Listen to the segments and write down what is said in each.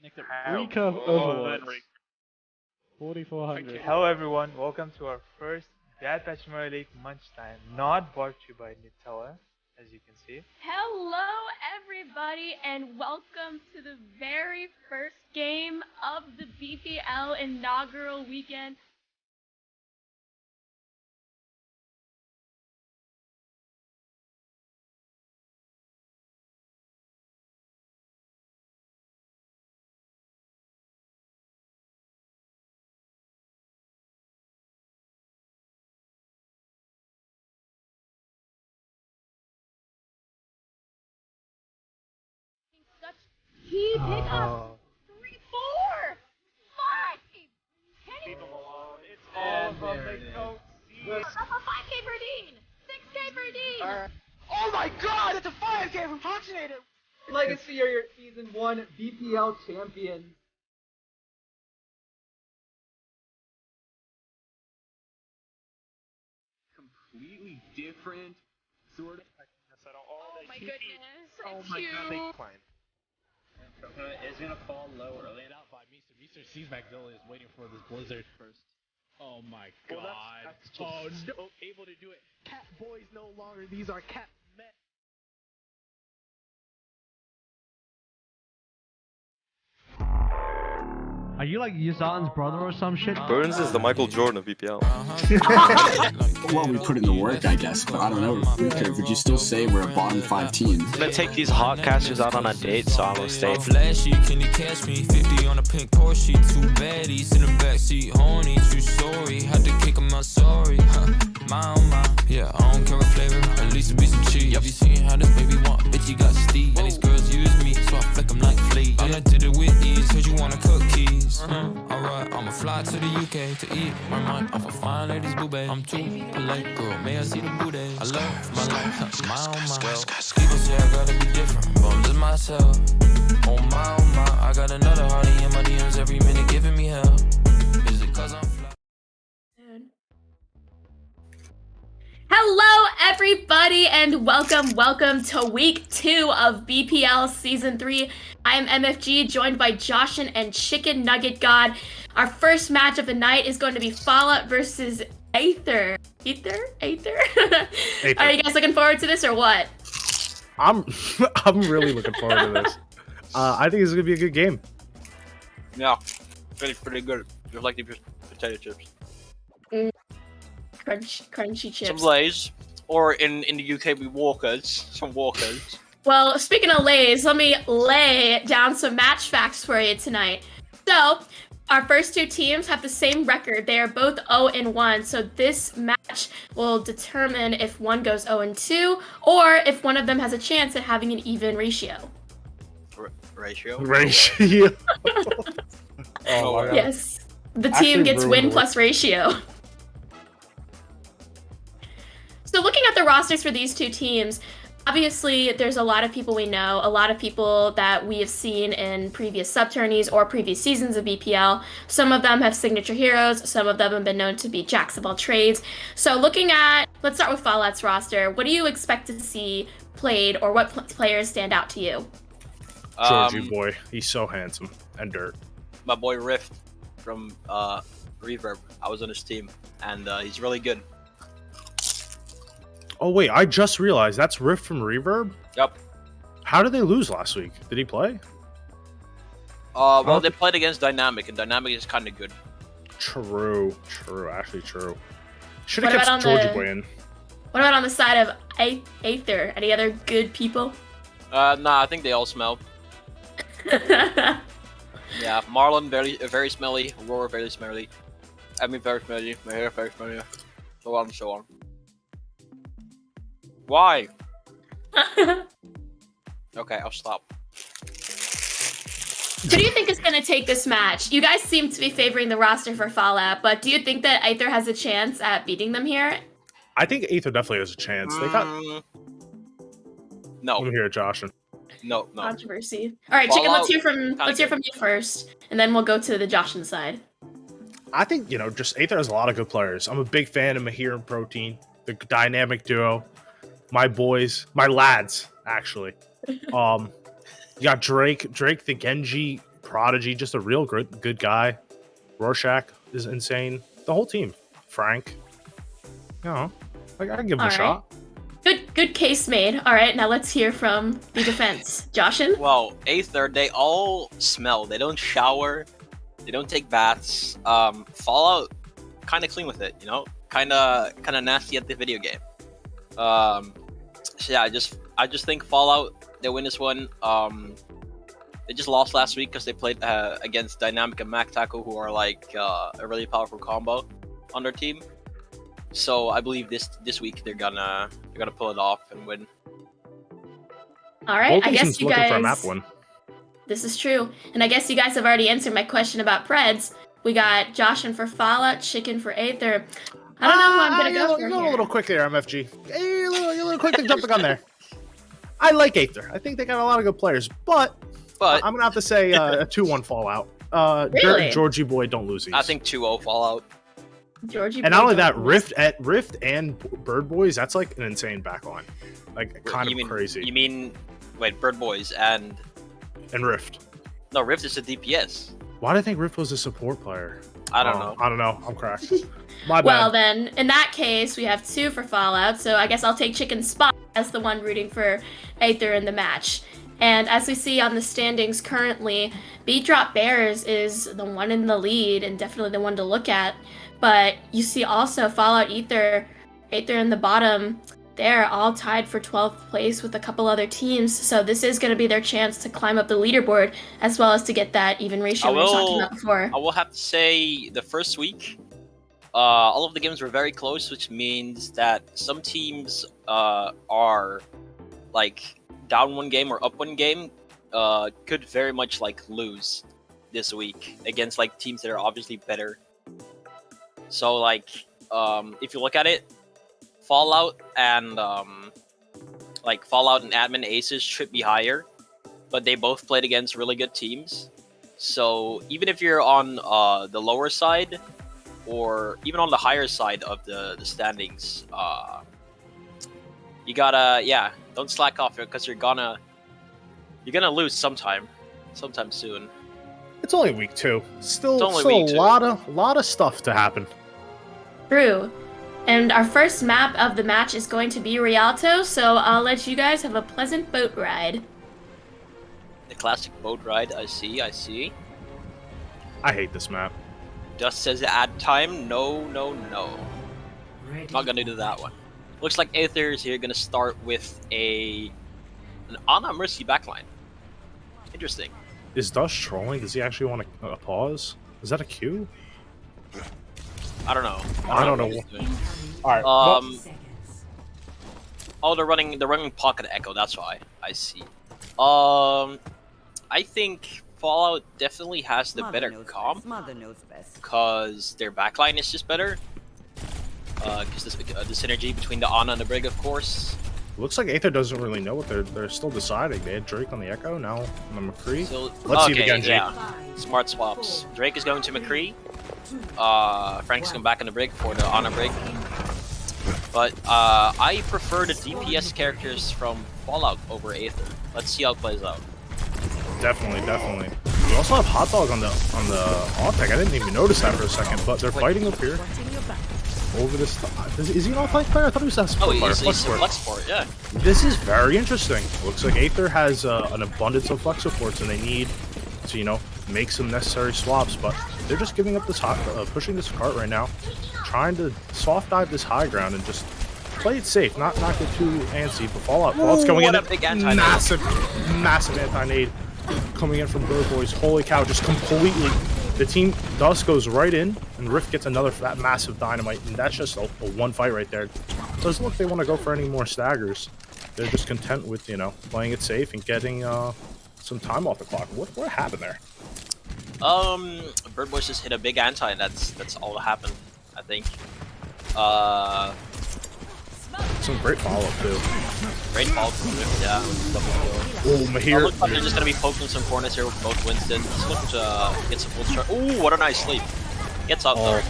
Week of Overwatch. 4400. Hello everyone, welcome to our first Bad Batch Premier League Munch Time, not brought to you by Nutella, as you can see. Hello everybody and welcome to the very first game of the BPL inaugural weekend. Such key pickups. 3, 4, 5. Leave them alone, it's all from the coach. Up a 5K per Dean. 6K per Dean. Oh my god, it's a 5K from Proxinator! Legacy are your Season 1 BPL champions. Completely different sort of. Oh my goodness. Oh It's my you. god, big plan. Is gonna fall low or Laid out by Mr. Mr. sees Magnolia is waiting for this blizzard first. Oh my god. Well, that's just oh no, able to do it. Cat boys no longer. These are cat men. Are you like Yazan's brother or some shit? Burns is the Michael Jordan of BPL. Well, we put in the work, I guess, but I don't know. Would you still say we're a bottom 5 team? I'm gonna take these hot casters out on a date, so I'm gonna stay. Flashy, can you catch me? 50 on a pink Porsche, two baddies in the backseat, horny, true story. Had to kick 'em out, sorry. My oh my, yeah, I don't care what flavor, at least it be some cheese. Y'all be seeing how this baby want, bitch, you got Steve. And these girls use me, so I flick 'em like fleas. I did it with ease, cause you wanna cook keys. Alright, I'ma fly to the UK to eat my mind off a fine lady's boobay. I'm too polite, girl, may I see the booty? I love my life, my oh my. People say I gotta be different, but I'm just myself. Oh my, I got another hottie in my DMs every minute giving me hell. Is it cause I'm fly? Hello everybody and welcome to week 2 of BPL season 3. I am MFG, joined by Joshin and Chicken Nugget God. Our first match of the night is going to be Fallout versus Aether. Aether? Are you guys looking forward to this or what? I'm really looking forward to this. I think this is gonna be a good game. Yeah, pretty good. Just like the potato chips. Crunchy chips. Some Lays, or in the UK we Walkers. Some Walkers. Well, speaking of Lays, let me lay down some match facts for you tonight. So, our first two teams have the same record. They are both 0-1, so this match will determine if one goes 0-2, or if one of them has a chance at having an even ratio. Ratio? Ratio. Oh my god. Yes. The team gets win plus ratio. So looking at the rosters for these two teams, obviously there's a lot of people we know, a lot of people that we have seen in previous sub-tourneys or previous seasons of BPL. Some of them have signature heroes, some of them have been known to be jacks of all trades. So looking at, let's start with Fallout's roster. What do you expect to see played, or what players stand out to you? Georgie boy, he's so handsome and dirt. My boy Rift from Reverb. I was on his team, and he's really good. Oh wait, I just realized that's Rift from Reverb? Yep. How did they lose last week? Did he play? Well, they played against Dynamic, and Dynamic is kind of good. True, actually true. Should have kept Georgie boy in. What about on the side of Aether? Any other good people? Nah, I think they all smell. Yeah, Marlon very smelly, Aurora very smelly, Emmy very smelly, my hair very smelly, so on and so on. Why? Okay, I'll stop. Who do you think is going to take this match? You guys seem to be favoring the roster for Fallout, but do you think that Aether has a chance at beating them here? I think Aether definitely has a chance. They got. No. Let me hear it, Josh. No. Controversy. All right, Chicken. Let's hear from you first, and then we'll go to the Joshin side. I think just Aether has a lot of good players. I'm a big fan of Mahir and Protein, the dynamic duo. My boys, my lads, actually. You got Drake the Genji Prodigy, just a real good guy. Rorschach is insane. The whole team. Frank. You know, like, I can give him a shot. Good case made. All right, now let's hear from the defense. Joshin? Well, Aether, they all smell. They don't shower. They don't take baths. Fallout, kind of clean with it, you know? Kind of nasty at the video game. So yeah, I just think Fallout, they win this one. They just lost last week because they played against Dynamic and Mac Taco, who are like a really powerful combo on their team. So I believe this week they're gonna pull it off and win. All right, Both I guess teams you looking guys. for a map win. This is true, and I guess you guys have already answered my question about Preds. We got Joshin for Fallout, Chicken for Aether. I don't know who I'm gonna go for You're here. a little quick there, MFG. Hey, you're a little quick to jump the gun there. I like Aether. I think they got a lot of good players, but I'm gonna have to say a 2-1 Fallout. Really? Dirt and Georgie Boy don't lose these. I think 2-0 Fallout. Georgie And not Boy only that, don't lose. Rift and Bird Boys, that's like an insane backline. Like, kind of crazy. You mean, wait, Bird Boys and Rift. No, Rift is a DPS. Why do I think Rift was a support player? I don't know. I don't know. I'm cracked. My bad. Well then, in that case, we have 2 for Fallout, so I guess I'll take Chicken's spot as the one rooting for Aether in the match. And as we see on the standings currently, Beat Drop Bears is the one in the lead and definitely the one to look at. But you see also Fallout Aether in the bottom. They're all tied for 12th place with a couple other teams, so this is going to be their chance to climb up the leaderboard as well as to get that even ratio we were talking about before. I will have to say the first week, all of the games were very close, which means that some teams are like down one game or up one game, could very much like lose this week against like teams that are obviously better. So like, if you look at it, Fallout and Admin Aces should be higher, but they both played against really good teams. So even if you're on the lower side, or even on the higher side of the standings, you gotta don't slack off because you're gonna lose sometime soon. It's only week 2. Still week a 2. lot of stuff to happen. True. And our first map of the match is going to be Rialto, so I'll let you guys have a pleasant boat ride. The classic boat ride, I see. I hate this map. Just says add time. No. Not gonna do that one. Looks like Aether is here gonna start with an Ana Mercy backline. Interesting. Is Dush trolling? Does he actually want a pause? Is that a Q? I don't know. I don't know. Alright. Oh, they're running Pocket Echo, that's why. I see. I think Fallout definitely has the better comp, because their backline is just better. Because the synergy between the Ana and the Brig, of course. Looks like Aether doesn't really know what they're still deciding. They had Drake on the Echo, now on the McCree. So, Let's see the Genji. Yeah. Smart swaps. Drake is going to McCree. Frank's going back on the Brig for the Ana Brig. But I prefer the DPS characters from Fallout over Aether. Let's see how it plays out. Definitely. We also have Hot Dog on the off-tech. I didn't even notice that for a second, but they're fighting up here. Over this. Is he an off-tech player? I thought he was a support player. He's a flex support, yeah. This is very interesting. Looks like Aether has an abundance of flex supports, and they need to, make some necessary swaps, but they're just giving up this pushing this cart right now, trying to soft dive this high ground and just play it safe, not get too antsy. But Fallout's going in. A big anti-nade. Massive anti-nade coming in from Bird Boys. Holy cow, just completely. The team Dust goes right in, and Rift gets another massive dynamite, and that's just a one fight right there. Doesn't look like they want to go for any more staggers. They're just content with, playing it safe and getting some time off the clock. What happened there? Bird Boys just hit a big anti, and that's all that happened, I think. Some great follow-up, too. Great follow-up from Rift, yeah. Oh, Mahir. Looks like they're just going to be poking some corners here with both Winston. Just looking to get some full start. Ooh, what a nice sleep. Gets up, though.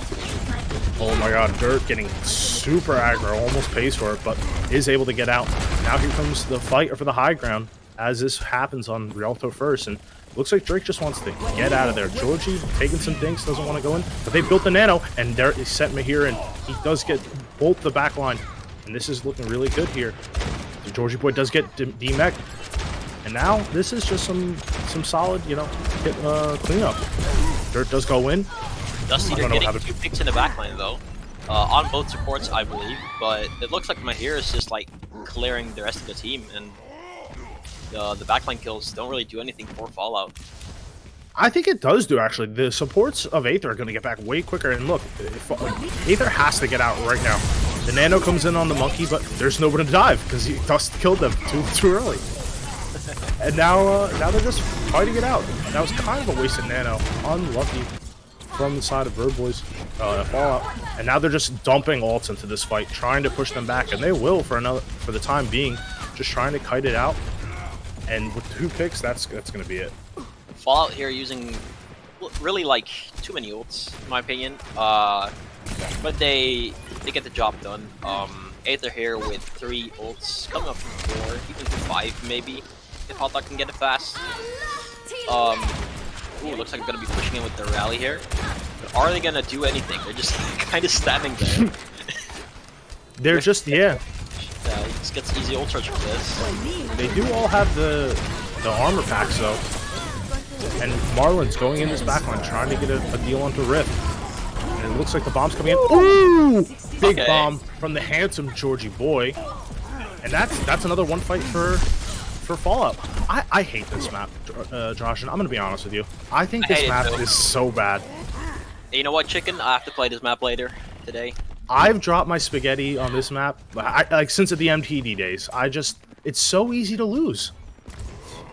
Oh my god, Dirt getting super aggro, almost pays for it, but is able to get out. Now here comes the fight for the high ground, as this happens on Rialto first, and Looks like Drake just wants to get out of there. Georgie taking some dinks, doesn't want to go in, but they built the nano, and there is set Mahir, and he does get both the back line, and this is looking really good here. The Georgie boy does get D-Mech, and now this is just some solid, you know, cleanup. Dirt does go in. Dusty, they're getting 2 picks in the backline though, on both supports, I believe. But it looks like Mahir is just like clearing the rest of the team, and the backline kills don't really do anything for Fallout. I think it does do, actually. The supports of Aether are going to get back way quicker. And look, Aether has to get out right now. The nano comes in on the monkey, but there's nobody to dive because Dust killed them too early. And now they're just fighting it out. That was kind of a wasted nano. Unlucky from the side of Whirldwind Fallout. And now they're just dumping ults into this fight, trying to push them back. And they will for the time being, just trying to kite it out. And with 2 picks, that's going to be it. Fallout here using really like too many ults, in my opinion. But they get the job done. Aether here with 3 ults, coming up to 4, even to 5 maybe, if Hotdog can get it fast. Ooh, looks like I'm gonna be pushing in with the rally here. But are they gonna do anything? They're just kind of standing there. They're just, yeah. Yeah, he just gets easy ult charge for this. They do all have the armor packs though. And Marlon's going in this backline trying to get a deal onto Rift. And it looks like the bomb's coming in. Ooh! Big bomb from the handsome Georgie boy. And that's another one fight for Fallout. I hate this map, Josh, and I'm gonna be honest with you. I think this map is so bad. You know what, Chicken? I have to play this map later today. I've dropped my spaghetti on this map, like since the MTD days. It's so easy to lose.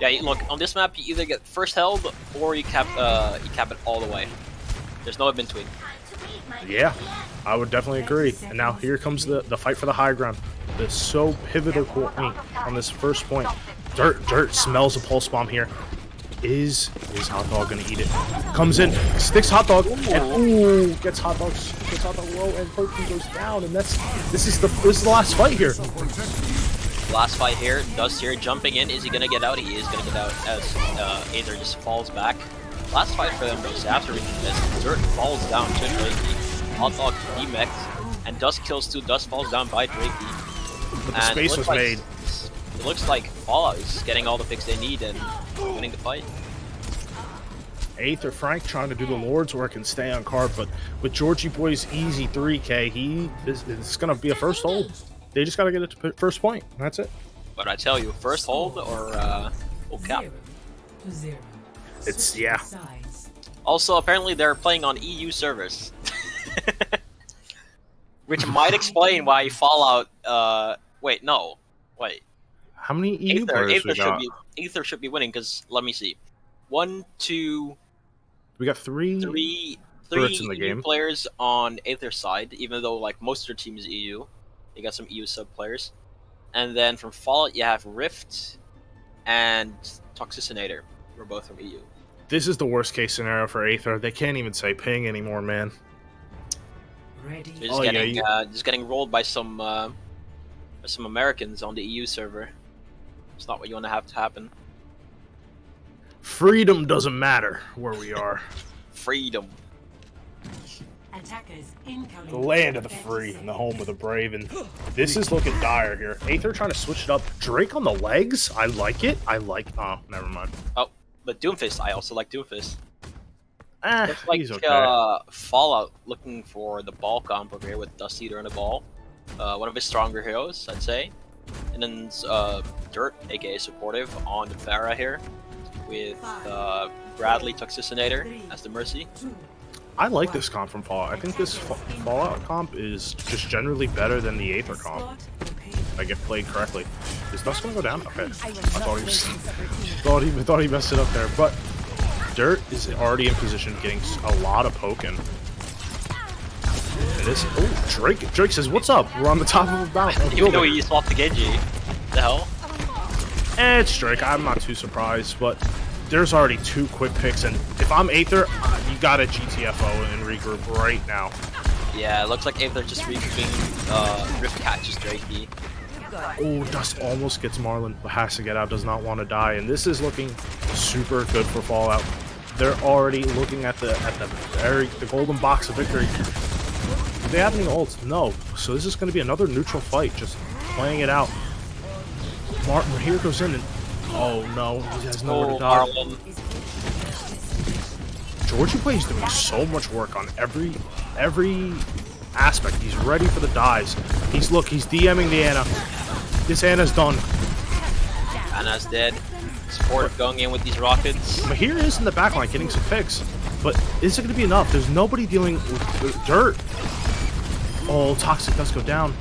Yeah, look, on this map, you either get first held or you cap it all the way. There's no in between. Yeah, I would definitely agree. And now here comes the fight for the high ground. The so pivotal point on this first point. Dirt smells a pulse bomb here. Is Hotdog gonna eat it? Comes in, sticks Hotdog, and ooh, gets Hotdog low, and Pokey goes down. And this is the last fight here. Last fight here, Dust here jumping in. Is he gonna get out? He is gonna get out as Aether just falls back. Last fight for them goes after this. Dirt falls down to Drakey. Hotdog D-mechs, and Dust kills 2. Dust falls down by Drakey. But the space was made. It looks like Fallout is getting all the picks they need and winning the fight. Aether Frank trying to do the Lord's work and stay on card, but with Georgie Boy's easy 3K, it's gonna be a first hold. They just gotta get it to first point. That's it. But I tell you, first hold or full cap. It's yeah. Also, apparently they're playing on EU servers, which might explain why Fallout. Wait, no, wait. How many EU players we got? Aether should be winning because let me see. 1, 2. We got three in the EU game. Players on Aether's side, even though like most of their team is EU. They got some EU sub players, and then from Fallout you have Rift and Toxicinator. We're both from EU. This is the worst case scenario for Aether. They can't even say ping anymore, man. They're just getting rolled by some Americans on the EU server. It's not what you want to have to happen. Freedom doesn't matter where we are. Freedom. The land of the free and the home of the brave, and this is looking dire here. Aether trying to switch it up. Drake on the legs. I like it. Oh, never mind. Oh, but Doomfist. I also like Doomfist. Looks like he's okay. Fallout looking for the ball comp over here with Dust Eater and the ball. One of his stronger heroes, I'd say. And then Dirt, aka Supportive, on the Pharah here with Bradley Toxicinator as the Mercy. I like this comp from Fallout. I think this Fallout comp is just generally better than the Aether comp. If I get played correctly. Is Dust gonna go down? Okay. I thought he messed it up there, but Dirt is already in position, getting a lot of poking. And this, Drake says, "What's up? We're on the top of a mountain." Even though he swapped the Genji. The hell? It's Drake. I'm not too surprised, but there's already 2 quick picks, and if I'm Aether, you gotta GTFO and regroup right now. Yeah, it looks like Aether just regrouping. Rift catches Drakey. Oh, Dust almost gets Marlin, but has to get out, does not want to die. And this is looking super good for Fallout. They're already looking at the golden box of victory. Do they have any ults? No. So this is going to be another neutral fight, just playing it out. Martin here goes in and oh no, he has nowhere to die. Georgie Play is doing so much work on every aspect. He's ready for the dives. He's DMing the Ana. This Ana's done. Ana's dead. Support going in with these rockets. Mahir is in the backline getting some picks, but is it going to be enough? There's nobody dealing with dirt. Oh, Toxic does go down.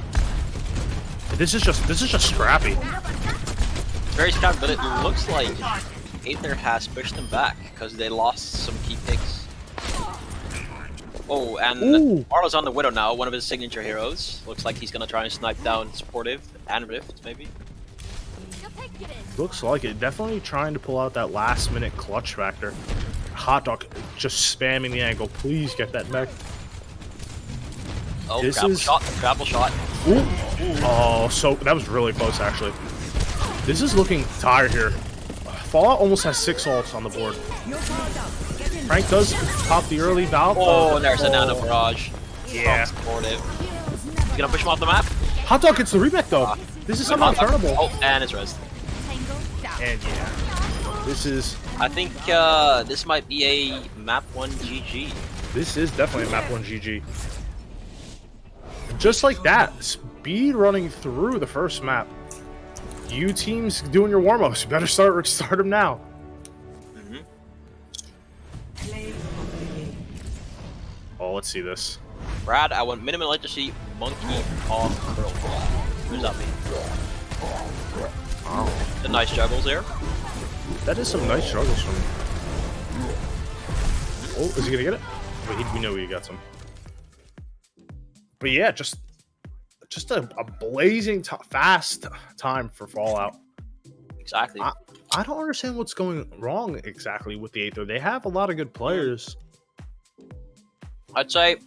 This is just scrappy. It's very scrappy, but it looks like Aether has pushed them back because they lost some key picks. Oh, and Marlo's on the Widow now, one of his signature heroes. Looks like he's gonna try and snipe down Supportive and Rift, maybe. Looks like it. Definitely trying to pull out that last minute clutch factor. Hot Dog just spamming the angle. Please get that mech. Oh, grapple shot. Ooh. Oh, so that was really close actually. This is looking tired here. Fallout almost has 6 ults on the board. Frank does pop the early valve. Oh, and there's a Nano Barrage. Yeah. Supportive. He's gonna push him off the map. Hot Dog gets the remake though. This is somehow turnable. Oh, and it's res. And yeah, this is. I think this might be a map 1 GG. This is definitely a map 1 GG. Just like that, speed running through the first map. You teams doing your warm-ups. You better start them now. Oh, let's see this. Brad, I would minimally like to see Monkey off Curl. What does that mean? Oh. The nice juggles there. That is some nice juggles from him. Oh, is he gonna get it? Wait, we know he got some. But yeah, just a blazing fast time for Fallout. Exactly. I don't understand what's going wrong exactly with the Aether. They have a lot of good players. I'd say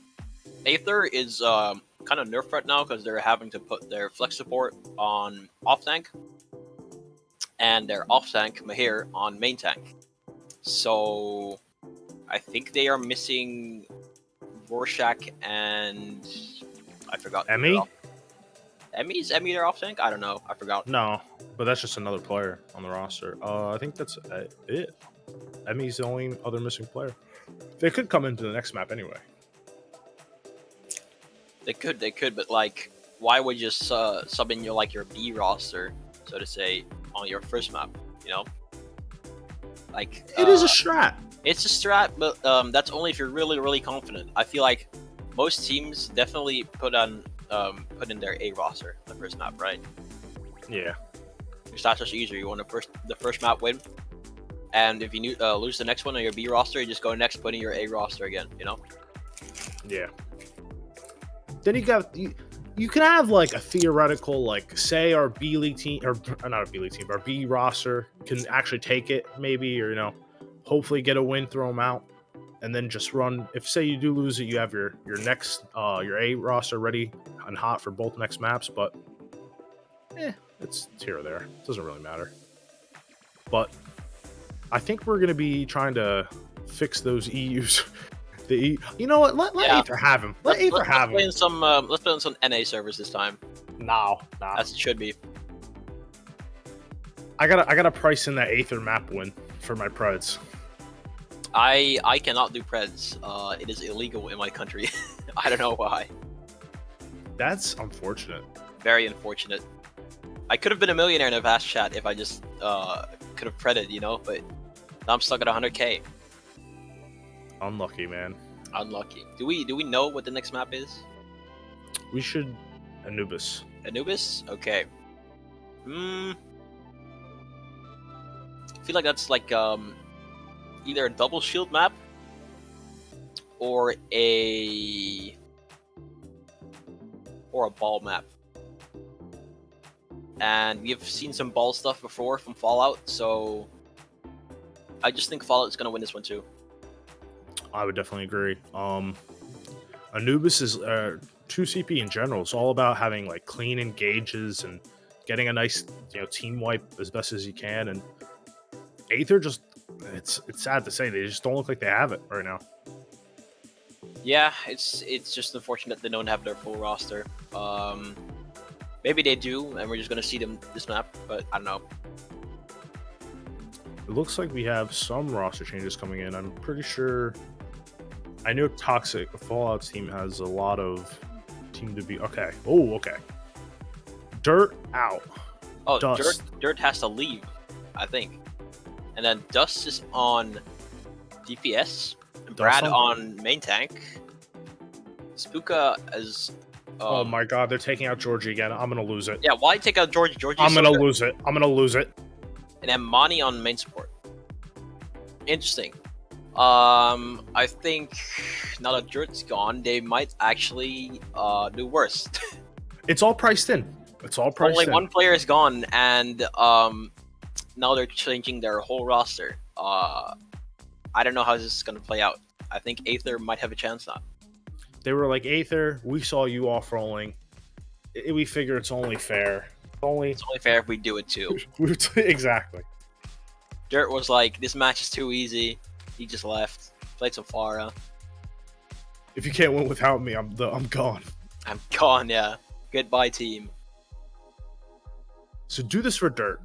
Aether is kind of nerfed right now because they're having to put their flex support on off tank and their off tank Mahir on main tank. So I think they are missing Rorschach and I forgot. Emmy? Is Emmy their off tank? I don't know. I forgot. No, but that's just another player on the roster. I think that's it. Emmy's the only other missing player. They could come into the next map anyway. They could, but like, why would you sub in your B roster, so to say, on your first map? You know, like it is a strat. It's a strat, but that's only if you're really, really confident. I feel like most teams definitely put in their A roster the first map, right? Yeah. Your stats are easier. You want the first map win, and if you lose the next one on your B roster, you just go next, put in your A roster again. You know? Yeah. Then you can have like a theoretical, like, say our B League team, or not a B League team, our B roster can actually take it maybe, or, you know, hopefully get a win, throw them out, and then just run. If say you do lose it, you have your next your A roster ready and hot for both next maps. But it's here or there. It doesn't really matter. But I think we're gonna be trying to fix those EUs. You know what? Let Aether have him. Let Aether have him. Let's play on some NA servers this time. No. As it should be. I gotta price in that Aether map win for my Preds. I cannot do Preds. It is illegal in my country. I don't know why. That's unfortunate. Very unfortunate. I could have been a millionaire in a vast chat if I just could have Predded, you know, but now I'm stuck at 100k. Unlucky, man. Unlucky. Do we know what the next map is? We should Anubis. Anubis? Okay. I feel like that's like either a double shield map or a ball map. And we've seen some ball stuff before from Fallout, so I just think Fallout is gonna win this one too. I would definitely agree. Anubis is 2CP in general. It's all about having like clean engages and getting a nice, team wipe as best as you can. And Aether just, it's sad to say, they just don't look like they have it right now. Yeah, it's just unfortunate they don't have their full roster. Maybe they do, and we're just gonna see them this map, but I don't know. It looks like we have some roster changes coming in. I'm pretty sure. I know Toxic Fallout's team has a lot of team to be. Okay. Oh, okay. Dirt out. Oh, Dust. Dirt has to leave, I think. And then Dust is on DPS. Brad on main tank. Spooka is. Oh my god, they're taking out Georgie again. I'm gonna lose it. Yeah, why take out Georgie? I'm gonna lose it. I'm gonna lose it. And then Mani on main support. Interesting. I think now that Dirt's gone, they might actually do worse. It's all priced in. It's all priced Only in. one player is gone, and now they're changing their whole roster. I don't know how this is gonna play out. I think Aether might have a chance now. They were like, Aether, we saw you off rolling. We figure it's only fair. It's only fair if we do it too. Exactly. Dirt was like, this match is too easy. He just left. Played some Pharah. If you can't win without me, I'm gone. I'm gone, yeah. Goodbye, team. So do this for Dirt.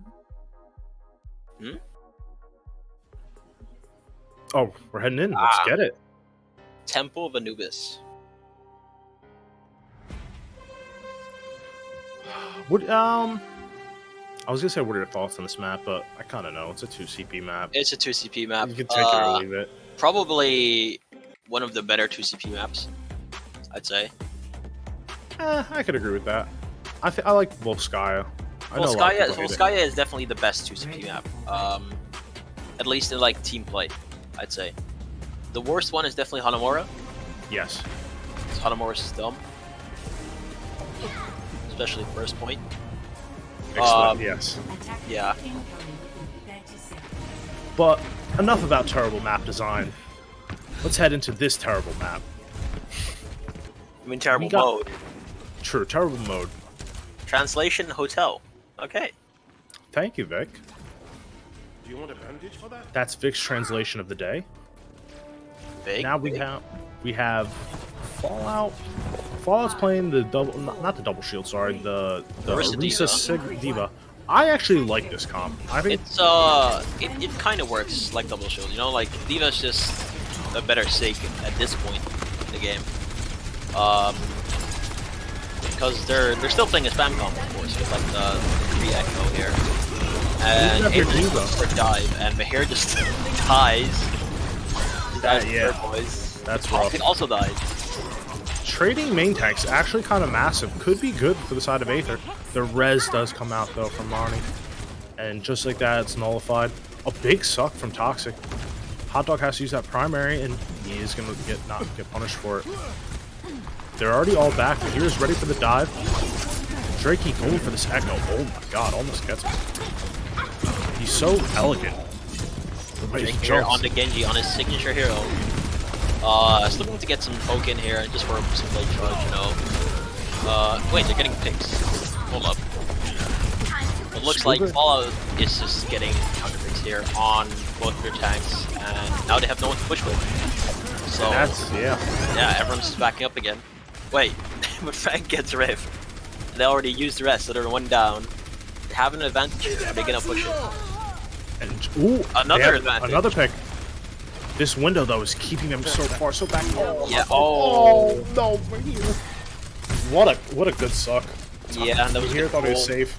Hmm? Oh, we're heading in. Let's get it. Temple of Anubis. What I was gonna say, what are your thoughts on this map? But I kind of know it's a 2 CP map. It's a 2 CP map. You can take it or leave it. Probably one of the better 2 CP maps, I'd say. I could agree with that. I like Volskaya. Volskaya is definitely the best 2 CP map. At least in like team play, I'd say. The worst one is definitely Hanamura. Yes. Hanamura's dumb. Especially first point. Excellent, yes. Yeah. But enough about terrible map design. Let's head into this terrible map. I mean terrible mode. True, terrible mode. Translation hotel. Okay. Thank you, Vic. Do you want a bandage for that? That's Vic's translation of the day. Vic, now we have Fallout. Fallout's playing the double, not the double shield. Sorry, the Orisa Diva. I actually like this comp. I think it's it kind of works like double shield. You know, like Diva's just a better sig at this point in the game. Because they're still playing a spam comp, of course, with like the 3 echo here. And for dive, and Mahir just dies. Boys. That's rough. It also died. Trading main tanks actually kind of massive. Could be good for the side of Aether. The res does come out though from Mani, and just like that, it's nullified. A big suck from Toxic. Hot Dog has to use that primary, and he is gonna not get punished for it. They're already all back. Here's ready for the dive. Drakey going for this echo. Oh my god, almost gets him. He's so elegant. Here on the Genji on his signature hero. It's looking to get some poke in here just for some blade charge, you know. Wait, they're getting picks. Hold up. It looks like Fallout is just getting counter picks here on both of their tanks, and now they have no one to push with. So yeah, everyone's just backing up again. Wait, but Frank gets Rift. They already used the rest, so they're 1 down. They have an advantage. Are they gonna push it? And ooh, another advantage. Another pick. This window though is keeping them so far, so back. Yeah. Oh no! What a good suck. Yeah, and that was here. Thought he was safe.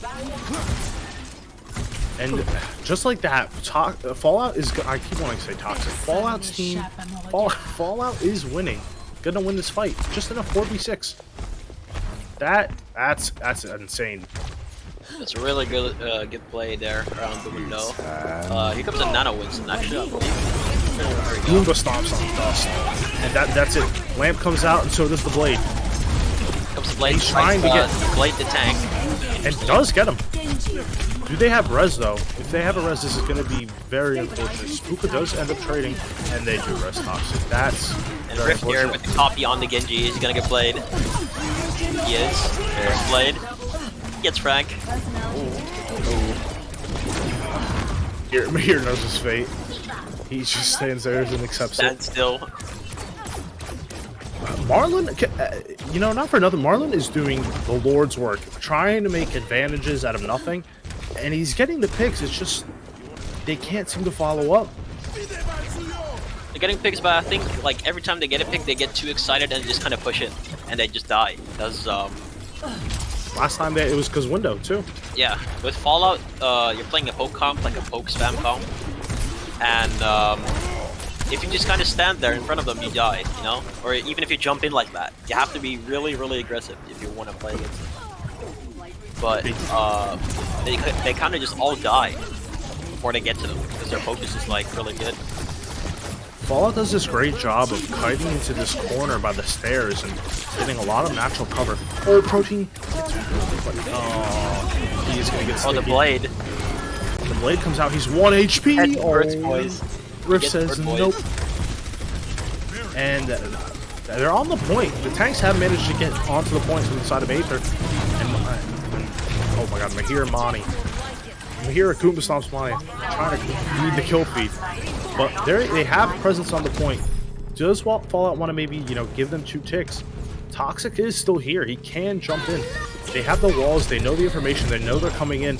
And just like that, Fallout is. I keep wanting to say toxic. Fallout's team. Fallout is winning. Gonna win this fight. Just in a 4v6. That's insane. That's a really good good play there around the window. Here comes a Nano Winston actually. Goomba stomps on Dust. And that's it. Lamp comes out and so does the Blade. Comes the Blade. He's trying to get Blade the tank. And does get him. Do they have res though? If they have a res, this is going to be very unfortunate. Spooka does end up trading, and they do res Toxic. That's very Rift here with the copy on the Genji. He's gonna get played. He is. There's Blade. Gets Frank. Mahir knows his fate. He just stands there and accepts Stand it. still. Marlon, you know, not for nothing, Marlon is doing the Lord's work, trying to make advantages out of nothing, and he's getting the picks. It's just they can't seem to follow up. They're getting picks, but I think like every time they get a pick, they get too excited and just kind of push it, and they just die. Because last time it was because window too. Yeah, with Fallout, you're playing a poke comp, like a poke spam comp, and if you just kind of stand there in front of them, you die, you know? Or even if you jump in like that, you have to be really, really aggressive if you want to play against them. But they kind of just all die before they get to them because their focus is like really good. Fallout does this great job of kiting into this corner by the stairs and getting a lot of natural cover. Oh, protein! Oh, he's gonna get sticky. Oh, the blade. The blade comes out. He's 1 HP. Oh, Rift says nope. And they're on the point. The tanks have managed to get onto the point from the side of Aether. And oh my god, Mahir and Mani. Mahir Goomba stomps Mani, trying to lead the kill feed. But they have presence on the point. Does Fallout want to maybe, you know, give them 2 ticks? Toxic is still here. He can jump in. They have the walls. They know the information. They know they're coming in.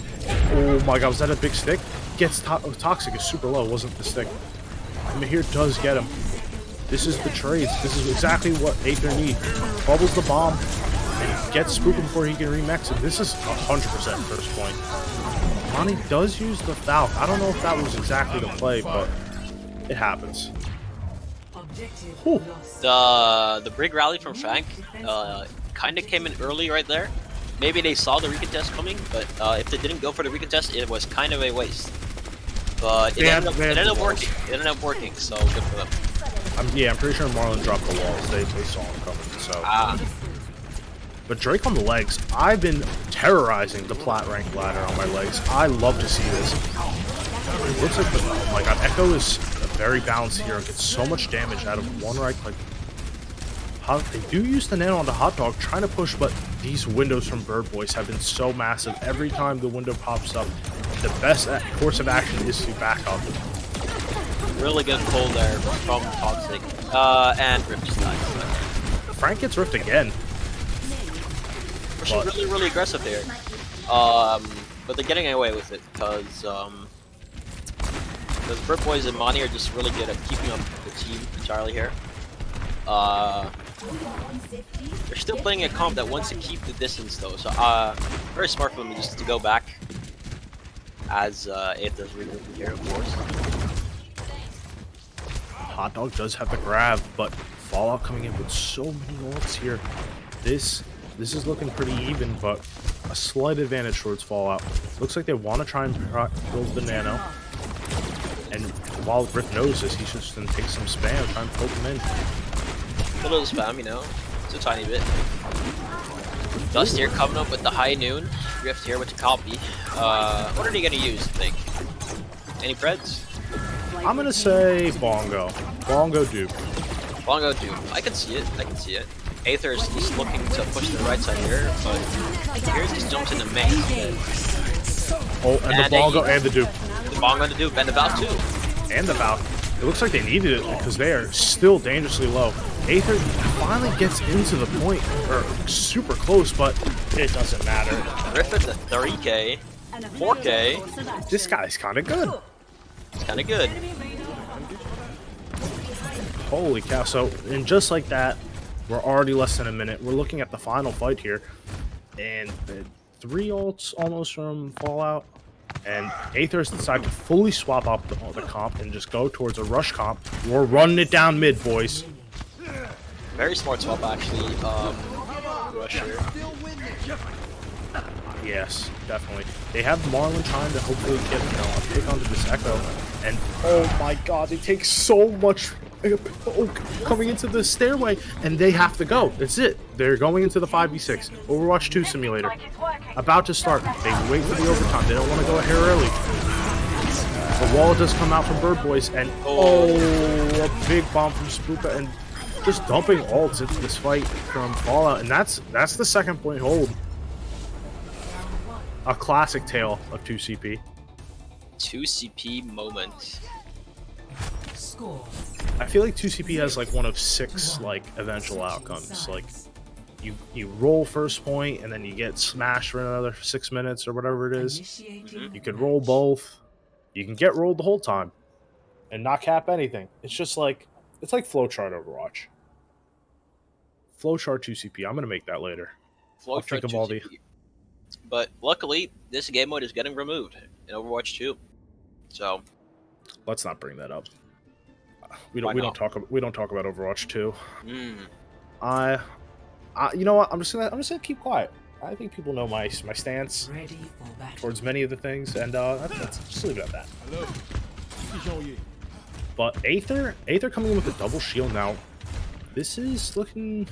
Oh my god, was that a big stick? Gets Toxic is super low. Wasn't the stick? Mahir does get him. This is the trades. This is exactly what Aether need. Bubbles the bomb and gets Spook before he can remix it. This is 100% first point. Mani does use the Falcon. I don't know if that was exactly the play, but it happens. Whew. The brig rally from Frank kind of came in early right there. Maybe they saw the recontest coming, but if they didn't go for the recontest, it was kind of a waste. But it ended up working. It ended up working, so good for them. Yeah, I'm pretty sure Marlon dropped the walls. They saw him coming, so. But Drake on the legs. I've been terrorizing the plat rank ladder on my legs. I love to see this. It looks like oh my god, Echo is a very balanced hero. Gets so much damage out of one right click. They do use the nano on the hot dog, trying to push, but these windows from Bird Boys have been so massive. Every time the window pops up, the best course of action is to back up. Really good pull there from Toxic. And Rift just died. Frank gets Rift again. Which is really, really aggressive here. But they're getting away with it because Bird Boys and Mani are just really good at keeping up the team entirely here. They're still playing a comp that wants to keep the distance though, so very smart for them just to go back as Aether's regrouping here, of course. Hot Dog does have the grab, but Fallout coming in with so many ults here. This is looking pretty even, but a slight advantage towards Fallout. Looks like they want to try and build the nano. And while Rift knows this, he's just going to take some spam, try and poke him in. A little spam, you know, it's a tiny bit. Dust here coming up with the high noon. Rift here with the copy. What are they going to use, I think? Any Preds? I'm going to say Bongo. Bongo Dupe. Bongo Dupe. I can see it. I can see it. Aether is just looking to push the right side here, but here just jumps into main. Oh, and the Bongo and the Dupe. The Bongo and the Dupe, and the Valve too. And the Valve. It looks like they needed it because they are still dangerously low. Aether finally gets into the point, or super close, but it doesn't matter. Griffith at 3k, 4k. This guy's kind of good. It's kind of good. Holy cow. So, and just like that, we're already less than a minute. We're looking at the final fight here. And 3 ults almost from Fallout. And Aether has decided to fully swap up the comp and just go towards a rush comp. We're running it down mid, boys. Very smart swap, actually. Rush here. Yes, definitely. They have Marlon trying to hopefully get, you know, a pick onto this Echo. And oh my god, they take so much coming into the stairway, and they have to go. That's it. They're going into the 5v6. Overwatch 2 simulator. About to start. They wait for the overtime. They don't want to go ahead early. The wall does come out from Bird Boys, and a big bomb from Spooka, and just dumping ults into this fight from Fallout, and that's the second point hold. A classic tale of 2CP. 2CP moment. I feel like 2CP has like one of 6 like eventual outcomes. Like you roll first point and then you get smashed for another 6 minutes or whatever it is. You could roll both. You can get rolled the whole time and not cap anything. It's just like it's like flowchart Overwatch. Flowchart 2CP. I'm gonna make that later. I'll think of all the. But luckily, this game mode is getting removed in Overwatch 2. So let's not bring that up. We don't talk about Overwatch 2. You know what? I'm just gonna keep quiet. I think people know my stance towards many of the things, and let's just leave it at that. But Aether coming in with a double shield now. This is looking.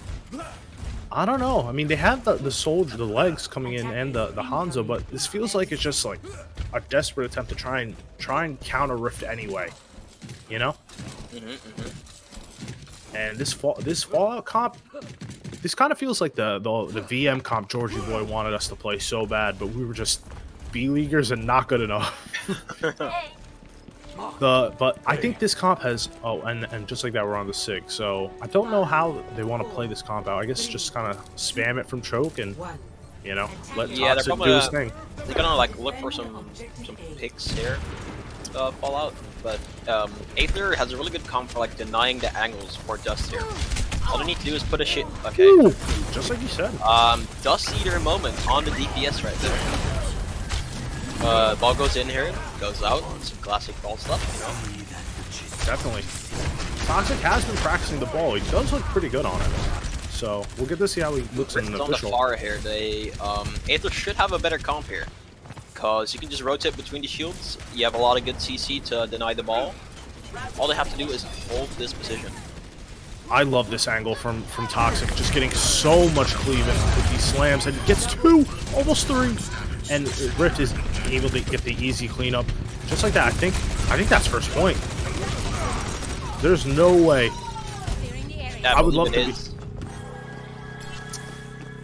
I don't know. I mean, they have the soldier, the legs coming in, and the Hanzo, but this feels like it's just like a desperate attempt to try and counter Rift anyway. You know. And this Fallout comp, this kind of feels like the VM comp Georgie Boy wanted us to play so bad, but we were just B-leaguers and not good enough. But I think this comp has and just like that we're on the SIG, so I don't know how they want to play this comp out. I guess just kind of spam it from choke and let Toxic do his thing. They're gonna like look for some picks here, Fallout. But Aether has a really good comp for like denying the angles for Dust here. All they need to do is put a shit. Okay. Ooh, just like you said. Dust Eater moment on the DPS right there. Ball goes in here, goes out. Some classic ball stuff, you know. Definitely. Toxic has been practicing the ball. He does look pretty good on it. So we'll get to see how he looks in the official. On the far here, Aether should have a better comp here. Because you can just rotate between the shields. You have a lot of good CC to deny the ball. All they have to do is hold this position. I love this angle from Toxic, just getting so much cleaving with these slams, and it gets 2, almost 3, and Rift is able to get the easy cleanup, just like that. I think that's first point. There's no way. Yeah, I would love to be.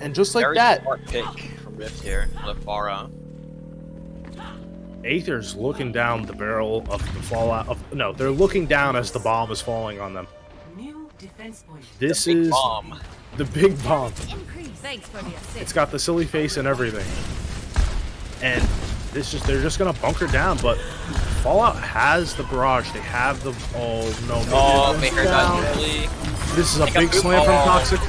And just like Very that, smart pick from Rift here, Lefara. Aether's looking down the barrel of the Fallout. No, they're looking down as the bomb is falling on them. This is the big bomb. It's got the silly face and everything. And they're just gonna bunker down, but Fallout has the barrage. They have the This is a big slam from Toxic.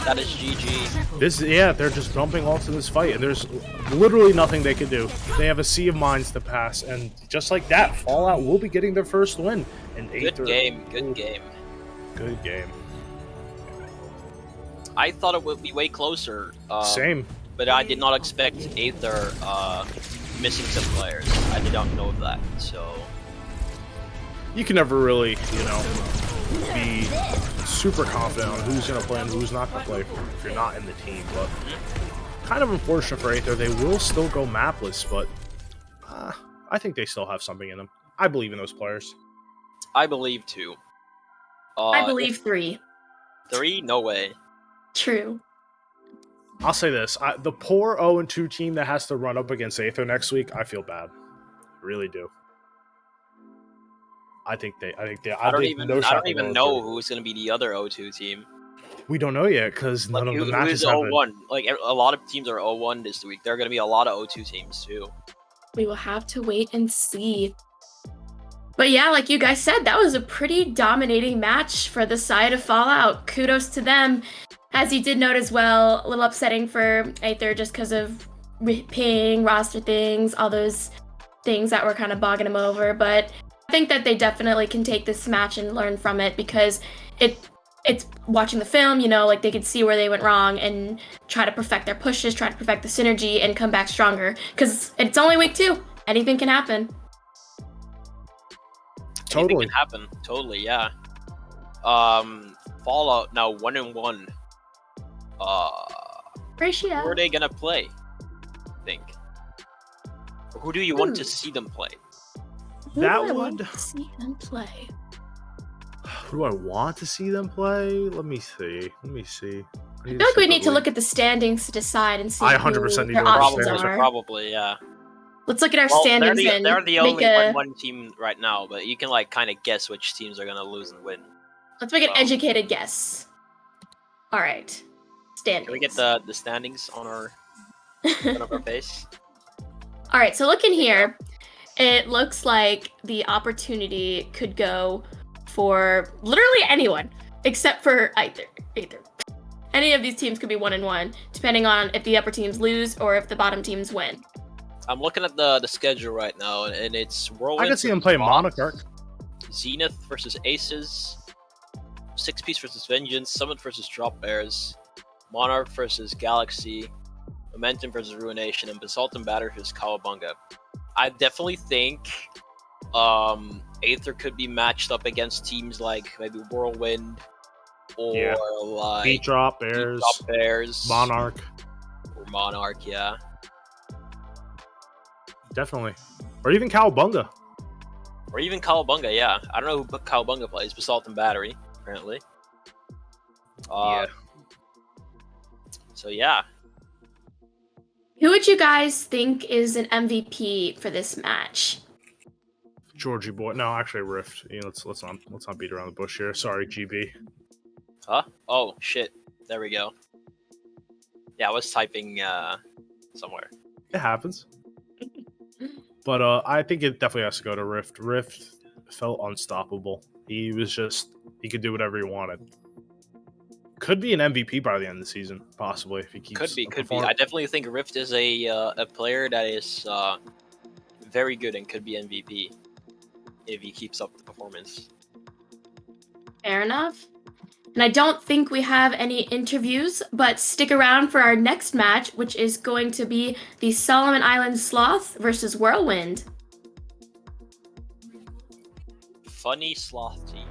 That is GG. They're just dumping all to this fight, and there's literally nothing they can do. They have a sea of mines to pass, and just like that, Fallout will be getting their first win. And Good game. Good game. I thought it would be way closer. Same. But I did not expect Aether missing some players. I did not know that, so... You can never really, be super confident on who's going to play and who's not going to play if you're not in the team, but kind of unfortunate for Aether. They will still go mapless, but I think they still have something in them. I believe in those players. I believe 2. I believe 3. 3? No way. True. I'll say this. The poor 0-2 team that has to run up against Aether next week, I feel bad. I really do. I don't even know who's going to be the other 0-2 team. We don't know yet because none of the matches have been. 0-1. Like a lot of teams are 0-1 this week. There are going to be a lot of 0-2 teams too. We will have to wait and see. But yeah, like you guys said, that was a pretty dominating match for the side of Fallout. Kudos to them. As you did note as well, a little upsetting for Aether just because of ping, roster things, all those things that were kind of bogging them over. But I think that they definitely can take this match and learn from it because it's watching the film, like they could see where they went wrong and try to perfect their pushes, try to perfect the synergy and come back stronger because it's only week 2. Anything can happen. Anything can happen. Totally, yeah. Fallout now 1-1. Ratio. Who are they gonna play? I think. Who do you want to see them play? Who do I want to see them play? Who do I want to see them play? Let me see. I feel like we need to look at the standings to decide and see 100% who their options are. Probably, yeah. Let's look at our Well, standings they're and the make only a. 1-1 team right now, but you can like kind of guess which teams are gonna lose and win. Let's make an educated guess. All right. Standings. Can we get the standings on our front of our face? All right. So looking here, it looks like the opportunity could go for literally anyone except for Aether. Any of these teams could be 1-1, depending on if the upper teams lose or if the bottom teams win. I'm looking at the schedule right now, and it's Whirlwind. I can see him play Sloths, Monarch. Zenith versus Aces, Six Piece versus Vengeance, Summit versus Drop Bears, Monarch versus Galaxy, Momentum versus Ruination, and Basalt and Batter versus Kawabunga. I definitely think Aether could be matched up against teams like maybe Whirlwind or like Beat Drop Bears, Monarch. Or Monarch, yeah. Definitely. Or even Cowabunga. Or even Kawabunga, yeah. I don't know who Kawabunga plays. Basalt and Battery, apparently. Yeah. So, yeah. Who would you guys think is an MVP for this match? Georgie boy. No, actually Rift. Yeah, let's not beat around the bush here. Sorry, GB. Huh? Oh, shit. There we go. Yeah, I was typing somewhere. It happens. But I think it definitely has to go to Rift. Rift felt unstoppable. He could do whatever he wanted. Could be an MVP by the end of the season, possibly, if he keeps. Could be. I definitely think Rift is a player that is very good and could be MVP if he keeps up the performance. Fair enough. And I don't think we have any interviews, but stick around for our next match, which is going to be the Solomon Island Sloth versus Whirlwind. Funny Sloth team.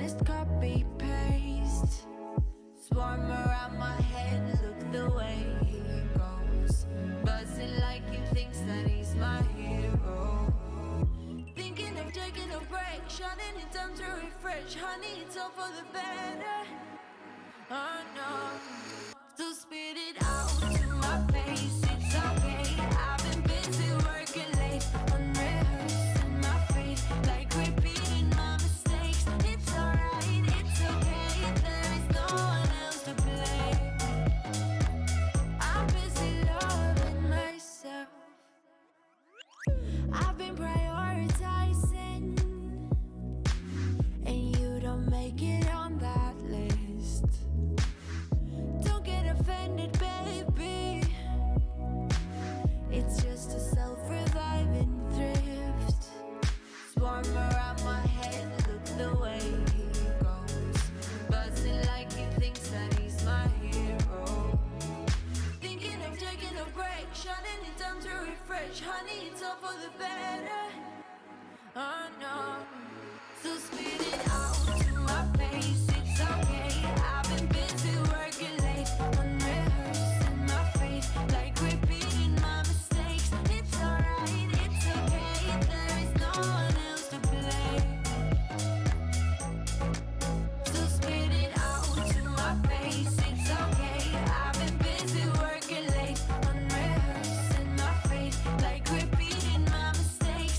honest copy paste. Swarm around my head, look the way he goes. Buzzing like he thinks that he's my hero. Thinking of taking a break, shutting it down to refresh. Honey, it's all for the better. Oh no, so spit it out to my face. It's okay, I've been busy working late, unrehearsing my faith, like repeating my mistakes. It's alright, it's okay, there is no one else to blame. I'm busy loving myself. I've been prioritizing, and you don't make it on that list. Don't get offended, baby. It's just a self-reviving thrift. Swarm around my head, look the way he goes. Buzzing like he thinks that he's my hero. Thinking of taking a break, shutting it down to refresh. Honey, it's all for the better. Oh no, so spit it out to my face. It's okay, I've been busy working late, unrehearsing my faith, like repeating my mistakes. It's alright, it's okay, there is no one else to blame. So spit it out to my face. It's okay, I've been busy working late, unrehearsing my faith, like repeating my mistakes.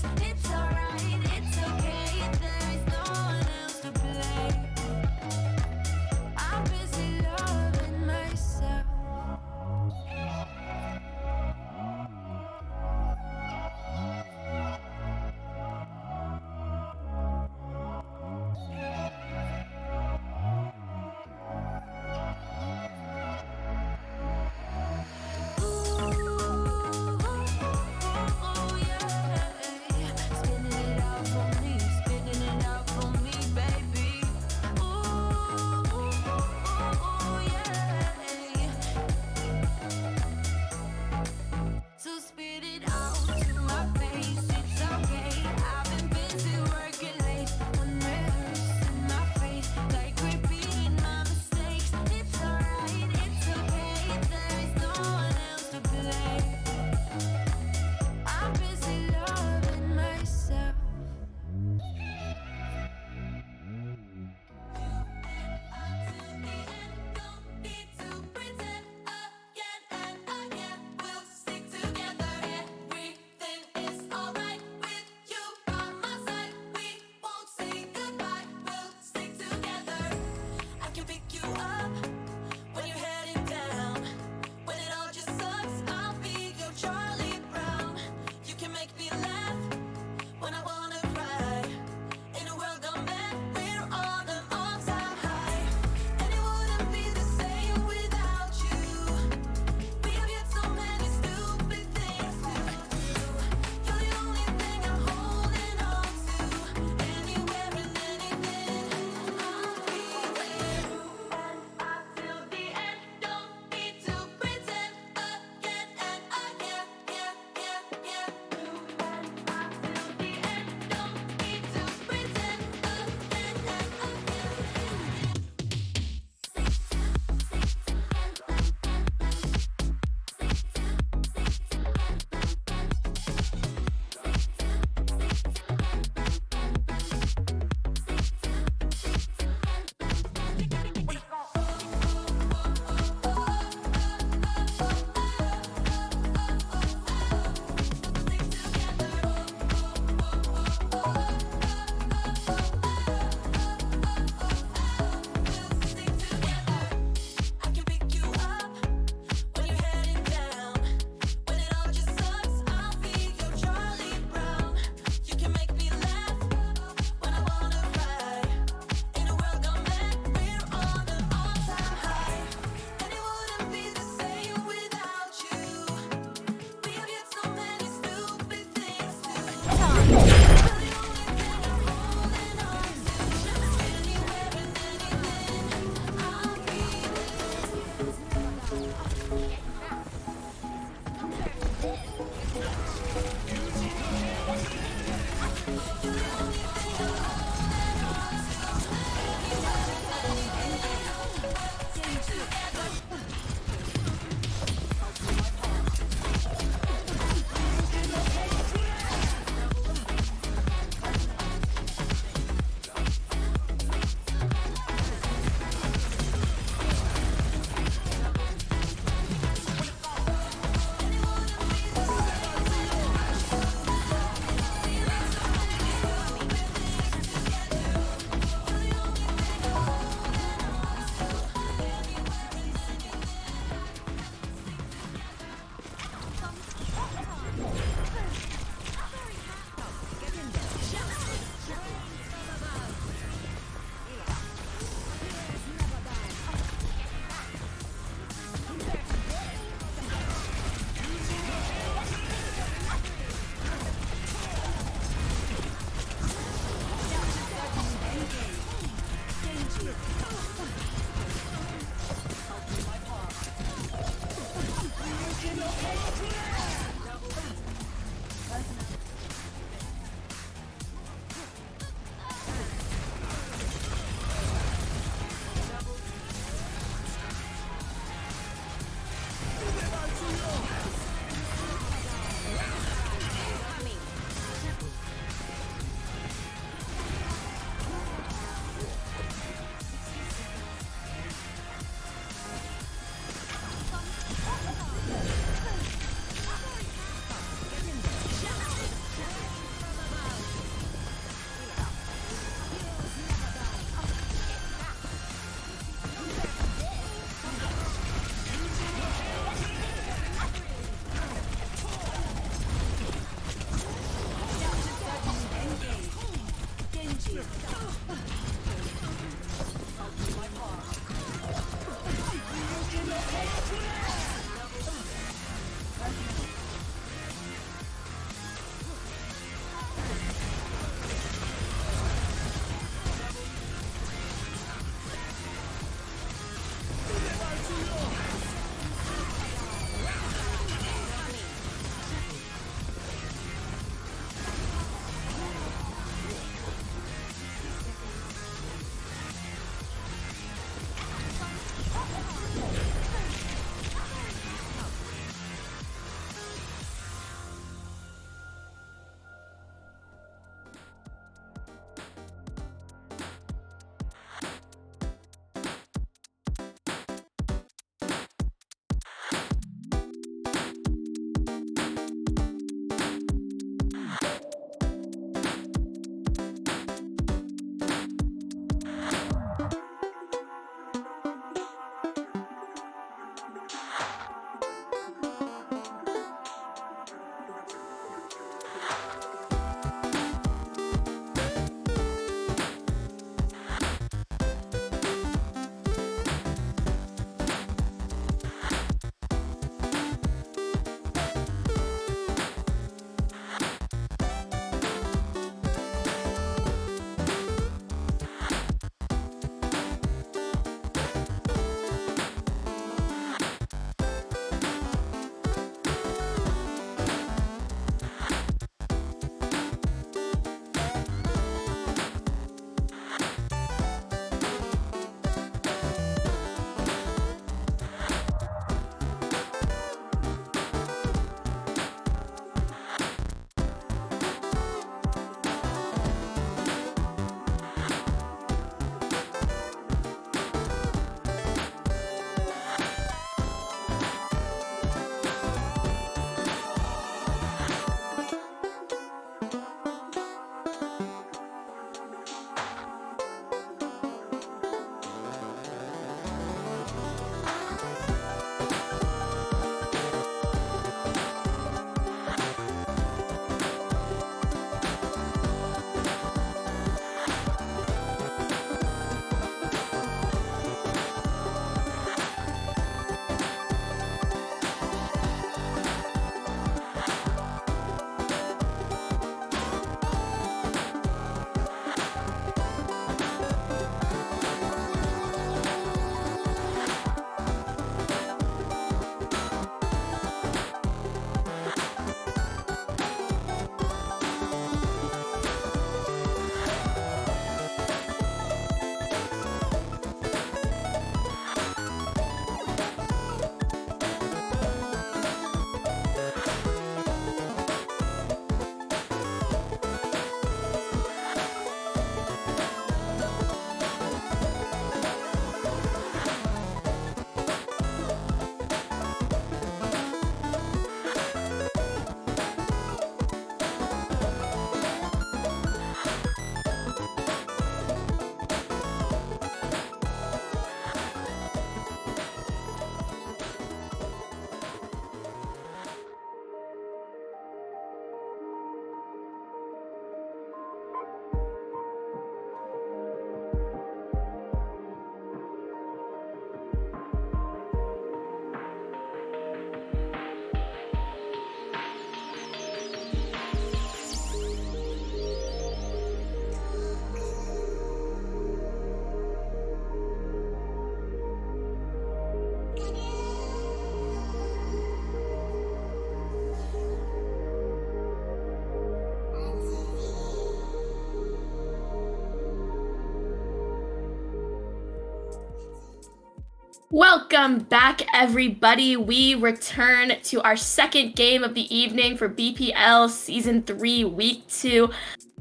Welcome back, everybody. We return to our second game of the evening for BPL Season 3, Week 2.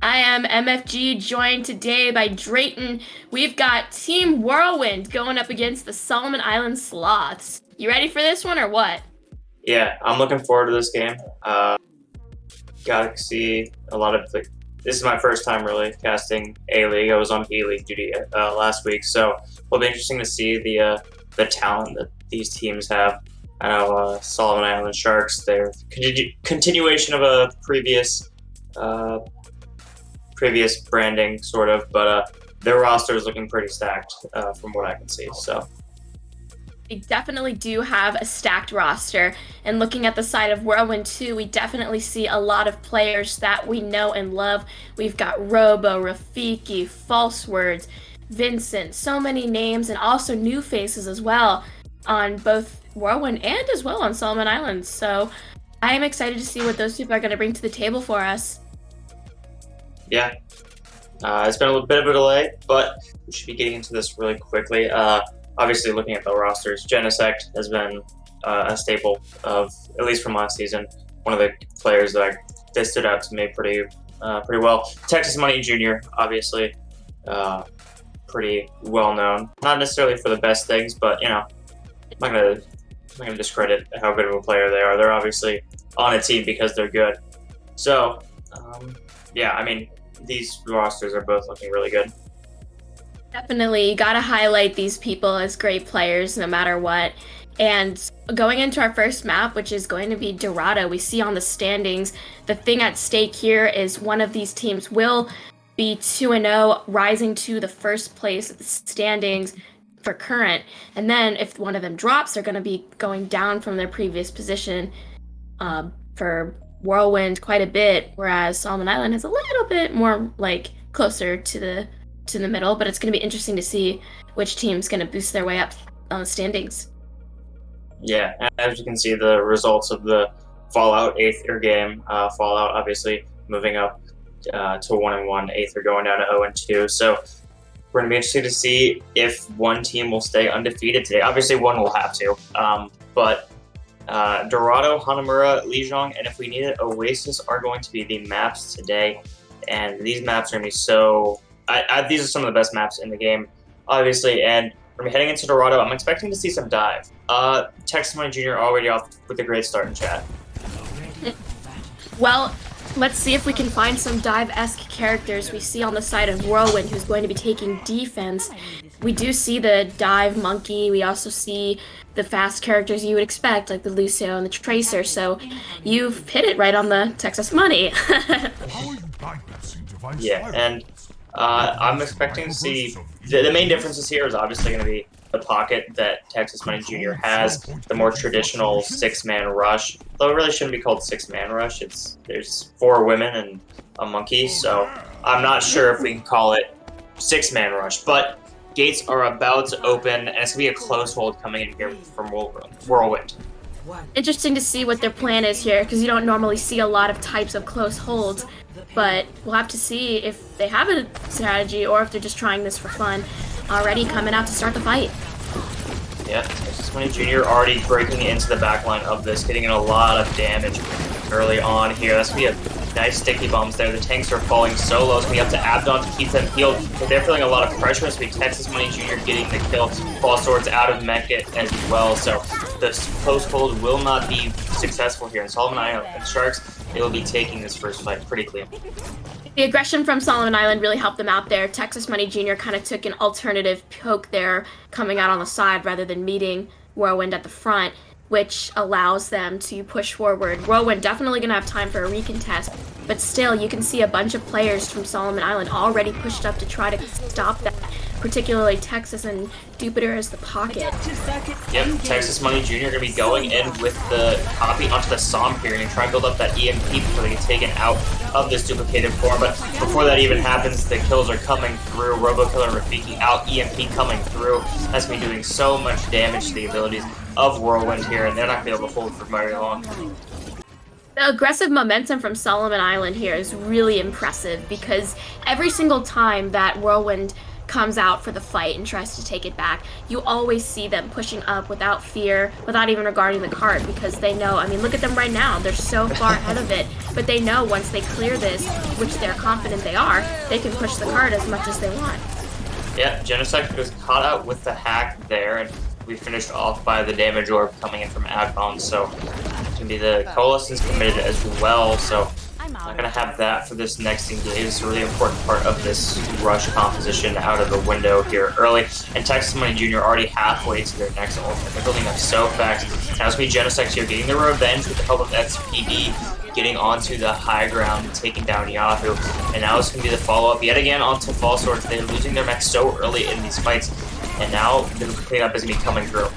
I am MFG, joined today by Drayton. We've got Team Whirlwind going up against the Solomon Island Sloths. You ready for this one or what? Yeah, I'm looking forward to this game. Got to see a lot of this is my first time really casting A-League. I was on B-League duty last week, so it'll be interesting to see the talent that these teams have. I know Solomon Island Sharks, they're continuation of a previous branding, sort of, but their roster is looking pretty stacked from what I can see. So they definitely do have a stacked roster, and looking at the side of Whirlwind too, we definitely see a lot of players that we know and love. We've got Robo, Rafiki, False Words, Vincent, so many names, and also new faces as well on both Whirlwind and as well on Solomon Island. So I am excited to see what those people are going to bring to the table for us. Yeah, it's been a little bit of a delay, but we should be getting into this really quickly. Obviously, looking at the rosters, Genesect has been a staple of, at least from last season, one of the players that stood out to me pretty well. Texas Money Jr., obviously, pretty well known. Not necessarily for the best things, but you know, I'm not gonna discredit how good of a player they are. They're obviously on a team because they're good. So, yeah, I mean, these rosters are both looking really good. Definitely, you gotta highlight these people as great players no matter what. And going into our first map, which is going to be Dorado, we see on the standings, the thing at stake here is one of these teams will be 2-0, rising to the first place of the standings for current. And then if one of them drops, they're going to be going down from their previous position for Whirlwind quite a bit, whereas Solomon Island has a little bit more like closer to the middle, but it's going to be interesting to see which team's going to boost their way up on the standings. Yeah, as you can see, the results of the Fallout Aether game, Fallout obviously moving up to 1-1, Aether going down to 0-2. So we're going to be interested to see if one team will stay undefeated today. Obviously, one will have to, but Dorado, Hanamura, Lijiang, and if we need it, Oasis are going to be the maps today. And these maps are going to be so... these are some of the best maps in the game, obviously, and we're heading into Dorado. I'm expecting to see some dive. Texas Money Jr. already off with a great start in chat. Well, let's see if we can find some dive-esque characters. We see on the side of Whirlwind who's going to be taking defense. We do see the dive monkey. We also see the fast characters you would expect, like the Lucio and the Tracer. So you've hit it right on the Texas Money. Yeah, and I'm expecting to see the main differences here is obviously going to be the pocket that Texas Money Jr. has, the more traditional 6-man rush. Though it really shouldn't be called 6-man rush. There's 4 women and a monkey, so I'm not sure if we can call it 6-man rush. But gates are about to open, and it's gonna be a close hold coming in here from Whirlwind. Interesting to see what their plan is here, because you don't normally see a lot of types of close holds. But we'll have to see if they have a strategy or if they're just trying this for fun. Already coming out to start the fight. Yeah, Texas Money Jr. already breaking into the backline of this, getting in a lot of damage early on here. That's going to be a nice sticky bombs there. The tanks are falling so low. It's going to be up to Abdon to keep them healed. But they're feeling a lot of pressure. It's going to be Texas Money Jr. getting the kill. False Swords out of Mecca as well. So this post hold will not be successful here. And Solomon Island and Sharks, they will be taking this first fight pretty clean. The aggression from Solomon Island really helped them out there. Texas Money Jr. kind of took an alternative poke there, coming out on the side rather than meeting Whirlwind at the front, which allows them to push forward. Whirlwind definitely going to have time for a recontest, but still, you can see a bunch of players from Solomon Island already pushed up to try to stop that, particularly Texas and Jupiter as the pocket. Yep, Texas Money Jr. going to be going in with the copy onto the Som here and try and build up that EMP before they get taken out of this duplicated form. But before that even happens, the kills are coming through. Robokiller and Rafiki out, EMP coming through. That's going to be doing so much damage to the abilities of Whirlwind here, and they're not going to be able to hold for very long. The aggressive momentum from Solomon Island here is really impressive because every single time that Whirlwind comes out for the fight and tries to take it back, you always see them pushing up without fear, without even regarding the card, because they know, I mean, look at them right now, they're so far ahead of it, but they know once they clear this, which they're confident they are, they can push the card as much as they want. Yeah, Genesect was caught out with the hack there, and we finished off by the damage orb coming in from Adbound, so it's gonna be the Coalescence committed as well, so not gonna have that for this next engage. It's a really important part of this rush composition out of the window here early. And Texas Money Jr. already halfway to their next ultimate. They're building up so fast. Now it's gonna be Genesect here getting the revenge with the help of SPD, getting onto the high ground, taking down Yahoo. And now it's gonna be the follow-up yet again onto Fall Swords. They're losing their mech so early in these fights. And now the cleanup is gonna be coming through.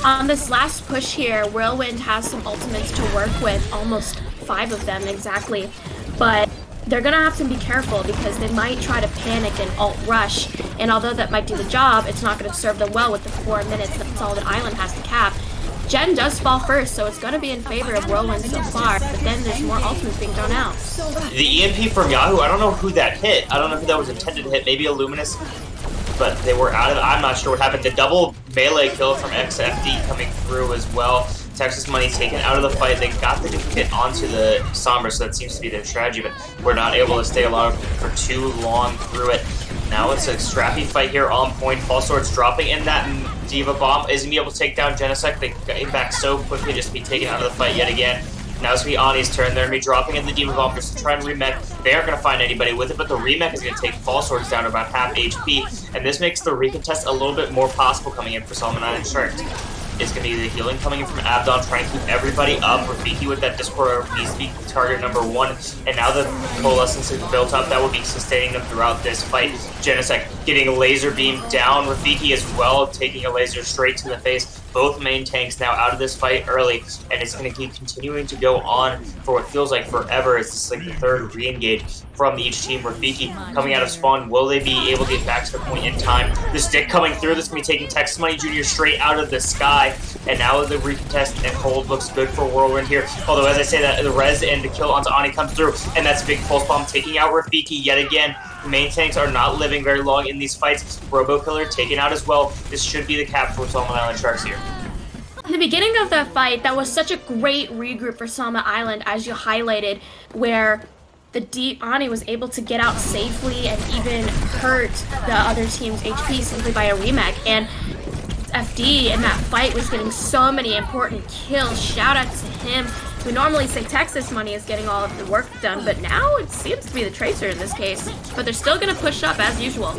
On this last push here, Whirlwind has some ultimates to work with, almost 5 of them exactly, but they're gonna have to be careful because they might try to panic and alt rush, and although that might do the job, it's not gonna serve them well with the 4 minutes that's all the island has to cap. Gen does fall first, so it's gonna be in favor of Whirlwind so far, but then there's more ultimates being thrown out. The EMP from Yahoo, I don't know who that hit. I don't know who that was intended to hit, maybe a Luminous, but they were out of it. I'm not sure what happened. The double melee kill from XFD coming through as well. Texas Money taken out of the fight. They got the duplicate onto the Sombra, so that seems to be their strategy, but we're not able to stay alive for too long through it. Now it's a scrappy fight here on point. Fall Swords dropping in that Diva Bomb. Isn't be able to take down Genesect. They got back so quickly just to be taken out of the fight yet again. Now it's going to be Ani's turn. They're going to be dropping in the Diva Bomb just to try and remech. They aren't going to find anybody with it, but the remech is going to take Fall Swords down to about half HP, and this makes the recontest a little bit more possible coming in for Solomon Island Sharks. It's going to be the healing coming in from Abdon, trying to keep everybody up. Rafiki with that Discord needs to be target number 1. And now the Coalescence is built up, that will be sustaining them throughout this fight. Genesect getting a laser beam down. Rafiki as well, taking a laser straight to the face. Both main tanks now out of this fight early, and it's going to keep continuing to go on for what feels like forever. It's like the 3rd re-engage from each team. Rafiki coming out of spawn. Will they be able to get back to the point in time? The stick coming through. This is going to be taking Texas Money Jr. straight out of the sky. And now the recontest and hold looks good for Whirlwind here. Although, as I say that, the res and the kill onto Ani comes through, and that's a big pulse bomb taking out Rafiki yet again. The main tanks are not living very long in these fights. Robo Killer taken out as well. This should be the cap for Solomon Island Sharks here. In the beginning of the fight, that was such a great regroup for Solomon Island, as you highlighted, where the Ani was able to get out safely and even hurt the other team's HP simply by a remech. And FD in that fight was getting so many important kills. Shout out to him. We normally say Texas Money is getting all of the work done, but now it seems to be the Tracer in this case. But they're still going to push up as usual.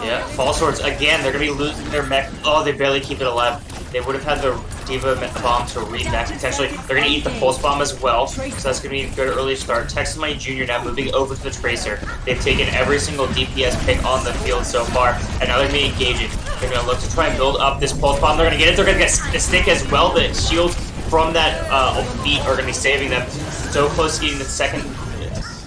Yeah, Fall Swords, again, they're going to be losing their mech. Oh, they barely keep it alive. They would have had the Diva Bomb to remech potentially. They're going to eat the Pulse Bomb as well, so that's going to be a good early start. Texas Money Jr. now moving over to the Tracer. They've taken every single DPS pick on the field so far, and now they're going to be engaging. They're going to look to try and build up this Pulse Bomb. They're going to get it. They're going to get the stick as well. The shields from that beat are going to be saving them. So close to getting the second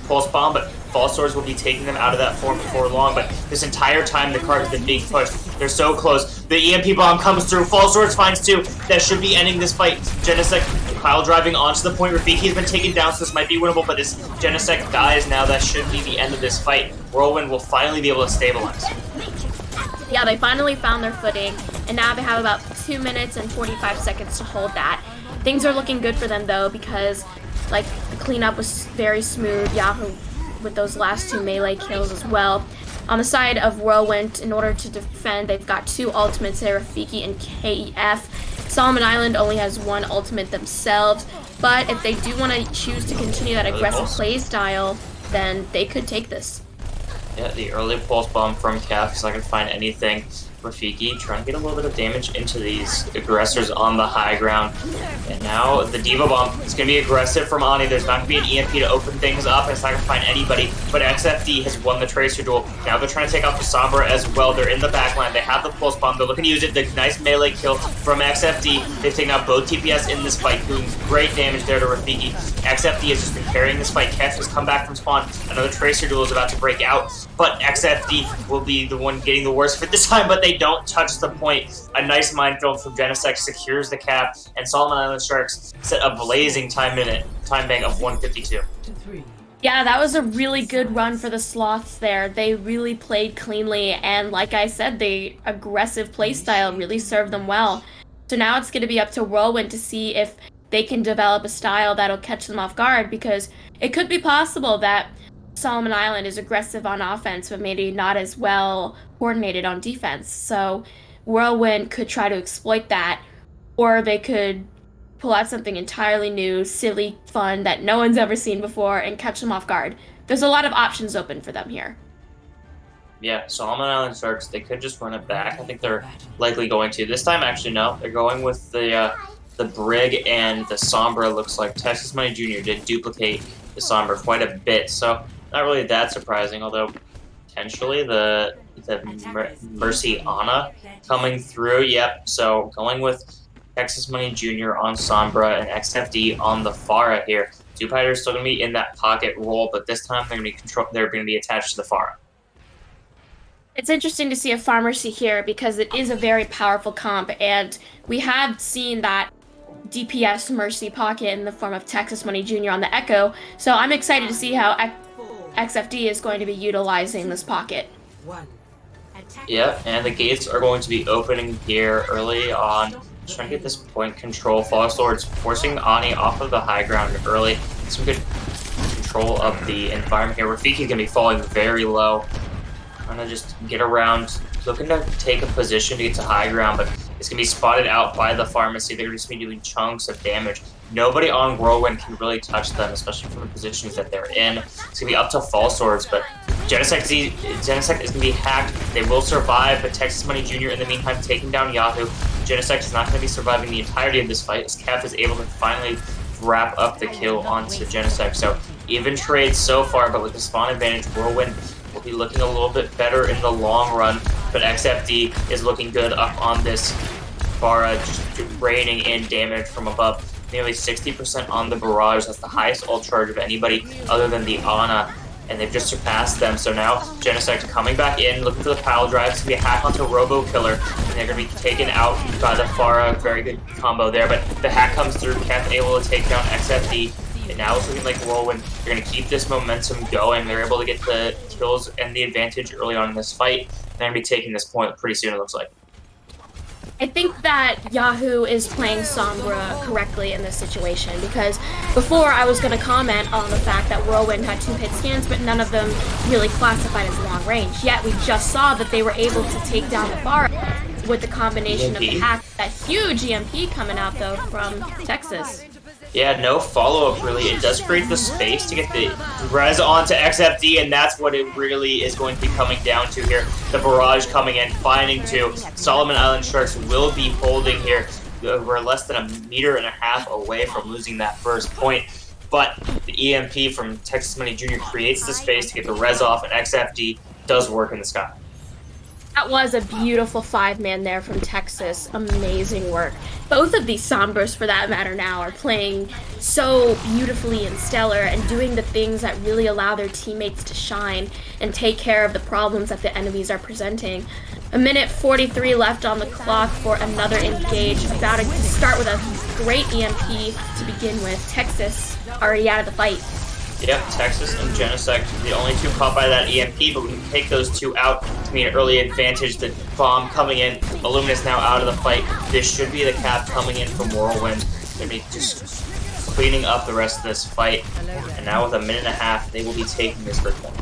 Pulse Bomb, but Fall Swords will be taking them out of that form before long. But this entire time, the card has been being pushed. They're so close. The EMP Bomb comes through. Fall Swords finds 2. That should be ending this fight. Genesect pile driving onto the point. Rafiki has been taken down, so this might be winnable, but this Genesect dies now. That should be the end of this fight. Whirlwind will finally be able to stabilize. Yeah, they finally found their footing, and now they have about 2 minutes and 45 seconds to hold that. Things are looking good for them, though, because like the cleanup was very smooth. Yahoo with those last 2 melee kills as well. On the side of Whirlwind, in order to defend, they've got 2 ultimates there, Rafiki and KEF. Solomon Island only has 1 ultimate themselves, but if they do want to choose to continue that aggressive play style, then they could take this. Yeah, the early Pulse Bomb from Kef, because I can find anything. Rafiki trying to get a little bit of damage into these aggressors on the high ground. And now the Diva Bomb is going to be aggressive from Ani. There's not going to be an EMP to open things up, and it's not going to find anybody. But XFD has won the Tracer duel. Now they're trying to take out the Sombra as well. They're in the backline. They have the Pulse Bomb. They're looking to use it. The nice melee kill from XFD. They've taken out both TPS in this fight, doing great damage there to Rafiki. XFD has just been carrying this fight. Kef has come back from spawn. Another Tracer duel is about to break out, but XFD will be the one getting the worst for this time, but they don't touch the point. A nice minefield from Genesect secures the cap, and Solomon Island Sharks set a blazing time bank of 152. Yeah, that was a really good run for the Sloths there. They really played cleanly, and like I said, the aggressive playstyle really served them well. So now it's going to be up to Whirlwind to see if they can develop a style that'll catch them off guard, because it could be possible that Solomon Island is aggressive on offense, but maybe not as well coordinated on defense. So Whirlwind could try to exploit that, or they could pull out something entirely new, silly, fun that no one's ever seen before and catch them off guard. There's a lot of options open for them here. Yeah, Solomon Island Sharks, they could just run it back. I think they're likely going to. This time, actually, no. They're going with the Brig and the Sombra. Looks like Texas Money Jr. did duplicate the Sombra quite a bit, so not really that surprising, although potentially the Mercy Ana coming through. Yep, so going with Texas Money Jr. on Sombra and XFD on the Pharah here. Zoopiter is still going to be in that pocket role, but this time they're going to be attached to the Pharah. It's interesting to see a Pharmacy here because it is a very powerful comp, and we have seen that DPS Mercy pocket in the form of Texas Money Jr. on the Echo, so I'm excited to see how XFD is going to be utilizing this pocket. Yeah, and the gates are going to be opening here early on. Just trying to get this point control. False Lords forcing Ani off of the high ground early. Some good control of the environment here. Rafiki's going to be falling very low. Trying to just get around, looking to take a position to get to high ground, but it's going to be spotted out by the Pharmacy. They're just going to be doing chunks of damage. Nobody on Whirlwind can really touch them, especially from the positions that they're in. It's going to be up to False Swords, but Genesect is going to be hacked. They will survive, but Texas Money Jr. in the meantime taking down Yahoo. Genesect is not going to be surviving the entirety of this fight, as Kef is able to finally wrap up the kill onto Genesect. So even trade so far, but with the spawn advantage, Whirlwind will be looking a little bit better in the long run, but XFD is looking good up on this Pharah, just raining in damage from above. Nearly 60% on the Barrage. That's the highest ult charge of anybody other than the Ana, and they've just surpassed them. So now Genesect coming back in, looking for the pile drive. It's going to be a hack onto Robo Killer, and they're going to be taken out by the Pharah. Very good combo there, but the hack comes through. Kef able to take down XFD, and now it's looking like Whirlwind. They're going to keep this momentum going. They're able to get the kills and the advantage early on in this fight. They're going to be taking this point pretty soon, it looks like. I think that Yahoo is playing Sombra correctly in this situation, because before I was going to comment on the fact that Whirlwind had 2-hit scans, but none of them really classified as long range. Yet we just saw that they were able to take down the bar with the combination of the hack. That huge EMP coming out though from Texas. Yeah, no follow-up really. It does create the space to get the res onto XFD, and that's what it really is going to be coming down to here. The Barrage coming in, finding two. Solomon Island Sharks will be holding here. We're less than 1.5 meters away from losing that first point. But the EMP from Texas Money Jr. creates the space to get the res off, and XFD does work in the sky. That was a beautiful 5-man there from Texas. Amazing work. Both of these Sombras, for that matter now, are playing so beautifully and stellar and doing the things that really allow their teammates to shine and take care of the problems that the enemies are presenting. 1:43 left on the clock for another engage. About to start with a great EMP to begin with. Texas already out of the fight. Yep, Texas and Genesect, the only two caught by that EMP, but we can take those two out to be an early advantage. The bomb coming in, Illuminous now out of the fight. This should be the cap coming in from Whirlwind. They're going to be just cleaning up the rest of this fight. And now with 1.5 minutes, they will be taking this first one.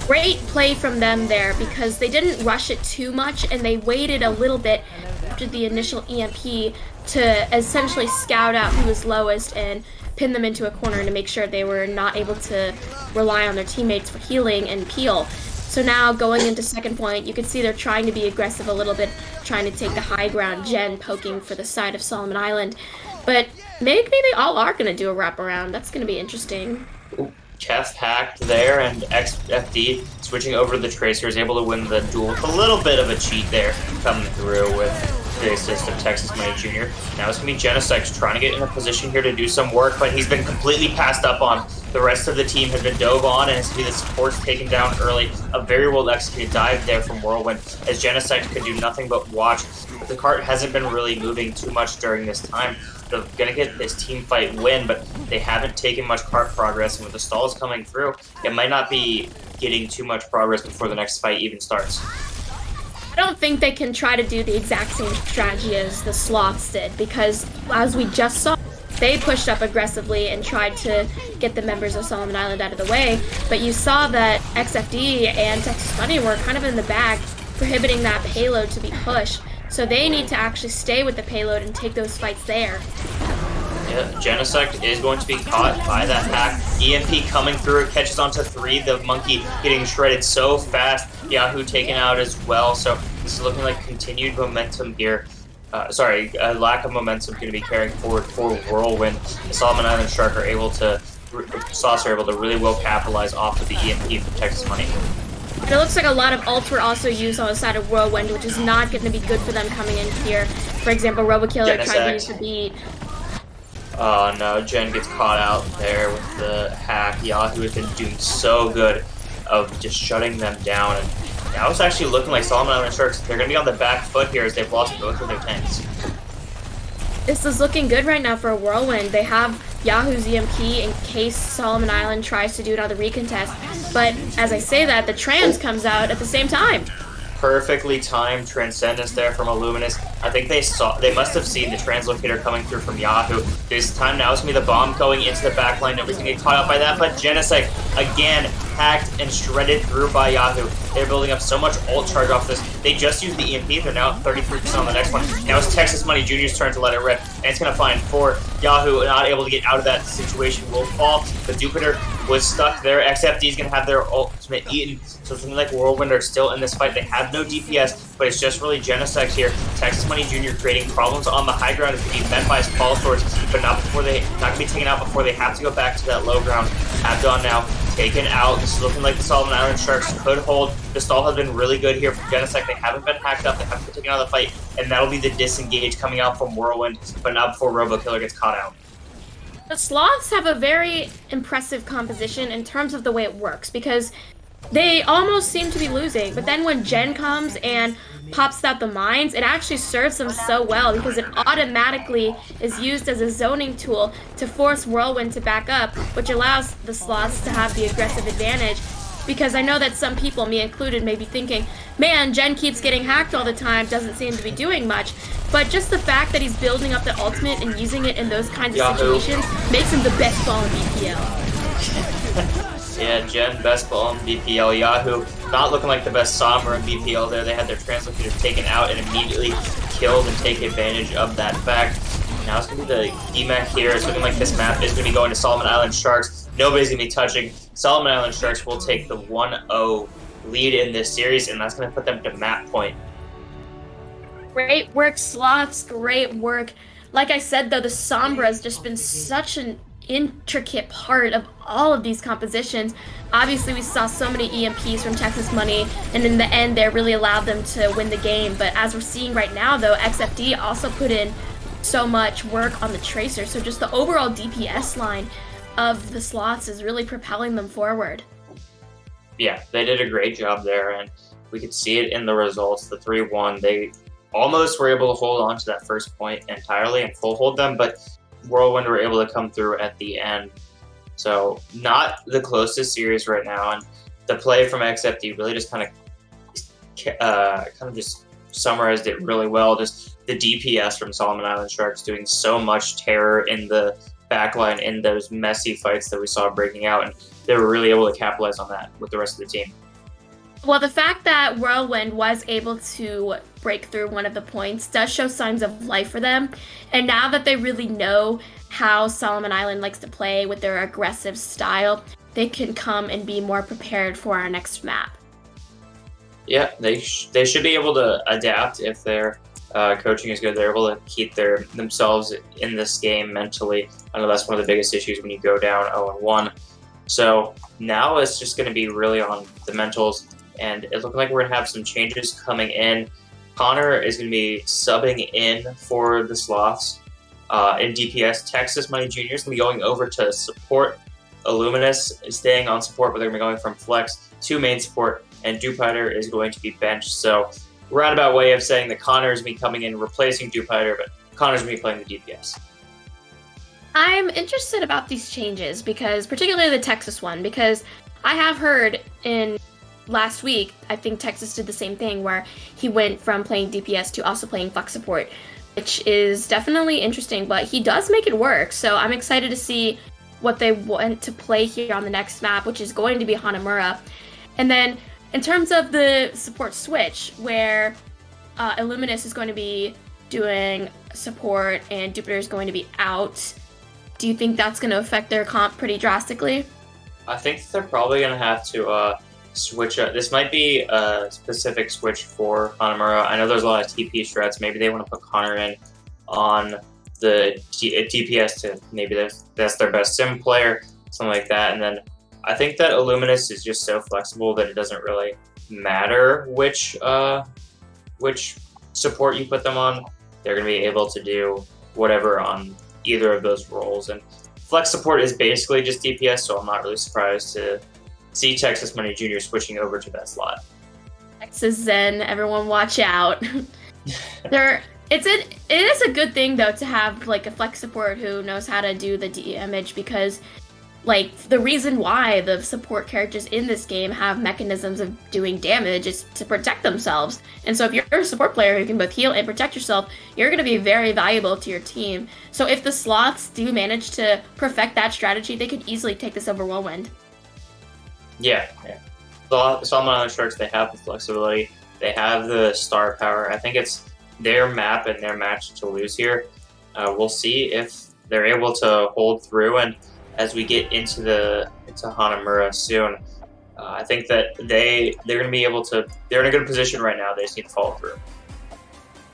Great play from them there, because they didn't rush it too much and they waited a little bit after the initial EMP to essentially scout out who was lowest and pin them into a corner to make sure they were not able to rely on their teammates for healing and peel. So now going into second point, you can see they're trying to be aggressive a little bit, trying to take the high ground. Jen poking for the side of Solomon Island. But maybe they all are going to do a wraparound. That's going to be interesting. Kef hacked there, and XFD switching over to the Tracer is able to win the duel with a little bit of a cheat there coming through with the assist of Texas Money Jr. Now it's going to be Genesect trying to get in a position here to do some work, but he's been completely passed up on. The rest of the team has been dove on, and it's going to be the supports taken down early. A very well executed dive there from Whirlwind, as Genesect could do nothing but watch. But the cart hasn't been really moving too much during this time. They're going to get this team fight win, but they haven't taken much cart progress, and with the stalls coming through, it might not be getting too much progress before the next fight even starts. I don't think they can try to do the exact same strategy as the Sloths did, because as we just saw, they pushed up aggressively and tried to get the members of Solomon Island out of the way, but you saw that XFD and Texas Money were kind of in the back, prohibiting that payload to be pushed. So they need to actually stay with the payload and take those fights there. Yeah, Genesect is going to be caught by that hack. EMP coming through, it catches onto 3. The monkey getting shredded so fast. Yahoo taken out as well. So this is looking like continued momentum here. Lack of momentum going to be carrying forward for Whirlwind. The Solomon Island Shark are able to, Sloths are able to really well capitalize off of the EMP from Texas Money. And it looks like a lot of ults were also used on the side of Whirlwind, which is not going to be good for them coming in here. For example, RoboKiller tried to use the beat. Oh no, Jen gets caught out there with the hack. Yahoo has been doing so good of just shutting them down. And now it's actually looking like Solomon Island Sharks, they're going to be on the back foot here as they've lost both of their tanks. This is looking good right now for Whirlwind. They have Yahoo's EMP in case Solomon Island tries to do another recontest. But as I say that, the trans comes out at the same time. Perfectly timed Transcendence there from Illuminous. I think they must have seen the translocator coming through from Yahoo. This time now it's going to be the bomb going into the back line. Nobody's going to get caught out by that, but Genesect again hacked and shredded through by Yahoo. They're building up so much ult charge off this. They just used the EMP. They're now at 33% on the next one. Now it's Texas Money Jr.'s turn to let it rip, and it's going to find 4. Yahoo not able to get out of that situation will fall. The Jupiter was stuck there. XFD is going to have their ultimate eaten. So it's looking like Whirlwind are still in this fight. They have no DPS, but it's just really Genesect here. Texas Money Jr. creating problems on the high ground is going to be met by his Paul Swords, but not going to be taken out before they have to go back to that low ground. Abdon now taken out. This is looking like the Solomon Island Sharks could hold. The stall has been really good here from Genesect. They haven't been hacked up. They haven't been taken out of the fight, and that'll be the disengage coming out from Whirlwind, but not before RoboKiller gets caught out. The Sloths have a very impressive composition in terms of the way it works, because they almost seem to be losing, but then when Jen comes and pops out the mines, it actually serves them so well because it automatically is used as a zoning tool to force Whirlwind to back up, which allows the Sloths to have the aggressive advantage. Because I know that some people, me included, may be thinking, man, Jen keeps getting hacked all the time, doesn't seem to be doing much. But just the fact that he's building up the ultimate and using it in those kinds of situations makes him the best ball in BPL. Yeah, Jen, best ball in BPL. Yahoo, not looking like the best Sombra in BPL there. They had their translocator taken out and immediately killed and take advantage of that fact. Now it's going to be the DMAC here. It's looking like this map is going to be going to Solomon Island Sharks. Nobody's going to be touching. Solomon Island Sharks will take the 1-0 lead in this series, and that's going to put them to map point. Great work, Sloths. Great work. Like I said, though, the Sombra has just been such an intricate part of all of these compositions. Obviously, we saw so many EMPs from Texas Money, and in the end, they really allowed them to win the game. But as we're seeing right now, though, XFD also put in so much work on the Tracer. So just the overall DPS line of the Sloths is really propelling them forward. Yeah, they did a great job there, and we could see it in the results. The 3-1, they almost were able to hold on to that first point entirely and full hold them, but Whirlwind were able to come through at the end. So not the closest series right now, and the play from XFD really just kind of just summarized it really well. Just the DPS from Solomon Island Sharks doing so much terror in the backline in those messy fights that we saw breaking out, and they were really able to capitalize on that with the rest of the team. Well, the fact that Whirlwind was able to break through one of the points does show signs of life for them. And now that they really know how Solomon Island likes to play with their aggressive style, they can come and be more prepared for our next map. Yeah, they should be able to adapt if their coaching is good. They're able to keep themselves in this game mentally. I know that's one of the biggest issues when you go down 0-1. So now it's just going to be really on the mentals. And it looks like we're going to have some changes coming in. Connor is going to be subbing in for the Sloths in DPS. Texas Money Jr. is going to be going over to support. Illuminous is staying on support, but they're going to be going from flex to main support, and Dupiter is going to be benched. So roundabout way of saying that Connor is going to be coming in replacing Dupiter, but Connor's going to be playing the DPS. I'm interested about these changes because, particularly the Texas one, because I have heard in last week, I think Texas did the same thing where he went from playing DPS to also playing flex support, which is definitely interesting, but he does make it work. So I'm excited to see what they want to play here on the next map, which is going to be Hanamura. And then in terms of the support switch, where Illuminous is going to be doing support and Jupiter is going to be out, do you think that's going to affect their comp pretty drastically? I think they're probably going to have to switch up. This might be a specific switch for Hanamura. I know there's a lot of TP strats. Maybe they want to put Connor in on the DPS to maybe that's their best sim player, something like that. And then I think that Illuminous is just so flexible that it doesn't really matter which support you put them on. They're going to be able to do whatever on either of those roles. And flex support is basically just DPS, so I'm not really surprised to see Texas Money Jr. switching over to that slot. Texas Zen, everyone watch out. It is a good thing though to have like a flex support who knows how to do the damage, because like the reason why the support characters in this game have mechanisms of doing damage is to protect themselves. And so if you're a support player who can both heal and protect yourself, you're going to be very valuable to your team. So if the Sloths do manage to perfect that strategy, they could easily take this over Whirlwind. Yeah. Salmon Island Sharks, they have the flexibility. They have the star power. I think it's their map and their match to lose here. We'll see if they're able to hold through, and as we get into Hanamura soon, I think that they're going to be able to. They're in a good position right now. They just need to follow through.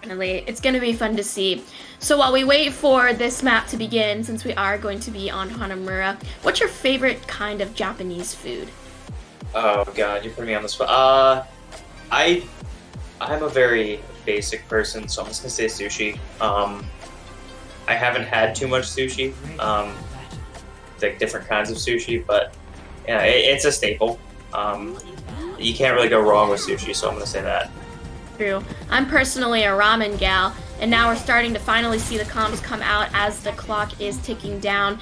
Definitely, it's going to be fun to see. So while we wait for this map to begin, since we are going to be on Hanamura, what's your favorite kind of Japanese food? Oh god, you're putting me on the spot. I'm a very basic person, so I'm just gonna say sushi. I haven't had too much sushi. Like different kinds of sushi, but yeah, it's a staple. You can't really go wrong with sushi, so I'm gonna say that. True. I'm personally a ramen gal, and now we're starting to finally see the comps come out as the clock is ticking down.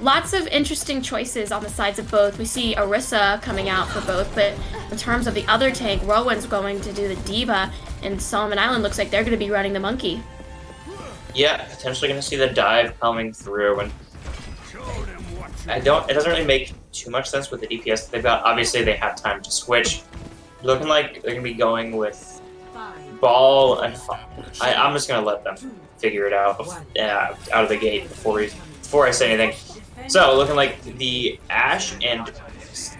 Lots of interesting choices on the sides of both. We see Orisa coming out for both, but in terms of the other tank, Whirlwind's going to do the Diva, and Solomon Island looks like they're going to be running the Monkey. Yeah, potentially going to see the dive coming through, and it doesn't really make too much sense with the DPS they've got. Obviously, they have time to switch. Looking like they're going to be going with Ball and I'm just going to let them figure it out of the gate before I say anything. So, looking like the Ash and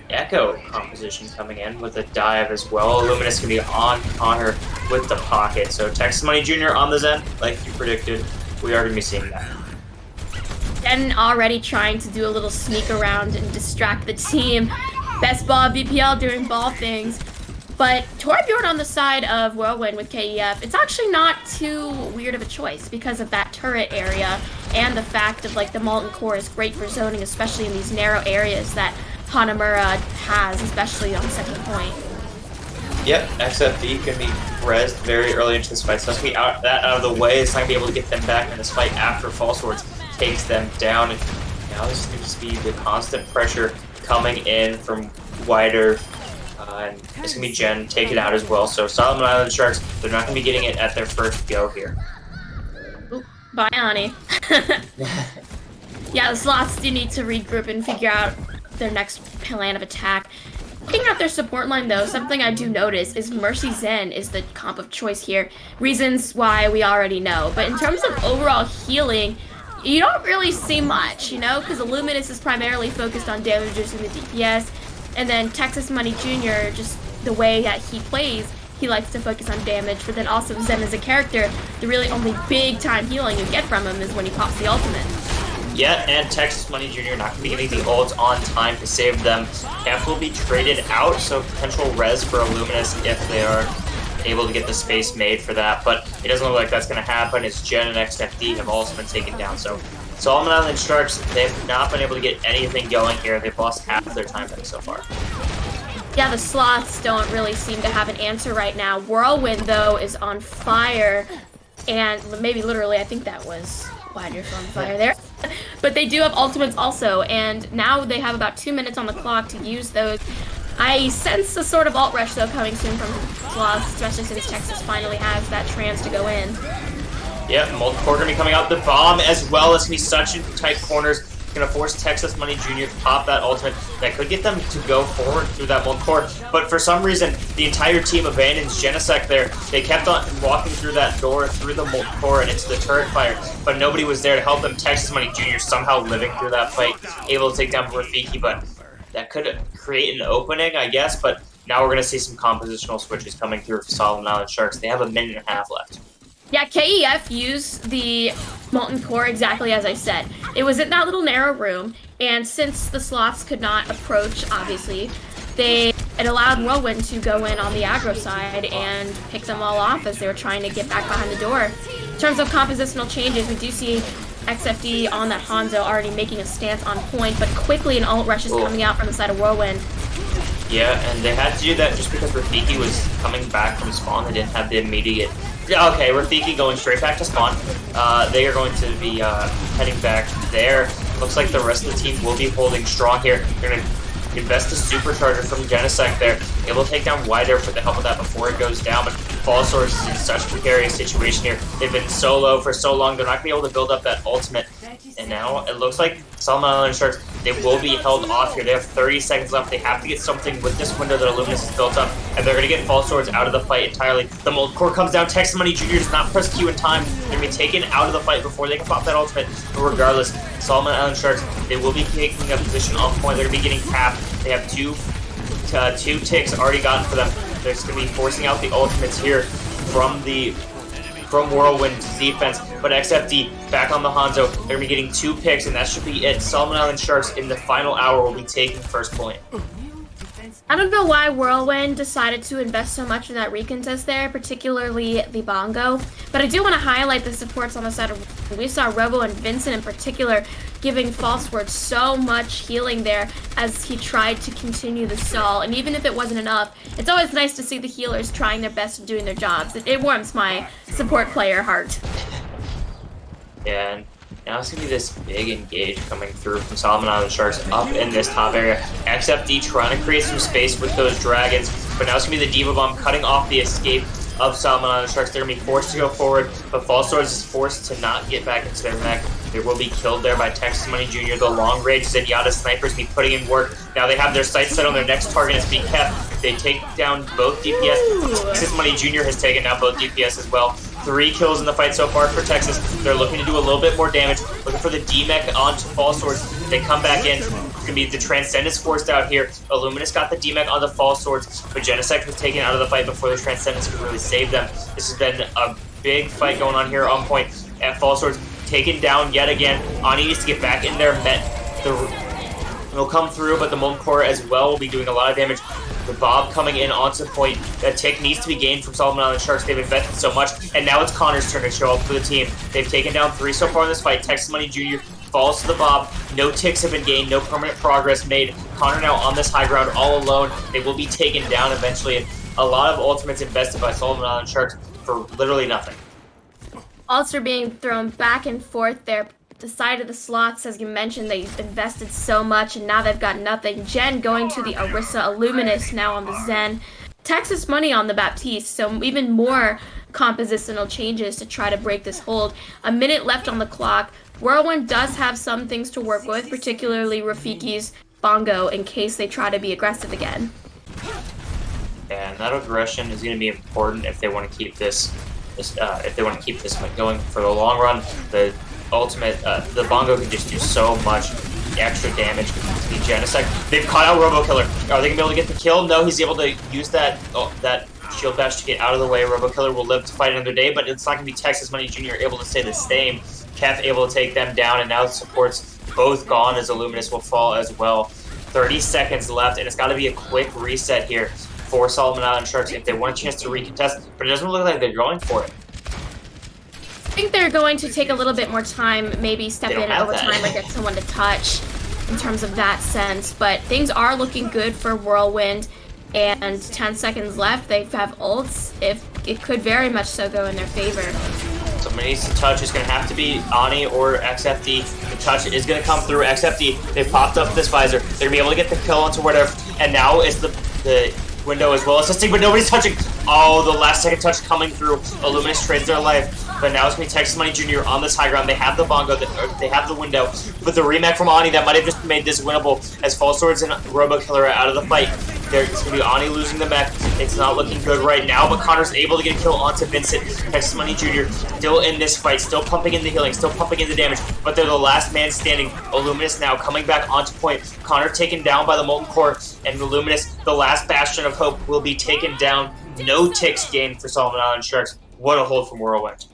Echo composition coming in with a dive as well. Illuminous can be on Connor with the pocket. So, Texas Money Jr. on the Zen, like you predicted. We are going to be seeing that. Zen already trying to do a little sneak around and distract the team. Best ball BPL doing ball things. But Torbjorn on the side of Whirlwind with KEF, it's actually not too weird of a choice because of that turret area and the fact of like the Molten Core is great for zoning, especially in these narrow areas that Hanamura has, especially on second point. Yep, XFD can be rezzed very early into this fight, so that's going to be out of the way. It's not going to be able to get them back in this fight after False Swords takes them down. And now this is going to just be the constant pressure coming in from wider. And it's going to be Jen take it out as well. So Solomon Island Sharks, they're not going to be getting it at their first go here. Ooh, bye, Ani. Yeah, the Sloths do need to regroup and figure out their next plan of attack. Looking at their support line, though, something I do notice is Mercy Zen is the comp of choice here. Reasons why we already know. But in terms of overall healing, you don't really see much, you know, because Illuminous is primarily focused on damagers in the DPS. And then Texas Money Jr., just the way that he plays, he likes to focus on damage. But then also Zen as a character, the really only big-time healing you get from him is when he pops the ultimate. Yeah, and Texas Money Jr. not going to be getting the ult on time to save them. Camp will be traded out, so potential res for Illuminous if they are able to get the space made for that, but it doesn't look like that's going to happen as Gen and XFD have also been taken down. So Solomon Island Sharks, they've not been able to get anything going here. They've lost half of their time back so far. Yeah, the Sloths don't really seem to have an answer right now. Whirlwind, though, is on fire, and maybe literally, I think that was why you're on fire there. But they do have ultimates also, and now they have about 2 minutes on the clock to use those. I sense a sort of alt rush, though, coming soon from Sloths, especially since Texas finally has that trans to go in. Yeah, Multicore gonna be coming out. The bomb as well. It's gonna be such tight corners. Gonna force Texas Money Jr. to pop that ultimate that could get them to go forward through that Multicore. But for some reason, the entire team abandons Genesect there. They kept on walking through that door, through the Multicore, and into the turret fire. But nobody was there to help them. Texas Money Jr. somehow living through that fight, able to take down Rafiki, but that could create an opening, I guess. But now we're gonna see some compositional switches coming through for Solomon Island Sharks. They have a minute and a half left. Yeah, KEF used the Molten Core exactly as I said. It was in that little narrow room, and since the Sloths could not approach, obviously, it allowed Whirlwind to go in on the aggro side and pick them all off as they were trying to get back behind the door. In terms of compositional changes, we do see XFD on that Hanzo already making a stance on point, but quickly an ult rush is coming out from the side of Whirlwind. Yeah, and they had to do that just because Rafiki was coming back from spawn. They didn't have the immediate... Okay, Rafiki going straight back to spawn. They are going to be heading back there. Looks like the rest of the team will be holding strong here. They're going to invest a supercharger from Genesect there. Able to take down Wider with the help of that before it goes down, but Fall Source is in such a precarious situation here. They've been so low for so long, they're not going to be able to build up that ultimate. And now it looks like Solomon Island Sharks, they will be held off here. They have 30 seconds left. They have to get something with this window that Illuminous has built up, and they're going to get False Swords out of the fight entirely. The Mold Core comes down. Texas Money Jr. does not press Q in time. They're going to be taken out of the fight before they can pop that ultimate. But regardless, Solomon Island Sharks, they will be taking a position on point. They're going to be getting capped. They have two ticks already gotten for them. They're just going to be forcing out the ultimates here from Whirlwind's defense, but XFD back on the Hanzo. They're going to be getting 2 picks, and that should be it. Solomon Island Sharks in the final hour will be taking first point. I don't know why Whirlwind decided to invest so much in that recontest there, particularly the Bongo, but I do want to highlight the supports on the side of... We saw Robo and Vincent in particular giving False Word so much healing there as he tried to continue the stall, and even if it wasn't enough, it's always nice to see the healers trying their best and doing their jobs. It warms my support player heart. Yeah, and now it's going to be this big engage coming through from Solomon Island Sharks up in this top area. XFD trying to create some space with those dragons, but now it's going to be the Diva Bomb cutting off the escape of Solomon Island Sharks. They're going to be forced to go forward, but False Swords is forced to not get back into their mech. They will be killed there by Texas Money Jr. The long range Zenyatta snipers be putting in work. Now they have their sights set on their next target as being kept. They take down both DPS. Texas Money Jr. has taken down both DPS as well. 3 kills in the fight so far for Texas. They're looking to do a little bit more damage. Looking for the D-Mech onto False Swords. They come back in. It's going to be the Transcendence forced out here. Illuminous got the D-Mech on the False Swords, but Genesect was taken out of the fight before the Transcendence could really save them. This has been a big fight going on here on point. And False Swords taken down yet again. Ani needs to get back in there. It'll come through, but the Molten Core as well will be doing a lot of damage. The Bob coming in onto point. That tick needs to be gained from Solomon Island Sharks. They've invested so much, and now it's Connor's turn to show up for the team. They've taken down 3 so far in this fight. Texas Money Jr. falls to the Bob. No ticks have been gained. No permanent progress made. Connor now on this high ground all alone. They will be taken down eventually, and a lot of ultimates invested by Solomon Island Sharks for literally nothing. Ults are being thrown back and forth there. The side of the Sloths, as you mentioned, they've invested so much and now they've got nothing. Jen going to the Orisa, Illuminous now on the Zen. Texas Money on the Baptiste, so even more compositional changes to try to break this hold. A minute left on the clock. Whirlwind does have some things to work with, particularly Rafiki's Bongo, in case they try to be aggressive again. And that aggression is going to be important if they want to keep this going for the long run. The ultimate, the Bongo can just do so much extra damage to the Genesect. They've caught out Robo Killer. Are they gonna be able to get the kill? No, he's able to use that shield bash to get out of the way. Robo Killer will live to fight another day, but it's not gonna be Texas Money Jr. able to stay the same. Kef able to take them down, and now the supports both gone as Illuminous will fall as well. 30 seconds left, and it's got to be a quick reset here for Solomon Island Sharks if they want a chance to recontest, but it doesn't look like they're going for it. I think they're going to take a little bit more time, maybe step in over time or get someone to touch in terms of that sense. But things are looking good for Whirlwind, and 10 seconds left. They have ults. If it could very much so go in their favor. Somebody needs to touch. It's going to have to be Ani or XFD. The touch is going to come through. XFD, they've popped up this visor. They're going to be able to get the kill onto whatever. And now is the window as well assisting, but nobody's touching. Oh, the last second touch coming through. Illuminous trades their life. But now it's going to be Texas Money Jr. on this high ground. They have the bongo, they have the window. But the remake from Ani, that might have just made this winnable as False Swords and Robo Killer are out of the fight. It's going to be Ani losing the mech. It's not looking good right now, but Connor's able to get a kill onto Vincent. Texas Money Jr. still in this fight, still pumping in the healing, still pumping in the damage, but they're the last man standing. Illuminous now coming back onto point. Connor taken down by the Molten Core, and Illuminous, the last bastion of hope, will be taken down. No ticks gained for Solomon Island Sharks. What a hold from Whirlwind.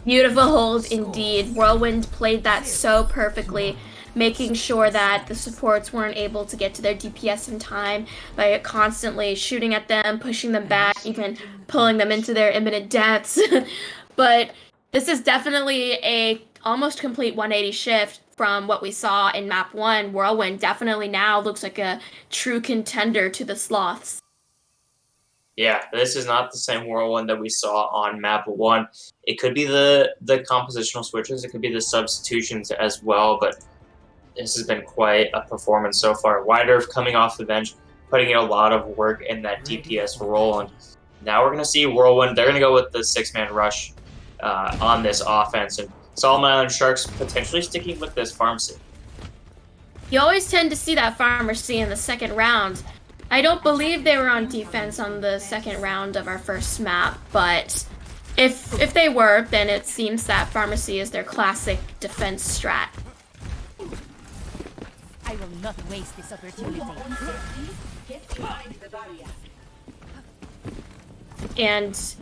Beautiful hold indeed. Whirlwind played that so perfectly, making sure that the supports weren't able to get to their DPS in time by constantly shooting at them, pushing them back, even pulling them into their imminent deaths. But this is definitely a almost complete 180 shift from what we saw in map 1. Whirlwind definitely now looks like a true contender to the Sloths. Yeah, this is not the same Whirlwind that we saw on map 1. It could be the compositional switches, it could be the substitutions as well, but this has been quite a performance so far. Widerf coming off the bench, putting in a lot of work in that DPS role, and now we're going to see Whirlwind. They're going to go with the 6-man rush on this offense, and Solomon Island Sharks potentially sticking with this pharmacy. You always tend to see that pharmacy in the second round. I don't believe they were on defense on the second round of our first map, but if they were, then it seems that pharmacy is their classic defense strat. I will not waste this opportunity. And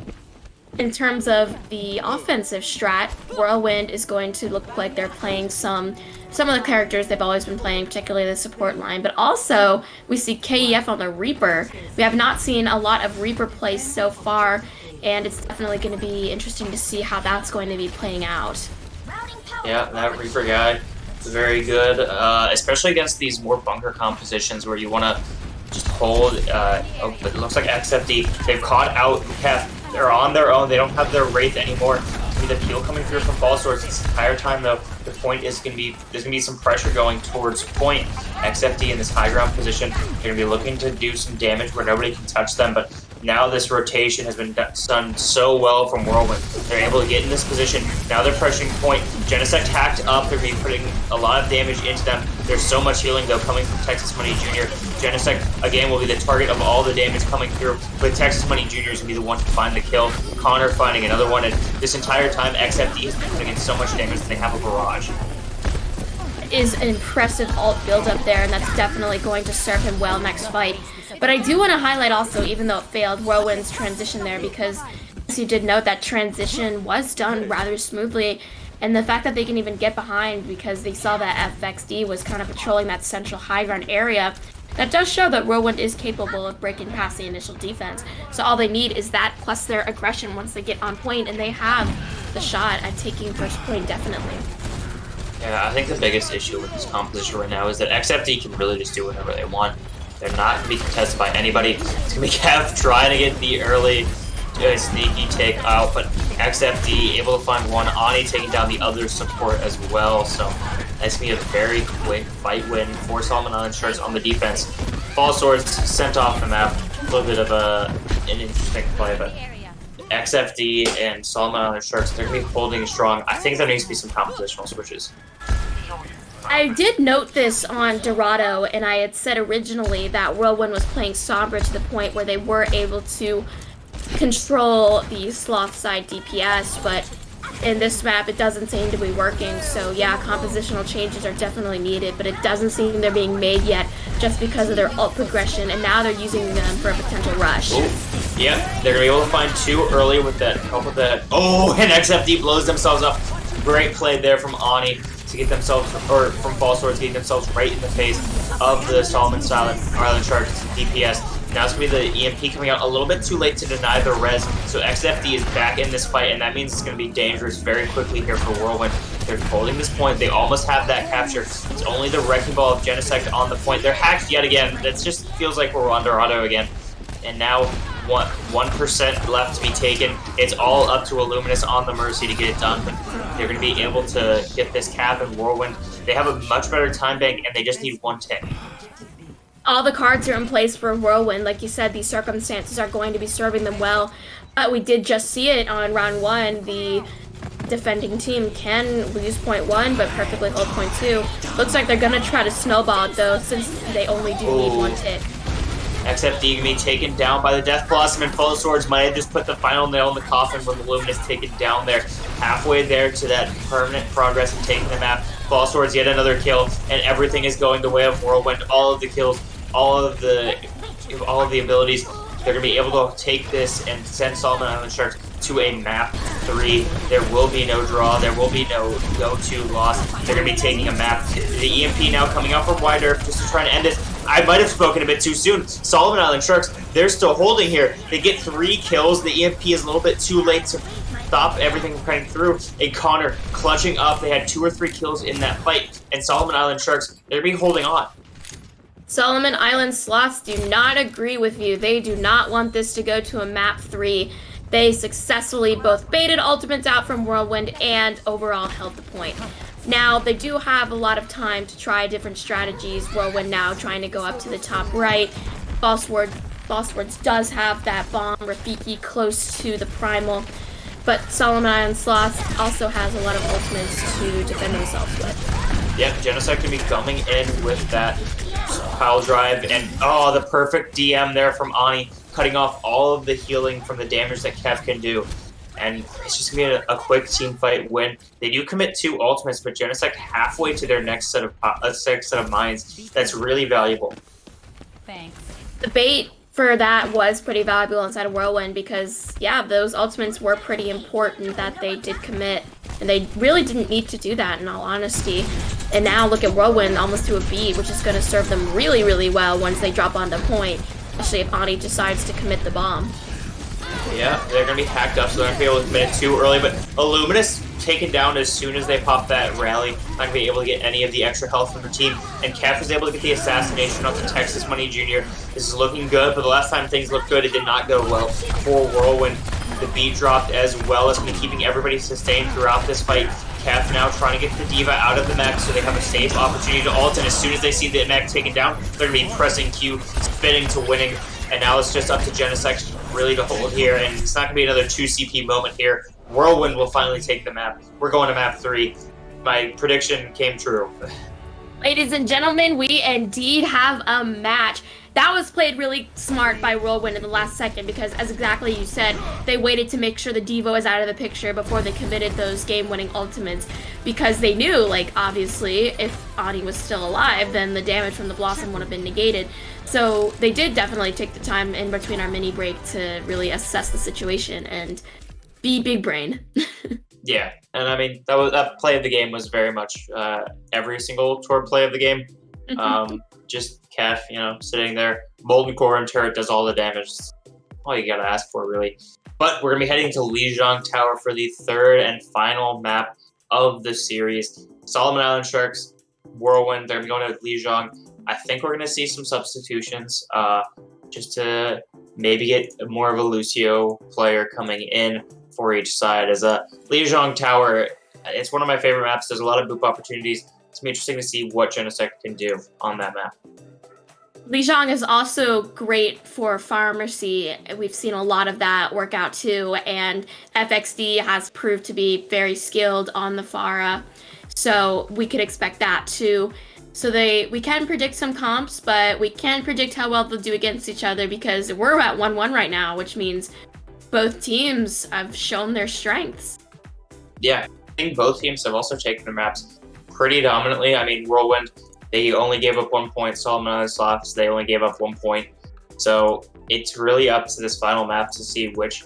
in terms of the offensive strat, Whirlwind is going to look like they're playing some of the characters they've always been playing, particularly the support line, but also we see KEF on the Reaper. We have not seen a lot of Reaper plays so far, and it's definitely going to be interesting to see how that's going to be playing out. Yeah, that Reaper guy is very good, especially against these more bunker compositions where you want to just hold. Oh, but it looks like XFD, they've caught out KEF. They're on their own. They don't have their Wraith anymore. The peel coming through from False Swords this entire time, though. The point is going to be, there's going to be some pressure going towards point. XFD in this high ground position, they're going to be looking to do some damage where nobody can touch them, but now this rotation has been done so well from Whirlwind. They're able to get in this position. Now they're pressuring point. Genesect hacked up. They're going to be putting a lot of damage into them. There's so much healing, though, coming from Texas Money Jr. Genesect, again, will be the target of all the damage coming through, but Texas Money Jr. is going to be the one to find the kill. Connor finding another one, and this entire time, XFD has been putting in so much damage that they have a barrage. Is an impressive ult build up there, and that's definitely going to serve him well next fight. But I do want to highlight also, even though it failed, Whirlwind's transition there, because as you did note, that transition was done rather smoothly, and the fact that they can even get behind because they saw that FXD was kind of patrolling that central high ground area, that does show that Whirlwind is capable of breaking past the initial defense. So all they need is that plus their aggression once they get on point, and they have the shot at taking first point, definitely. Yeah, I think the biggest issue with this composition right now is that XFD can really just do whatever they want. They're not going to be contested by anybody. It's going to be Kev trying to get the early sneaky take out, but XFD able to find one. Ani taking down the other support as well, so that's going to be a very quick fight win for Solomon Island Sharks on the defense. False Swords sent off the map. A little bit of an interesting play, but XFD and Solomon Island Sharks, they're going to be holding strong. I think there needs to be some compositional switches. I did note this on Dorado, and I had said originally that Whirlwind was playing Sombra to the point where they were able to control the Sloth side DPS, but in this map it doesn't seem to be working. So yeah, compositional changes are definitely needed, but it doesn't seem they're being made yet just because of their ult progression, and now they're using them for a potential rush. Ooh. Yeah, they're going to be able to find two early with that help with that. Oh, and XFD blows themselves up. Great play there from Ani to get themselves, or from False Swords, getting themselves right in the face of the Solomon Island Sharks DPS. Now it's going to be the EMP coming out a little bit too late to deny the res. So XFD is back in this fight, and that means it's going to be dangerous very quickly here for Whirlwind. They're holding this point. They almost have that capture. It's only the Wrecking Ball of Genesect on the point. They're hacked yet again. That just feels like we're under auto again. And now 1% left to be taken. It's all up to Illuminous on the Mercy to get it done. But they're going to be able to get this cap, and Whirlwind, they have a much better time bank, and they just need one tick. All the cards are in place for Whirlwind. Like you said, these circumstances are going to be serving them well. We did just see it on round 1. The defending team can lose point 1, but perfectly hold point 2. Looks like they're going to try to snowball it, though, since they only do need one tick. XFD gonna be taken down by the Death Blossom, and Full of Swords might have just put the final nail in the coffin when the Luminous taken down there. Halfway there to that permanent progress of taking the map. Full of Swords, yet another kill, and everything is going the way of Whirlwind. All of the kills, all of the abilities. They're gonna be able to take this and send Solomon Island Sharks to a map 3. There will be no draw. There will be no go-to loss. They're gonna be taking a map. The EMP now coming out from Wide Earth just to try and end it. I might have spoken a bit too soon. Solomon Island Sharks, they're still holding here. They get 3 kills. The EMP is a little bit too late to stop everything from coming through. And Connor clutching up. They had 2 or 3 kills in that fight. And Solomon Island Sharks, they're going to be holding on. Solomon Island Sloths do not agree with you. They do not want this to go to a map 3. They successfully both baited ultimates out from Whirlwind and overall held the point. Now, they do have a lot of time to try different strategies. Whirlwind now trying to go up to the top right. False Words does have that bomb Rafiki close to the primal. But Solomon Island Sloth also has a lot of ultimates to defend themselves with. Yep, Genesect can be coming in with that pile drive. And, oh, the perfect DM there from Ani, cutting off all of the healing from the damage that Kev can do. And it's just going to be a quick team fight win. They do commit 2 ultimates, but Genesect halfway to their next set of mines. That's really valuable. Thanks. The bait for that was pretty valuable inside of Whirlwind because, yeah, those ultimates were pretty important that they did commit. And they really didn't need to do that, in all honesty. And now look at Whirlwind almost to a beat, which is going to serve them really, really well once they drop on the point. Especially if Ani decides to commit the bomb. Yeah, they're going to be hacked up, so they're going to be able to commit it too early. But Illuminous taken down as soon as they pop that rally. Not going to be able to get any of the extra health from the team. And Kef is able to get the assassination onto Texas Money Jr. This is looking good, but the last time things looked good, it did not go well for Whirlwind. The beat dropped as well as keeping everybody sustained throughout this fight. Kef now trying to get the Diva out of the mech so they have a safe opportunity to ult, and as soon as they see the mech taken down, they're going to be pressing Q, spinning to winning. And now it's just up to Genesect really to hold here, and it's not going to be another 2 CP moment here. Whirlwind will finally take the map. We're going to map 3. My prediction came true. Ladies and gentlemen, we indeed have a match. That was played really smart by Whirlwind in the last second because, as exactly you said, they waited to make sure the Devo was out of the picture before they committed those game-winning ultimates because they knew, like, obviously, if Ani was still alive, then the damage from the Blossom would have been negated. So they did definitely take the time in between our mini break to really assess the situation and be big brain. Yeah, and I mean, that play of the game was very much every single tour play of the game. Just Kef, sitting there. Molten Core and Turret does all the damage. All you gotta ask for, really. But we're gonna be heading to Lijiang Tower for the 3rd and final map of the series. Solomon Island Sharks, Whirlwind, they're going to Lijiang. I think we're gonna see some substitutions just to maybe get more of a Lucio player coming in for each side. As a Lijiang Tower, it's one of my favorite maps. There's a lot of boop opportunities. It's gonna be interesting to see what Genesect can do on that map. Lijiang is also great for Pharmacy. We've seen a lot of that work out too, and FXD has proved to be very skilled on the Pharah, so we could expect that too. So we can predict some comps, but we can't predict how well they'll do against each other because we're at 1-1 right now, which means both teams have shown their strengths. Yeah, I think both teams have also taken their maps pretty dominantly. I mean, Whirlwind, they only gave up 1 point. Solomon Island Sloths, they only gave up 1 point. So it's really up to this final map to see which.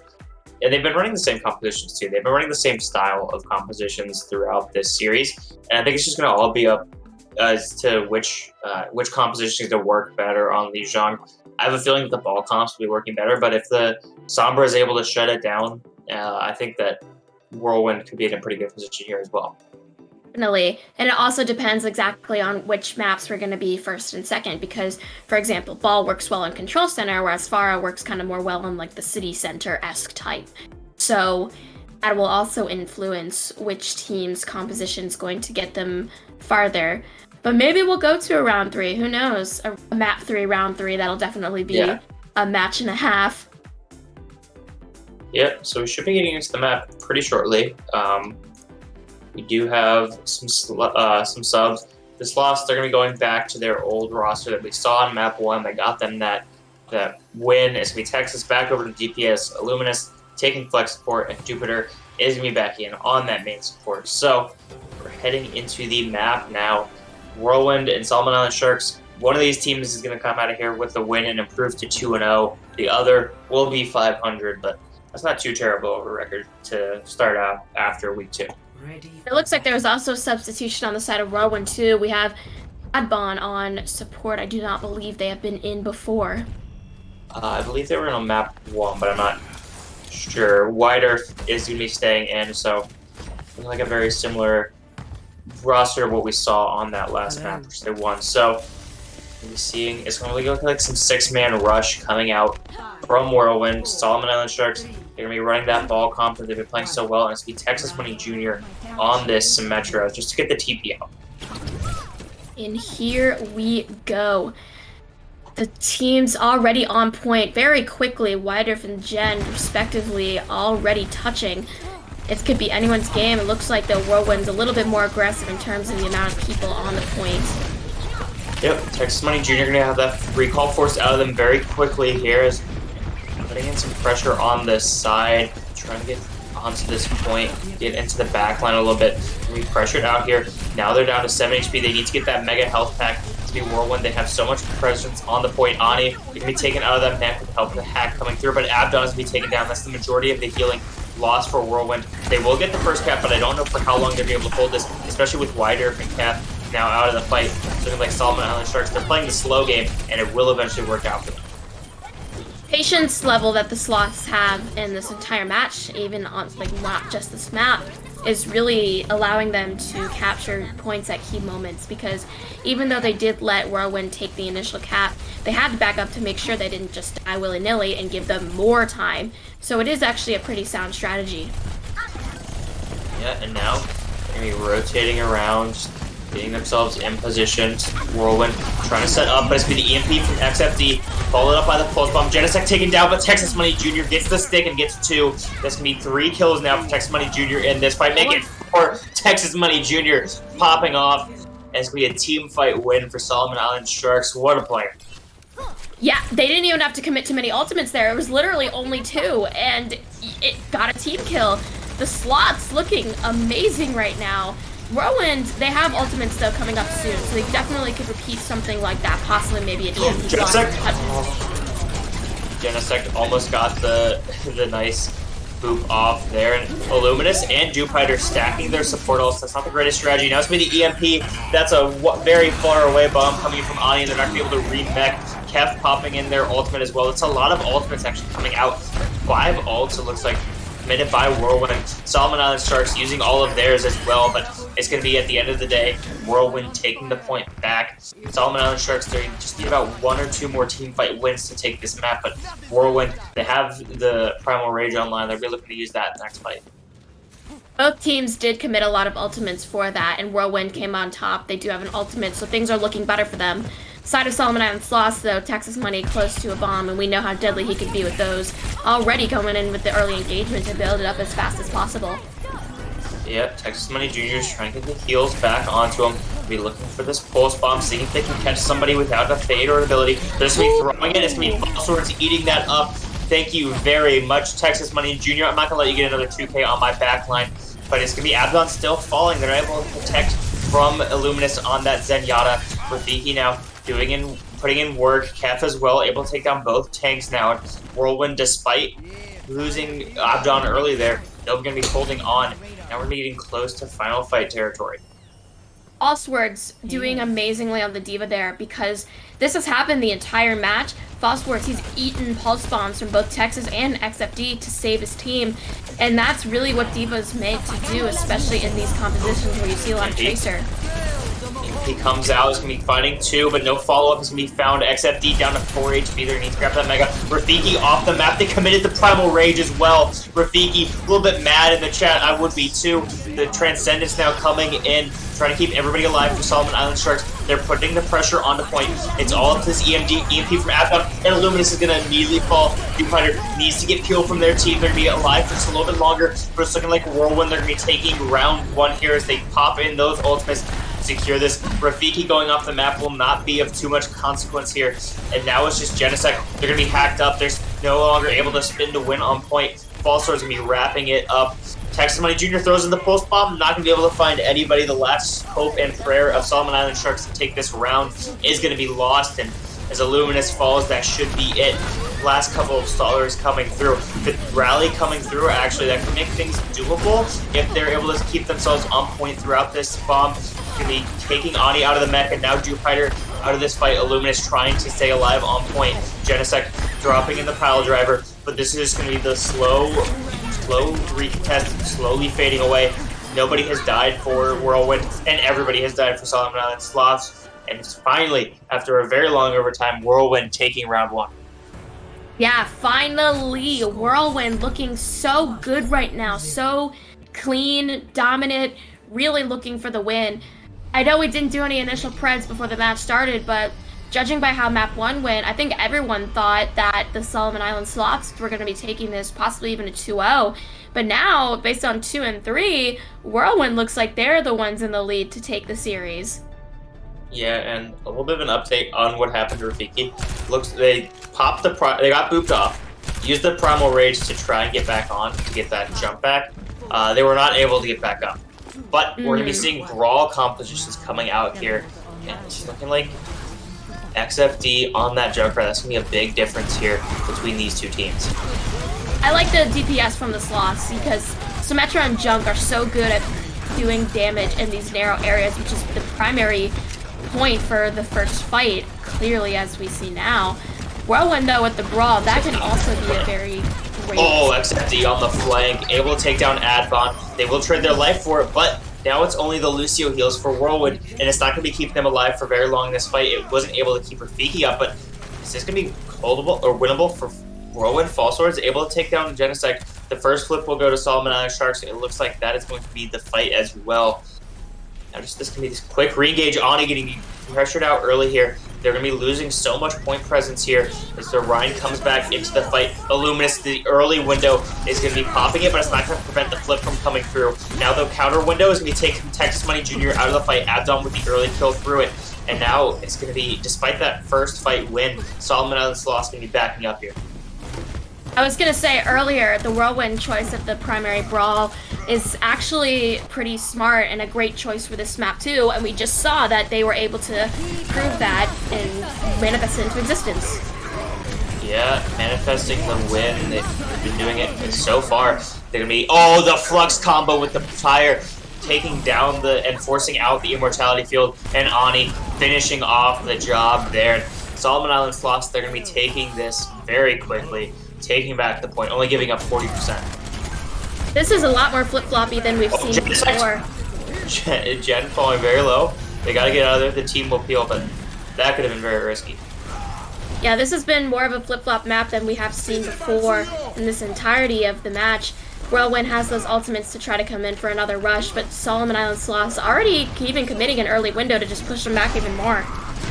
And they've been running the same compositions too. They've been running the same style of compositions throughout this series. And I think it's just going to all be up as to which compositions to work better on Lijiang. I have a feeling that the ball comps will be working better, but if the Sombra is able to shut it down, I think that Whirlwind could be in a pretty good position here as well. Definitely. And it also depends exactly on which maps we're going to be first and second, because, for example, Ball works well in Control Center, whereas Pharah works kind of more well in like the City Center-esque type. So that will also influence which team's composition is going to get them farther. But maybe we'll go to a round 3. Who knows? A map 3, round 3. That'll definitely be a match and a half. Yep, so we should be getting into the map pretty shortly. We do have some subs. The Sloths, they're going to be going back to their old roster that we saw on map 1 that got them that win. It's going to be Texas back over to DPS, Illuminous taking flex support, and Jupiter is going to be back in on that main support. So we're heading into the map now. Whirlwind and Solomon Island Sharks, one of these teams is going to come out of here with a win and improve to 2-0. The other will be 500, but that's not too terrible of a record to start out after week 2. It looks like there was also a substitution on the side of Whirlwind too. We have Adbon on support. I do not believe they have been in before. I believe they were in on map 1, but I'm not sure. White Earth is going to be staying in, so looks like a very similar roster of what we saw on that last map, which they won. So we'll be seeing, it's going to look like some 6-man rush coming out from Whirlwind. Solomon Island Sharks, they're going to be running that ball comp that they've been playing so well, and it's going to be Texas Money Jr. on this Symmetra just to get the TP out. And here we go. The teams already on point very quickly. White Earth and Gen, respectively, already touching. It could be anyone's game. It looks like the Whirlwind's a little bit more aggressive in terms of the amount of people on the point. Yep, Texas Money Jr. going to have that recall forced out of them very quickly here, as putting in some pressure on this side, trying to get onto this point, get into the back line a little bit. We pressured out here. Now they're down to 7 HP. They need to get that mega health pack to be Whirlwind. They have so much presence on the point. Ani, they're going to be taken out of that mech with the help of the hack coming through, but Abdon is going to be taken down. That's the majority of the healing loss for Whirlwind. They will get the first cap, but I don't know for how long they'll be able to hold this, especially with White Earth and Cap now out of the fight. Looking like Solomon Island Sharks, they're playing the slow game, and it will eventually work out for them. Patience level that the Sloths have in this entire match, even on like not just this map, is really allowing them to capture points at key moments, because even though they did let Whirlwind take the initial cap, they had to back up to make sure they didn't just die willy-nilly and give them more time. So it is actually a pretty sound strategy. Yeah, and now they're going to be rotating around, getting themselves in position. Whirlwind trying to set up, but it's going to be the EMP from XFD, followed up by the pulse bomb. Genesec taken down, but Texas Money Jr. gets the stick and gets 2. That's going to be 3 kills now for Texas Money Jr. in this fight, making it 4. Texas Money Jr. popping off. And it's going to be a team fight win for Solomon Island Sharks. What a player. Yeah, they didn't even have to commit too many ultimates there. It was literally only 2, and it got a team kill. The Sloths looking amazing right now. Whirlwind, they have ultimates though coming up soon, so they definitely could repeat something like that, possibly maybe a EMP. Genesec almost got the nice boop off there, and Illuminous and Dupiter stacking their support ults. That's not the greatest strategy. Now it's going to be the EMP. That's a very far away bomb coming from Ani, and they're not going to be able to remech. Kef popping in their ultimate as well. It's a lot of ultimates actually coming out. 5 ults, it looks like, committed by Whirlwind. Solomon Island Sharks using all of theirs as well, but it's going to be, at the end of the day, Whirlwind taking the point back. Solomon Island Sharks, they just need about 1 or 2 more team fight wins to take this map, but Whirlwind, they have the Primal Rage online. They're really looking to use that in the next fight. Both teams did commit a lot of ultimates for that, and Whirlwind came on top. They do have an ultimate, so things are looking better for them. Side of Solomon Island Sloths, though, Texas Money close to a bomb, and we know how deadly he could be with those. Already going in with the early engagement to build it up as fast as possible. Yep, Texas Money Jr. is trying to get the heals back onto him. Be looking for this pulse bomb, seeing if they can catch somebody without a fade or ability. They're just going to be throwing it. It's going to be Ball Swords eating that up. Thank you very much, Texas Money Jr. I'm not going to let you get another 2K on my back line, but it's going to be Abdon still falling. They're able to protect from Illuminous on that Zenyatta. Rafiki now putting in work. Kef as well, able to take down both tanks now. And Whirlwind, despite losing Abdon early there, they're going to be holding on. Now we're getting close to final fight territory. Allswords doing amazingly on the Diva there, because this has happened the entire match. Allswords, he's eaten pulse bombs from both Texas and XFD to save his team, and that's really what Diva's meant to do, especially in these compositions where you see a lot of Tracer. He comes out, he's going to be fighting 2, but no follow-up is going to be found. XFD down to 4 HP, they're going to need to grab that Mega. Rafiki off the map, they committed the Primal Rage as well. Rafiki, a little bit mad in the chat, I would be too. The Transcendence now coming in, trying to keep everybody alive for Solomon Island Sharks. They're putting the pressure onto point. It's all up to this EMP from Aether, and Illuminous is going to immediately fall. Viewfinder needs to get Peel from their team. They're going to be alive for just a little bit longer, but it's looking like Whirlwind. They're going to be taking round 1 here as they pop in those ultimates. Secure this. Rafiki going off the map will not be of too much consequence here. And now it's just Genesect. They're going to be hacked up. They're no longer able to spin to win on point. Falsword's going to be wrapping it up. Texas Money Jr. throws in the post bomb. Not going to be able to find anybody. The last hope and prayer of Solomon Island Sharks to take this round is going to be lost. And as Illuminous falls, that should be it. Last couple of stallers coming through. The rally coming through, actually, that can make things doable if they're able to keep themselves on point throughout this bomb. Going to be taking Ani out of the mech, and now Jupiter out of this fight. Illuminous trying to stay alive on point. Genesect dropping in the pile driver, but this is going to be the slow recontest, slowly fading away. Nobody has died for Whirlwind, and everybody has died for Solomon Island Sloths. And finally, after a very long overtime, Whirlwind taking round 1. Yeah, finally, Whirlwind looking so good right now, so clean, dominant, really looking for the win. I know we didn't do any initial preds before the match started, but judging by how map 1 went, I think everyone thought that the Solomon Island Sloths were going to be taking this, possibly even a 2-0. But now, based on 2 and 3, Whirlwind looks like they're the ones in the lead to take the series. Yeah, and a little bit of an update on what happened to Rafiki. Looks they popped they got booped off, used the Primal Rage to try and get back on to get that jump back. They were not able to get back up. But we're going to be seeing Brawl compositions coming out here. And it's looking like XFD on that Junkrat. That's going to be a big difference here between these two teams. I like the DPS from the Sloths because Symmetra and Junk are so good at doing damage in these narrow areas, which is the primary point for the first fight, clearly, as we see now. Whirlwind, though, with the Brawl, that can also be a very great... Oh, XFD on the flank, able to take down Advon. They will trade their life for it, but now it's only the Lucio heals for Whirlwind, and it's not going to be keeping them alive for very long in this fight. It wasn't able to keep Rafiki up, but is this going to be holdable or winnable for Whirlwind? Falsword's able to take down Genesect. The first flip will go to Solomon Island Sharks. It looks like that is going to be the fight as well. Now just this can be this quick re-engage. Ani getting pressured out early here. They're going to be losing so much point presence here as the Rhine comes back into the fight. Illuminous, the early window, is going to be popping it, but it's not going to prevent the flip from coming through. Now the counter window is going to be taking Texas Money Jr. out of the fight. Abdon with the early kill through it. And now it's going to be, despite that first fight win, Solomon Island Sloths going to be backing up here. I was going to say earlier, the Whirlwind choice of the primary Brawl is actually pretty smart and a great choice for this map too, and we just saw that they were able to prove that and manifest it into existence. Yeah, manifesting the win. They've been doing it so far. They're going to be, oh, the Flux combo with the Fire, taking down and forcing out the Immortality Field, and Ani finishing off the job there. Solomon Island Sloths, they're going to be taking this very quickly, taking back the point, only giving up 40%. This is a lot more flip-floppy than we've seen before. Jen falling very low. They got to get out of there. The team will peel, but that could have been very risky. Yeah, this has been more of a flip-flop map than we have seen before in this entirety of the match. Whirlwind has those ultimates to try to come in for another rush, but Solomon Island Sloths already even committing an early window to just push them back even more.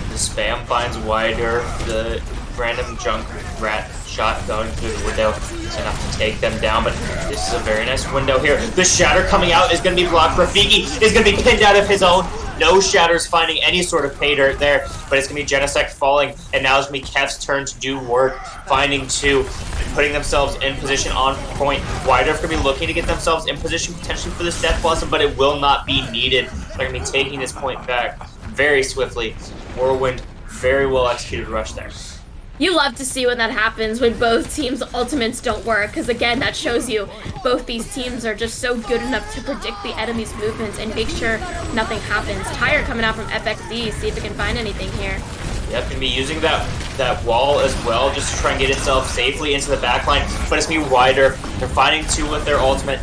The spam finds wider. The random junk rat shot going through the window is enough to take them down, but this is a very nice window here. The shatter coming out is going to be blocked. Rafiki is going to be pinned out of his own. No shatters finding any sort of pay dirt there, but it's going to be Genesect falling, and now it's going to be Kev's turn to do work, finding 2, putting themselves in position on point. Wider going to be looking to get themselves in position potentially for this Death Blossom, but it will not be needed. They're going to be taking this point back very swiftly. Whirlwind, very well executed rush there. You love to see when that happens, when both teams' ultimates don't work, because again, that shows you both these teams are just so good enough to predict the enemy's movements and make sure nothing happens. Tyre coming out from FXD, see if he can find anything here. Yep, gonna be using that wall as well, just to try and get itself safely into the backline, but it's gonna be wider. They're finding 2 with their ultimate.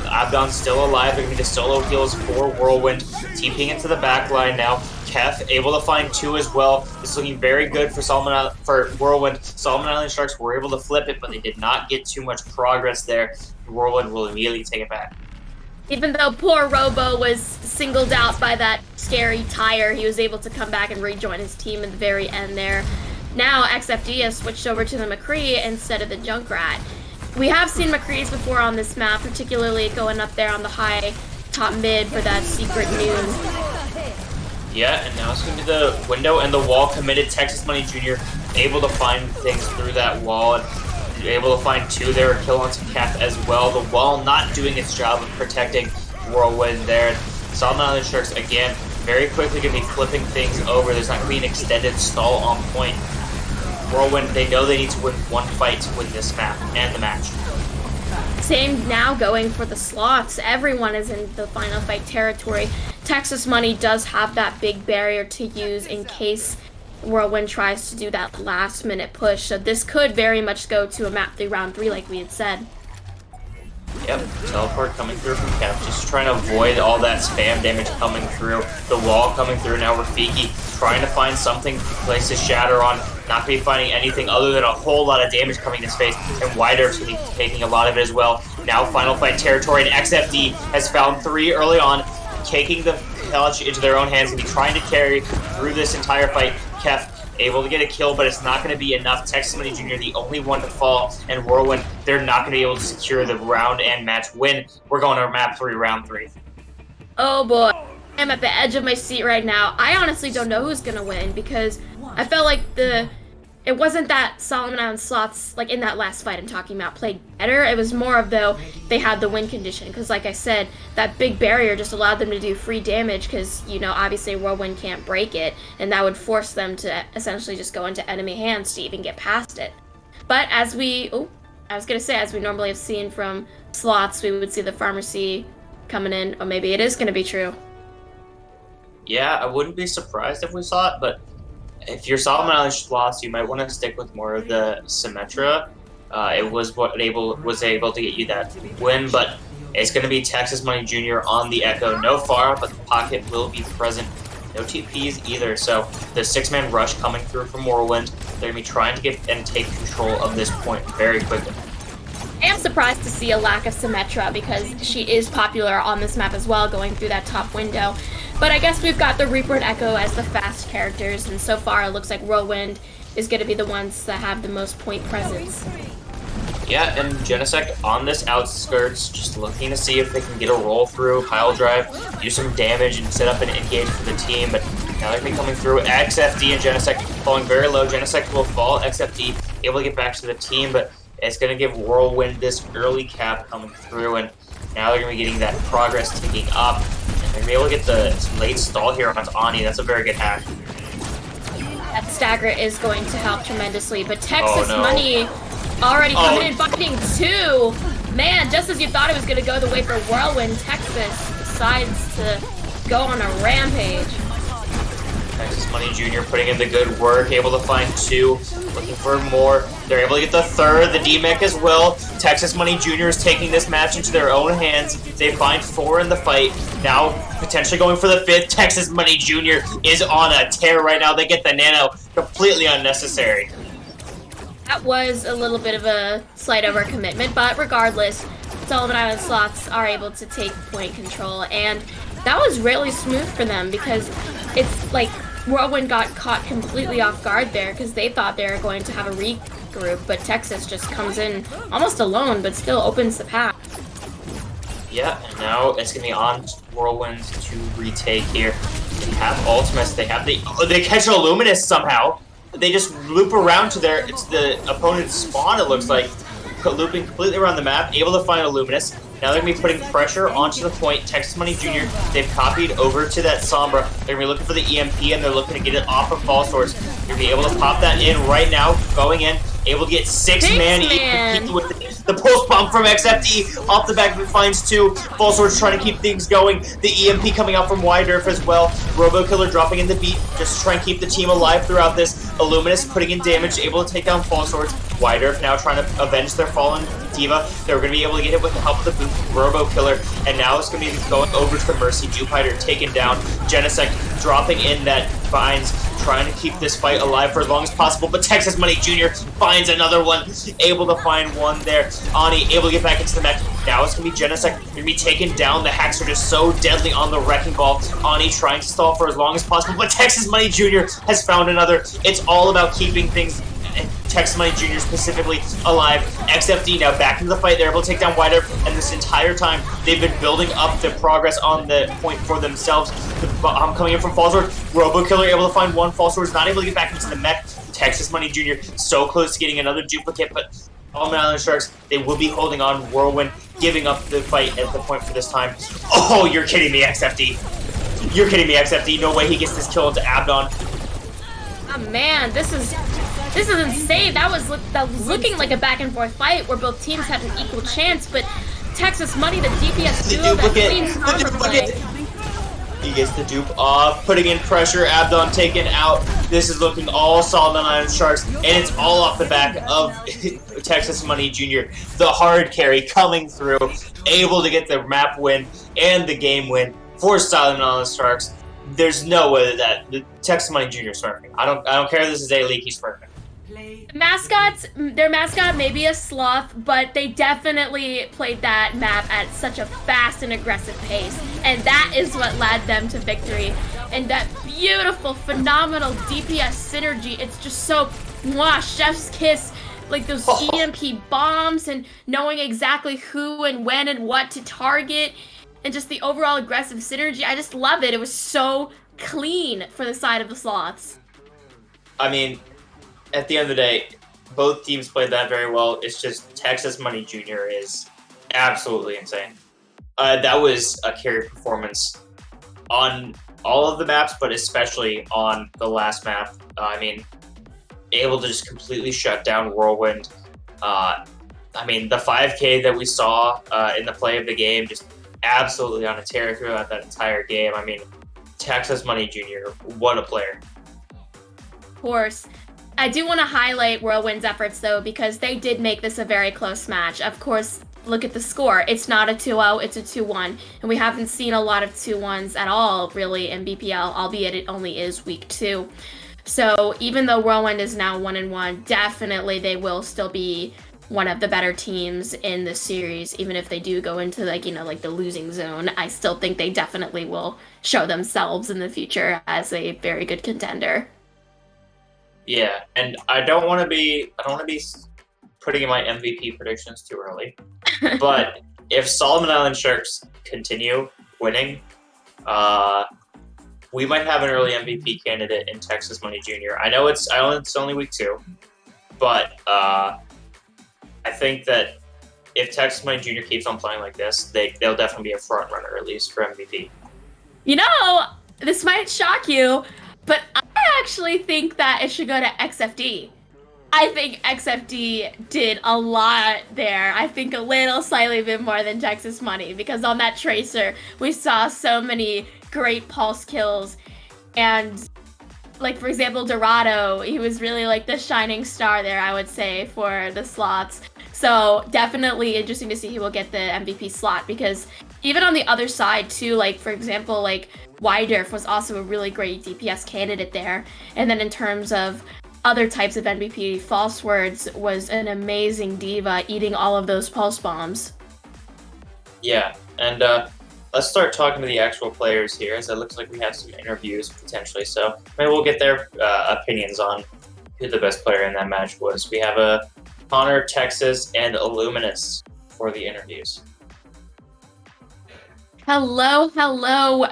Abdon's still alive. They're gonna be the solo heals for Whirlwind, TPing into the backline now. Kef able to find 2 as well. It's looking very good for Whirlwind. Solomon Island Sharks were able to flip it, but they did not get too much progress there. Whirlwind will immediately take it back. Even though poor Robo was singled out by that scary Tyre, he was able to come back and rejoin his team at the very end there. Now XFD has switched over to the McCree instead of the Junkrat. We have seen McCree's before on this map, particularly going up there on the high top mid for that secret noon. Yeah, and now it's going to be the window and the wall committed. Texas Money Jr. able to find things through that wall and able to find 2 there, kill on some Kef as well. The wall not doing its job of protecting Whirlwind there. Solomon Island Sharks again very quickly going to be flipping things over. There's not going to be an extended stall on point. Whirlwind, they know they need to win 1 fight to win this map and the match. Same now going for the Sloths. Everyone is in the final fight territory. Texas Money does have that big barrier to use in case Whirlwind tries to do that last minute push. So this could very much go to a map 3 round 3 like we had said. Yep, teleport coming through from Kef, just trying to avoid all that spam damage coming through. The wall coming through now. Rafiki trying to find something to place his shatter on. Not going to be finding anything other than a whole lot of damage coming to his face. And Wider's going to be taking a lot of it as well. Now final fight territory, and XFD has found 3 early on, taking the clutch into their own hands. Going to be trying to carry through this entire fight. Kef able to get a kill, but it's not going to be enough. Texas Money Jr. the only one to fall, and Whirlwind, they're not going to be able to secure the round and match win. We're going to map 3, round 3. Oh boy, I'm at the edge of my seat right now. I honestly don't know who's going to win because I felt like it wasn't that Solomon Island Sloths, like in that last fight I'm talking about, played better. It was more of though they had the win condition because like I said, that big barrier just allowed them to do free damage because, you know, obviously Whirlwind can't break it and that would force them to essentially just go into enemy hands to even get past it. But as we normally have seen from Sloths, we would see the pharmacy coming in, or maybe it is going to be true. Yeah, I wouldn't be surprised if we saw it, but if you're Solomon Island Sloths, you might want to stick with more of the Symmetra. It was able to get you that win, but it's going to be Texas Money Jr. on the Echo. No Pharah, but the pocket will be present. No TPs either, so the 6-man rush coming through from Whirlwind. They're going to be trying to get and take control of this point very quickly. I am surprised to see a lack of Symmetra because she is popular on this map as well, going through that top window. But I guess we've got the Reaper and Echo as the fast characters, and so far it looks like Whirlwind is going to be the ones that have the most point presence. Yeah, and Genesect on this outskirts, just looking to see if they can get a roll through, pile drive, do some damage, and set up an engage for the team. But now they're going to be coming through. XFD and Genesect falling very low. Genesect will fall. XFD able to get back to the team, but it's going to give Whirlwind this early cap coming through, and now they're going to be getting that progress ticking up. And they're going to be able to get the late stall here on Ani. That's a very good hack. That stagger is going to help tremendously, but Texas Money already coming in, finding 2. Man, just as you thought it was going to go the way for Whirlwind, Texas decides to go on a rampage. Texas Money Jr. putting in the good work, able to find 2, looking for more. They're able to get the 3rd, the DMEC as well. Texas Money Jr. is taking this match into their own hands. They find 4 in the fight. Now potentially going for the 5th. Texas Money Jr. is on a tear right now. They get the nano, completely unnecessary. That was a little bit of a slight overcommitment, but regardless, Solomon Island Sloths are able to take point control, and that was really smooth for them because it's like Whirlwind got caught completely off guard there because they thought they were going to have a regroup, but Texas just comes in almost alone, but still opens the path. Yeah, and now it's going to be on Whirlwind to retake here. They have ultimates, they catch a Luminous somehow. They just loop around to the opponent's spawn, it looks like. Looping completely around the map, able to find a Luminous. Now they're going to be putting pressure onto the point. Texas Money Jr., they've copied over to that Sombra. They're going to be looking for the EMP, and they're looking to get it off of Fall Swords. They're going to be able to pop that in right now, going in, able to get six-man EMP with the pulse bomb from XFD. Off the back of it finds 2. Fall Swords trying to keep things going. The EMP coming out from Wydurf as well. Robo Killer dropping in the beat, just to try and keep the team alive throughout this. Illuminous putting in damage, able to take down Fall Swords. Wydurf now trying to avenge their fallen Diva. They're going to be able to get it with the help of the Robo Killer, and now it's going to be going over to the Mercy. Jupiter taken down. Genesect dropping in that Vines, trying to keep this fight alive for as long as possible, but Texas Money Jr. finds another one, able to find one there. Ani able to get back into the mech. Now it's going to be Genesect going to be taken down. The hacks are just so deadly on the Wrecking Ball. Ani trying to stall for as long as possible, but Texas Money Jr. has found another. It's all about keeping things, Texas Money Jr. specifically, alive. XFD now back into the fight. They're able to take down Wydurf, and this entire time they've been building up the progress on the point for themselves. The bomb coming in from Fall Sword. Robo Killer able to find one. Fall Sword is not able to get back into the mech. Texas Money Jr. so close to getting another duplicate, but Solomon Island Sharks, they will be holding on. Whirlwind giving up the fight at the point for this time. Oh, you're kidding me, XFD. You're kidding me, XFD. No way he gets this kill into Abdon. Oh man, this is insane. That was looking like a back and forth fight where both teams had an equal chance, but Texas Money, the DPS duo, that clean counterplay. He gets the dupe off, putting in pressure. Abdon taken out. This is looking all Solomon Island Sharks, and it's all off the back of Texas Money Jr. The hard carry coming through, able to get the map win and the game win for Solomon Island Sharks. There's no way that the Texas Money Jr. is smurfing. I don't care if this is A-League, he's smurfing. Mascots, their mascot may be a sloth, but they definitely played that map at such a fast and aggressive pace, and that is what led them to victory. And that beautiful, phenomenal DPS synergy, it's just so, mwah, chef's kiss, like those EMP bombs and knowing exactly who and when and what to target, and just the overall aggressive synergy. I just love it. It was so clean for the side of the Sloths. I mean, at the end of the day, both teams played that very well. It's just Texas Money Jr. is absolutely insane. That was a carry performance on all of the maps, but especially on the last map. I mean, able to just completely shut down Whirlwind. I mean, the 5K that we saw in the play of the game, just absolutely on a tear throughout that entire game. I mean, Texas Money Jr., what a player. Of course. I do want to highlight Whirlwind's efforts, though, because they did make this a very close match. Of course, look at the score. It's not a 2-0, it's a 2-1. And we haven't seen a lot of 2-1s at all, really, in BPL, albeit it only is week 2. So even though Whirlwind is now 1-1, definitely they will still be one of the better teams in the series. Even if they do go into, like, the losing zone, I still think they definitely will show themselves in the future as a very good contender. Yeah, and I don't want to be putting in my MVP predictions too early, but if Solomon Island Sharks continue winning, we might have an early MVP candidate in Texas Money Jr. I know it's only week 2, but I think that if Texas Money Jr. keeps on playing like this, they'll definitely be a front runner at least for MVP. This might shock you, but I actually think that it should go to XFD. I think XFD did a lot there. I think a little slightly bit more than Texas Money, because on that Tracer, we saw so many great pulse kills. And, like, for example, Dorado, he was really like the shining star there, I would say, for the Sloths. So definitely interesting to see who will get the MVP slot, because even on the other side too, like, for example, like, Wydurf was also a really great DPS candidate there. And then in terms of other types of MVP, False Words was an amazing diva, eating all of those pulse bombs. Yeah, and let's start talking to the actual players here, as it looks like we have some interviews potentially. So maybe we'll get their opinions on who the best player in that match was. We have Connor, Texas, and Illuminous for the interviews. Hello,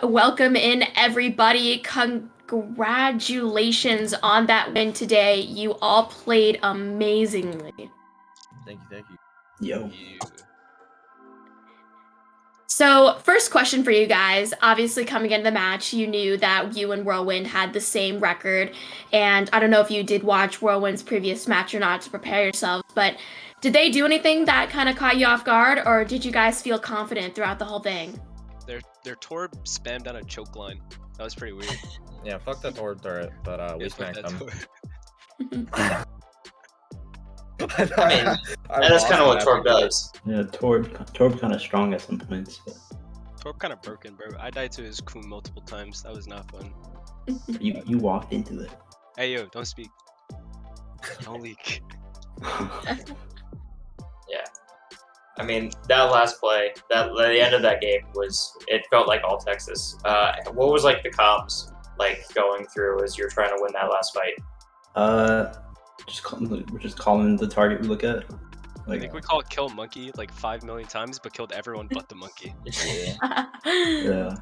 welcome in everybody. Congratulations on that win today. You all played amazingly. Thank you. Yo. So, first question for you guys. Obviously, coming into the match, you knew that you and Whirlwind had the same record. And I don't know if you did watch Whirlwind's previous match or not to prepare yourselves, but did they do anything that kind of caught you off guard, or did you guys feel confident throughout the whole thing? Their Torb spammed down a choke line. That was pretty weird. Yeah, fuck the Torb turret, but we smacked them. I mean, that's kind of what Torb does. Yeah, Torb kind of strong at some points. But... Torb kind of broken, bro. I died to his Kun multiple times. That was not fun. You walked into it. Hey yo, don't speak. Don't leak. Yeah. I mean, that last play, the end of that game it felt like all Texas. What was like the comms like going through as you're trying to win that last fight? We're just calling the target we look at. I think we called kill monkey like 5 million times, but killed everyone but the monkey. Yeah.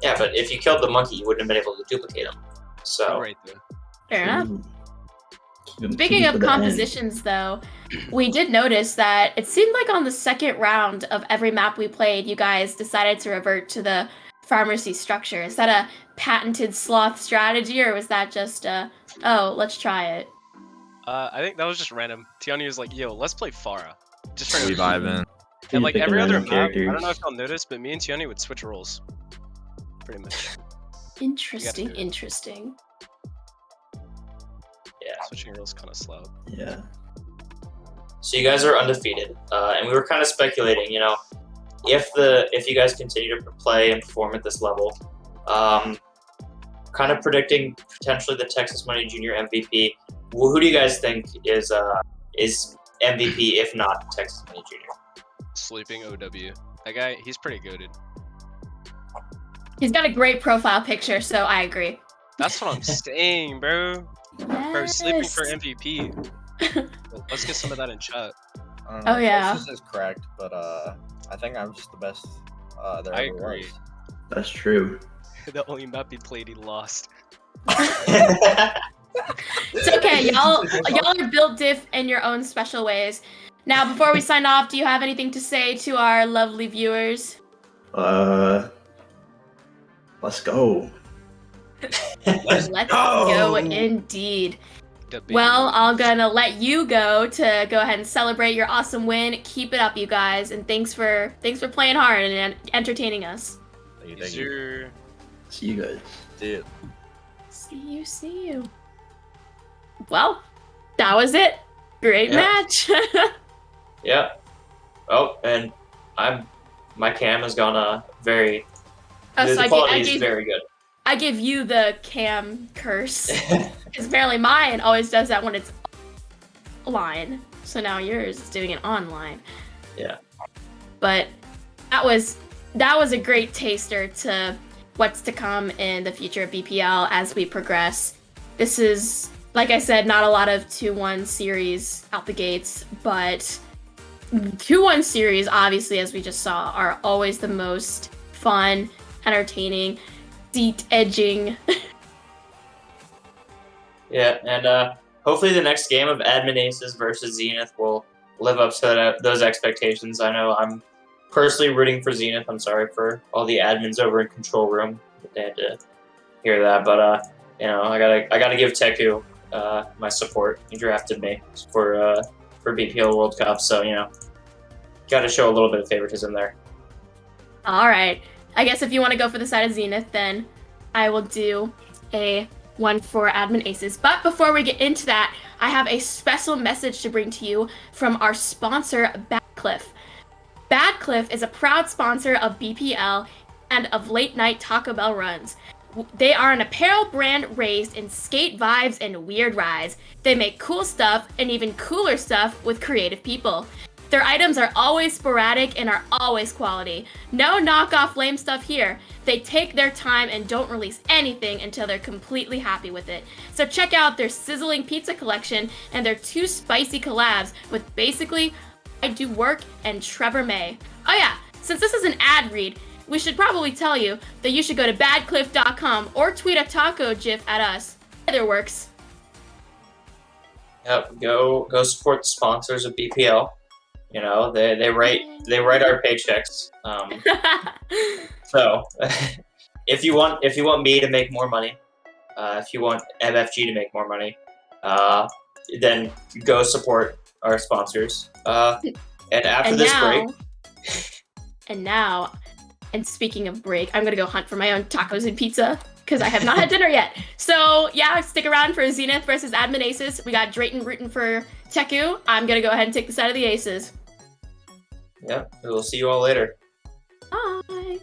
Yeah, but if you killed the monkey, you wouldn't have been able to duplicate him. So. Right there. Fair enough. Speaking of compositions, though, we did notice that it seemed like on the second round of every map we played, you guys decided to revert to the pharmacy structure. Is that a patented sloth strategy, or was that just oh, let's try it? I think that was just random. Tiani was like, yo, let's play Pharah. Just trying We to vibing. And like every other map, I characters. don't know if y'all noticed, but me and Tiani would switch roles. Pretty much. Interesting, interesting. Yeah. Switching roles kind of slow. Yeah. So you guys are undefeated, and we were kind of speculating, you know, if you guys continue to play and perform at this level, kind of predicting potentially the Texas Money Junior MVP. Well, who do you guys think is MVP if not Texas Money Junior? Sleeping OW. That guy, he's pretty goated. He's got a great profile picture, so I agree. That's what I'm saying, bro. Bro, sleeping for Yes. MVP. Let's get some of that in chat. I don't know Oh, if yeah. This is correct, but I think I'm just the best there I ever agree. was. That's true. The only map he played, he lost. It's okay, y'all are built diff in your own special ways. Now, before we sign off, do you have anything to say to our lovely viewers? Let's go. Let's go indeed. Well, I'm gonna let you go ahead and celebrate your awesome win. Keep it up, you guys, and thanks for playing hard and entertaining us. Thank you. See you guys. See you. See you. Well, that was it. Great match. Yeah. Oh, and my cam has gone very. Oh, the so quality is very good. I give you the cam curse. Because apparently mine always does that when it's offline. So now yours is doing it online. Yeah. But that was a great taster to what's to come in the future of BPL as we progress. This is, like I said, not a lot of 2-1 series out the gates, but 2-1 series, obviously, as we just saw, are always the most fun, entertaining, seat edging. Yeah, and hopefully the next game of Admin Aces versus Zenith will live up to those expectations. I know I'm personally rooting for Zenith. I'm sorry for all the admins over in Control Room that they had to hear that, but you know, I gotta give Teku my support. He drafted me for BPL World Cup, so you know, gotta show a little bit of favoritism there. All right. I guess if you want to go for the side of Zenith, then I will do a one for Admin Aces. But before we get into that, I have a special message to bring to you from our sponsor, Badcliff. Badcliff is a proud sponsor of BPL and of late night Taco Bell runs. They are an apparel brand raised in skate vibes and weird rides. They make cool stuff and even cooler stuff with creative people. Their items are always sporadic and are always quality. No knockoff lame stuff here. They take their time and don't release anything until they're completely happy with it. So check out their sizzling pizza collection and their 2 spicy collabs with basically I Do Work and Trevor May. Oh yeah, since this is an ad read, we should probably tell you that you should go to badcliff.com or tweet a taco gif at us. Either works. Yep, go support the sponsors of BPL. You know, they write our paychecks. So if you want me to make more money, if you want MFG to make more money, then go support our sponsors. And after this break. And speaking of break, I'm gonna go hunt for my own tacos and pizza because I have not had dinner yet. So yeah, stick around for Zenith versus Admin Aces. We got Drayton rooting for Teku. I'm gonna go ahead and take the side of the Aces. Yep, we'll see you all later. Bye.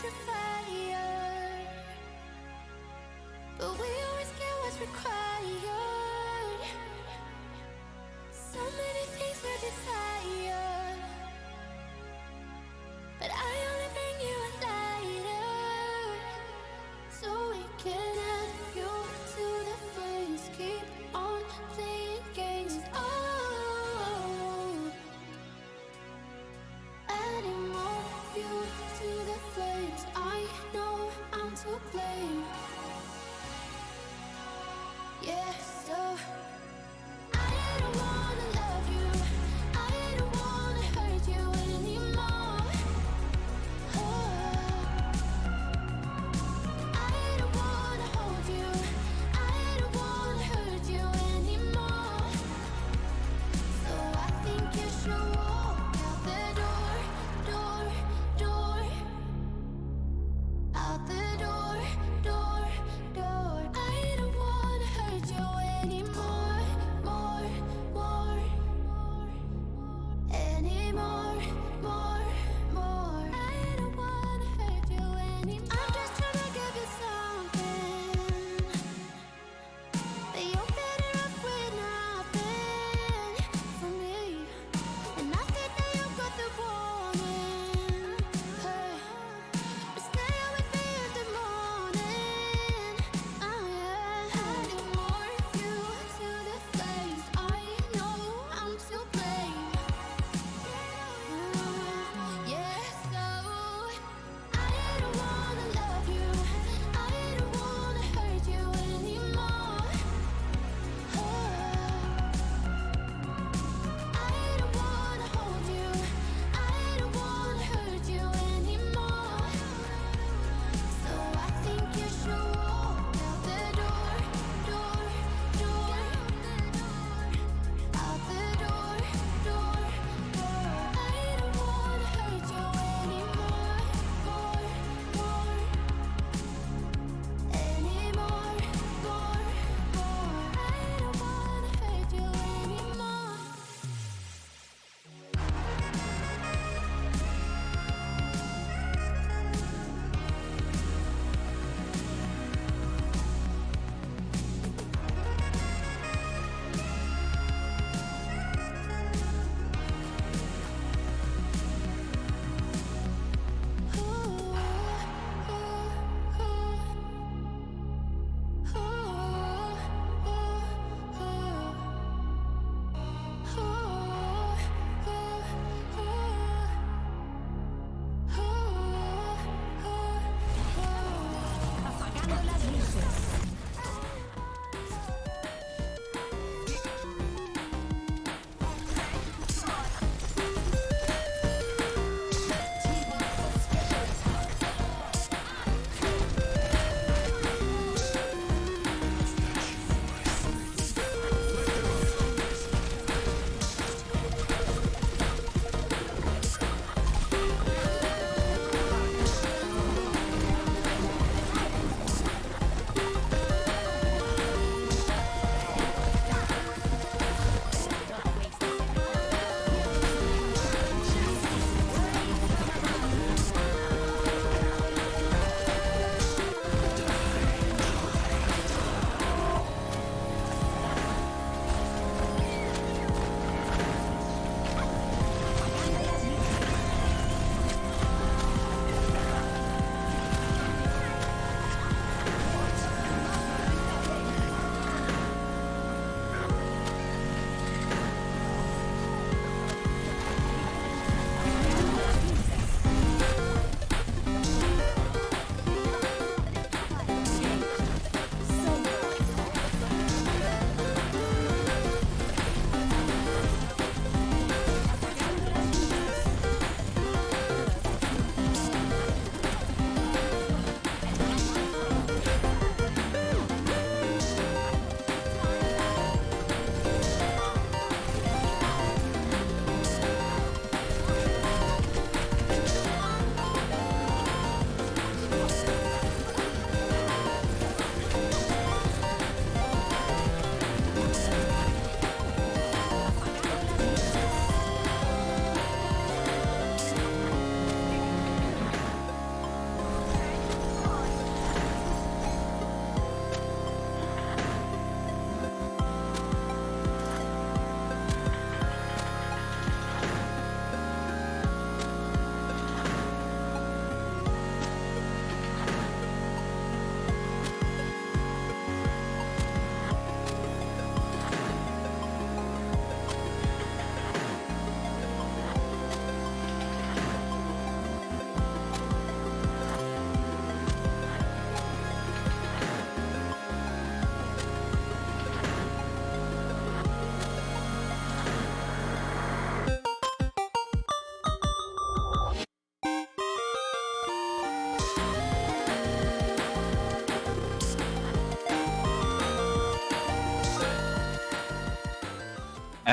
your fire, but we always get what's required. So many things we desire, but I only bring you a lighter, so we can add fuel to the flames. Keep on playing games. Oh, adding more fuel to the flames. I know I'm to blame. Yeah, so I don't wanna love you, I don't wanna hurt you anymore. Oh, I don't wanna hold you, I don't wanna hurt you anymore. So I think you should walk out the door, out the door. I don't wanna hurt you anymore, anymore. I don't wanna hurt you anymore. I'm just trying to give you something, but you're better off with nothing from me. And I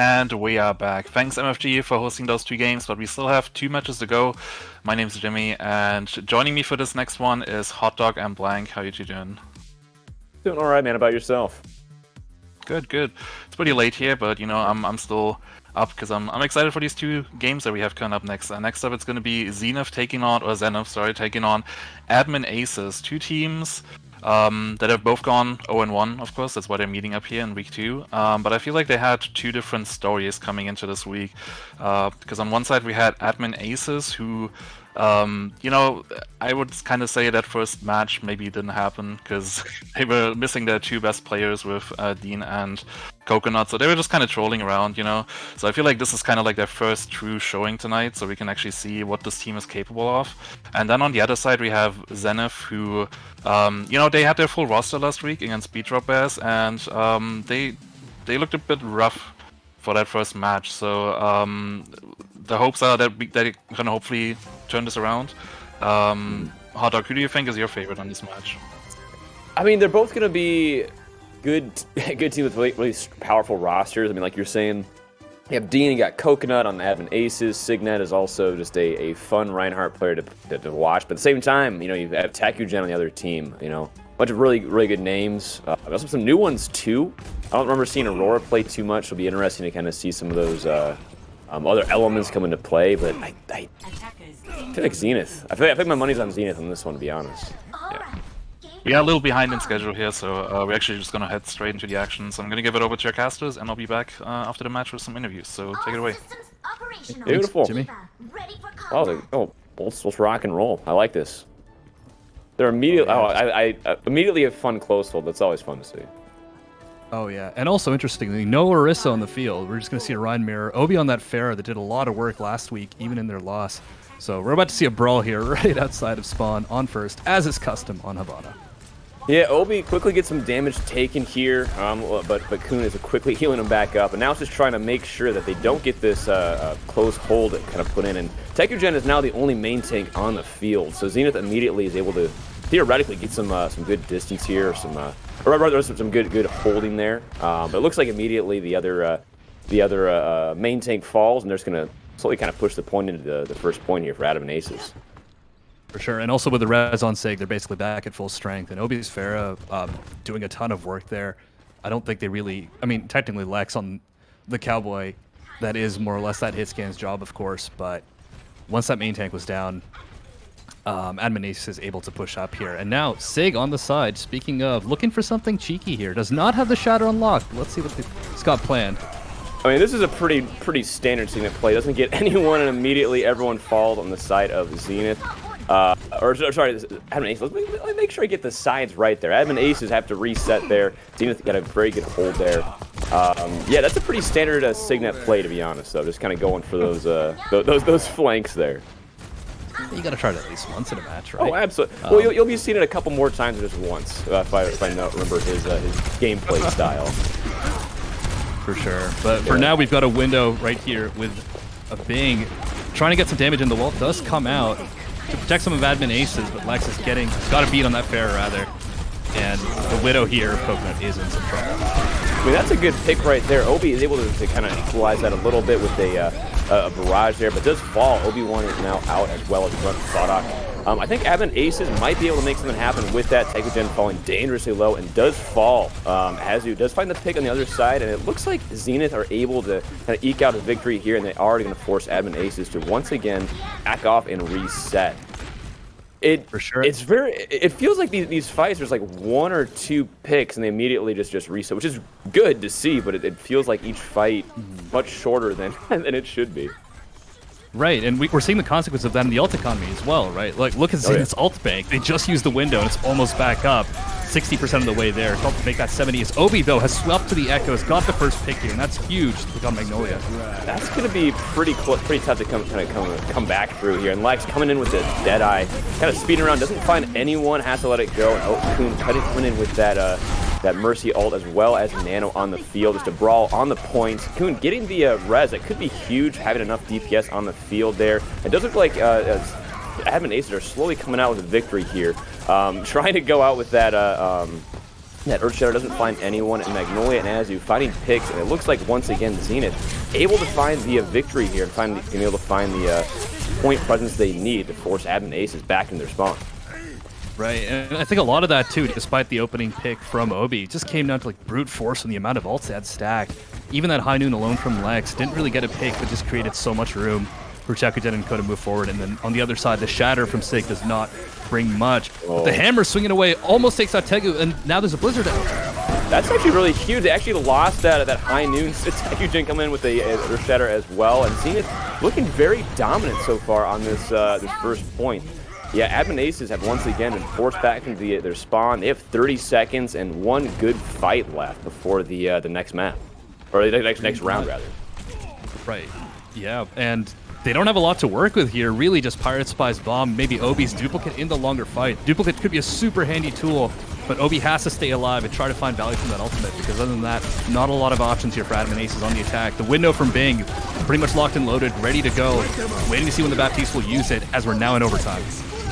And we are back. Thanks MFG for hosting those 2 games, but we still have 2 matches to go. My name's Jimmy, and joining me for this next one is Hot Dog and Blank. How you two doing? Doing alright, man. About yourself? Good, good. It's pretty late here, but you know, I'm still up because I'm excited for these 2 games that we have coming up next. Next up, it's going to be Zenith taking on Admin Aces. 2 teams that have both gone 0-1, of course. That's why they're meeting up here in week 2. But I feel like they had 2 different stories coming into this week. Because on one side we had Admin Aces who, you know, I would kind of say that first match maybe didn't happen because they were missing their 2 best players with Dean and Coconut, so they were just kind of trolling around, you know. So I feel like this is kind of like their first true showing tonight, so we can actually see what this team is capable of. And then on the other side we have Zenith, who, you know, they had their full roster last week against Beatrop Bears, and they looked a bit rough for that first match. So the hopes are that they can hopefully turn this around. Hot Dog, who do you think is your favorite on this match? I mean, they're both going to be good teams with really powerful rosters. I mean, like you're saying, you have Dean, you got Coconut on the Admin Aces. Signet is also just a fun Reinhardt player to watch. But at the same time, you know, you have Takugen on the other team, you know. A bunch of really good names. Also some new ones, too. I don't remember seeing Aurora play too much. It'll be interesting to kind of see some of those other elements come into play. But I feel like Zenith. I feel like my money's on Zenith on this one, to be honest. Yeah. We are a little behind in schedule here, so we're actually just going to head straight into the action. So I'm going to give it over to your casters, and I'll be back after the match with some interviews. So take it away. Beautiful. Jimmy. Oh, let's rock and roll. I like this. They're immediately. I immediately have fun close hold. That's always fun to see. Oh yeah, and also interestingly, no Orisa on the field. We're just going to see a Ryan Mirror. Obi on that Pharah that did a lot of work last week, even in their loss. So we're about to see a brawl here right outside of spawn on first, as is custom on Havana. Yeah, Obi quickly gets some damage taken here, but Kuhn is quickly healing him back up, and now it's just trying to make sure that they don't get this close hold kind of put in. And Takugen is now the only main tank on the field, so Zenith immediately is able to theoretically get some good distance here, some good holding there. But it looks like immediately the other main tank falls, and they're just gonna slowly kind of push the point into the first point here for Admin Aces. For sure, and also with the res on Sig, they're basically back at full strength, and Obi's Pharah doing a ton of work there. I don't think they really, I mean, technically Lex on the Cowboy, that is more or less that hit scan's job, of course, but once that main tank was down, Admin Ace is able to push up here. And now Sig on the side, speaking of, looking for something cheeky here, does not have the Shatter unlocked. Let's see what he's got planned. I mean, this is a pretty standard Zenith play. Doesn't get anyone, and immediately everyone falls on the side of Zenith. Sorry, Admin Aces. Let me make sure I get the sides right there. Admin Aces have to reset there. Zenith got a very good hold there. Yeah, that's a pretty standard Signet play, to be honest, though. Just kind of going for those flanks there. You gotta try it at least once in a match, right? Oh, absolutely. Well, you'll be seeing it a couple more times than just once, if I remember his gameplay style. For sure. But for now, we've got a window right here with a Bing trying to get some damage in. The wall does come out to protect some of Admin Aces, but Lex is got a beat on that Pharah, rather. And the Widow here, Coconut, is in some trouble. I mean, that's a good pick right there. Obi is able to kind of equalize that a little bit with a barrage there, but does fall. Obi-Wan is now out as well as Grunt Sodak. I think Admin Aces might be able to make something happen with that. Takugen falling dangerously low and does fall. Hazu does find the pick on the other side, and it looks like Zenith are able to kind of eke out a victory here, and they are going to force Admin Aces to once again back off and reset. For sure. It feels like these fights, there's like 1 or 2 picks, and they immediately just reset, which is good to see, but it feels like each fight much shorter than it should be. Right, and we're seeing the consequence of that in the ult economy as well, right? Like, look at Zenith's ult bank. They just used the window, and it's almost back up. 60% of the way there. It's to make that 70. As Obi, though, has swept to the Echoes, got the first pick here, and that's huge to pick on Magnolia. That's going to be pretty tough to come back through here. And Lex coming in with the Deadeye, kind of speeding around, doesn't find anyone, has to let it go. And Kuhn coming in with that Mercy ult as well as Nano on the field, just a brawl on the points. Kuhn getting the res, that could be huge, having enough DPS on the field there. It does look like Admin Aces are slowly coming out with a victory here. Trying to go out with that that Earthshatter doesn't find anyone, and Magnolia and Azu fighting picks, and it looks like once again Zenith able to find the victory here and being able to find the point presence they need to force Admin Aces back in their spawn. Right, and I think a lot of that too, despite the opening pick from Obi, just came down to like brute force and the amount of ults they had stacked. Even that High Noon alone from Lex didn't really get a pick, but just created so much room for Chekujen and Ko to move forward. And then on the other side, the Shatter from Sig does not bring much. But the Hammer swinging away almost takes out Tegu, and now there's a Blizzard out. That's actually really huge. They actually lost that High Noon. Chekujen coming in with a Earth Shatter as well, and Zenith looking very dominant so far on this this first point. Yeah, Admin Aces have once again been forced back into their spawn. They have 30 seconds and one good fight left before the next map, or the next round rather. Right. Yeah, and they don't have a lot to work with here. Really, just Pirate Spy's bomb, maybe Obi's Duplicate in the longer fight. Duplicate could be a super handy tool, but Obi has to stay alive and try to find value from that ultimate, because other than that, not a lot of options here for Admin Aces on the attack. The window from Bing, pretty much locked and loaded, ready to go, waiting to see when the Baptiste will use it, as we're now in overtime.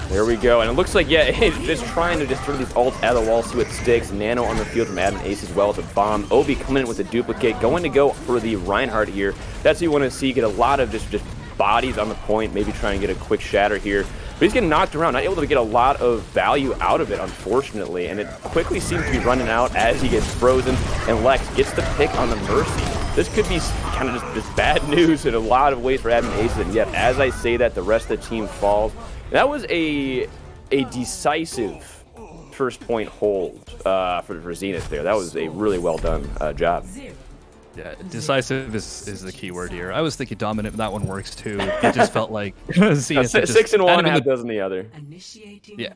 There we go, and it looks like, yeah, it's just trying to just throw these ults out of the wall, see what sticks. Nano on the field from Admin Ace as well as a bomb. Obi coming in with a Duplicate, going to go for the Reinhardt here. That's what you want to see, get a lot of just bodies on the point, maybe try and get a quick Shatter here. But he's getting knocked around, not able to get a lot of value out of it, unfortunately, and it quickly seems to be running out as he gets frozen, and Lex gets the pick on the Mercy. This could be kind of just bad news in a lot of ways for Admin Aces, and yet, as I say that, the rest of the team falls. That was a decisive first point hold for Zenith there. That was a really well done job. Yeah, decisive is the key word here. I was thinking dominant, but that one works too. It just felt like Zenith 6 and 1, half a dozen the other. Yeah,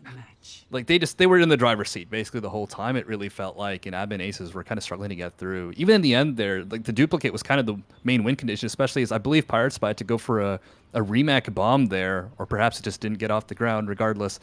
like they were in the driver's seat basically the whole time. It really felt like, and Admin Aces were kind of struggling to get through. Even in the end there, like the Duplicate was kind of the main win condition, especially as I believe Pirate Spy had to go for a Remac bomb there, or perhaps it just didn't get off the ground. Regardless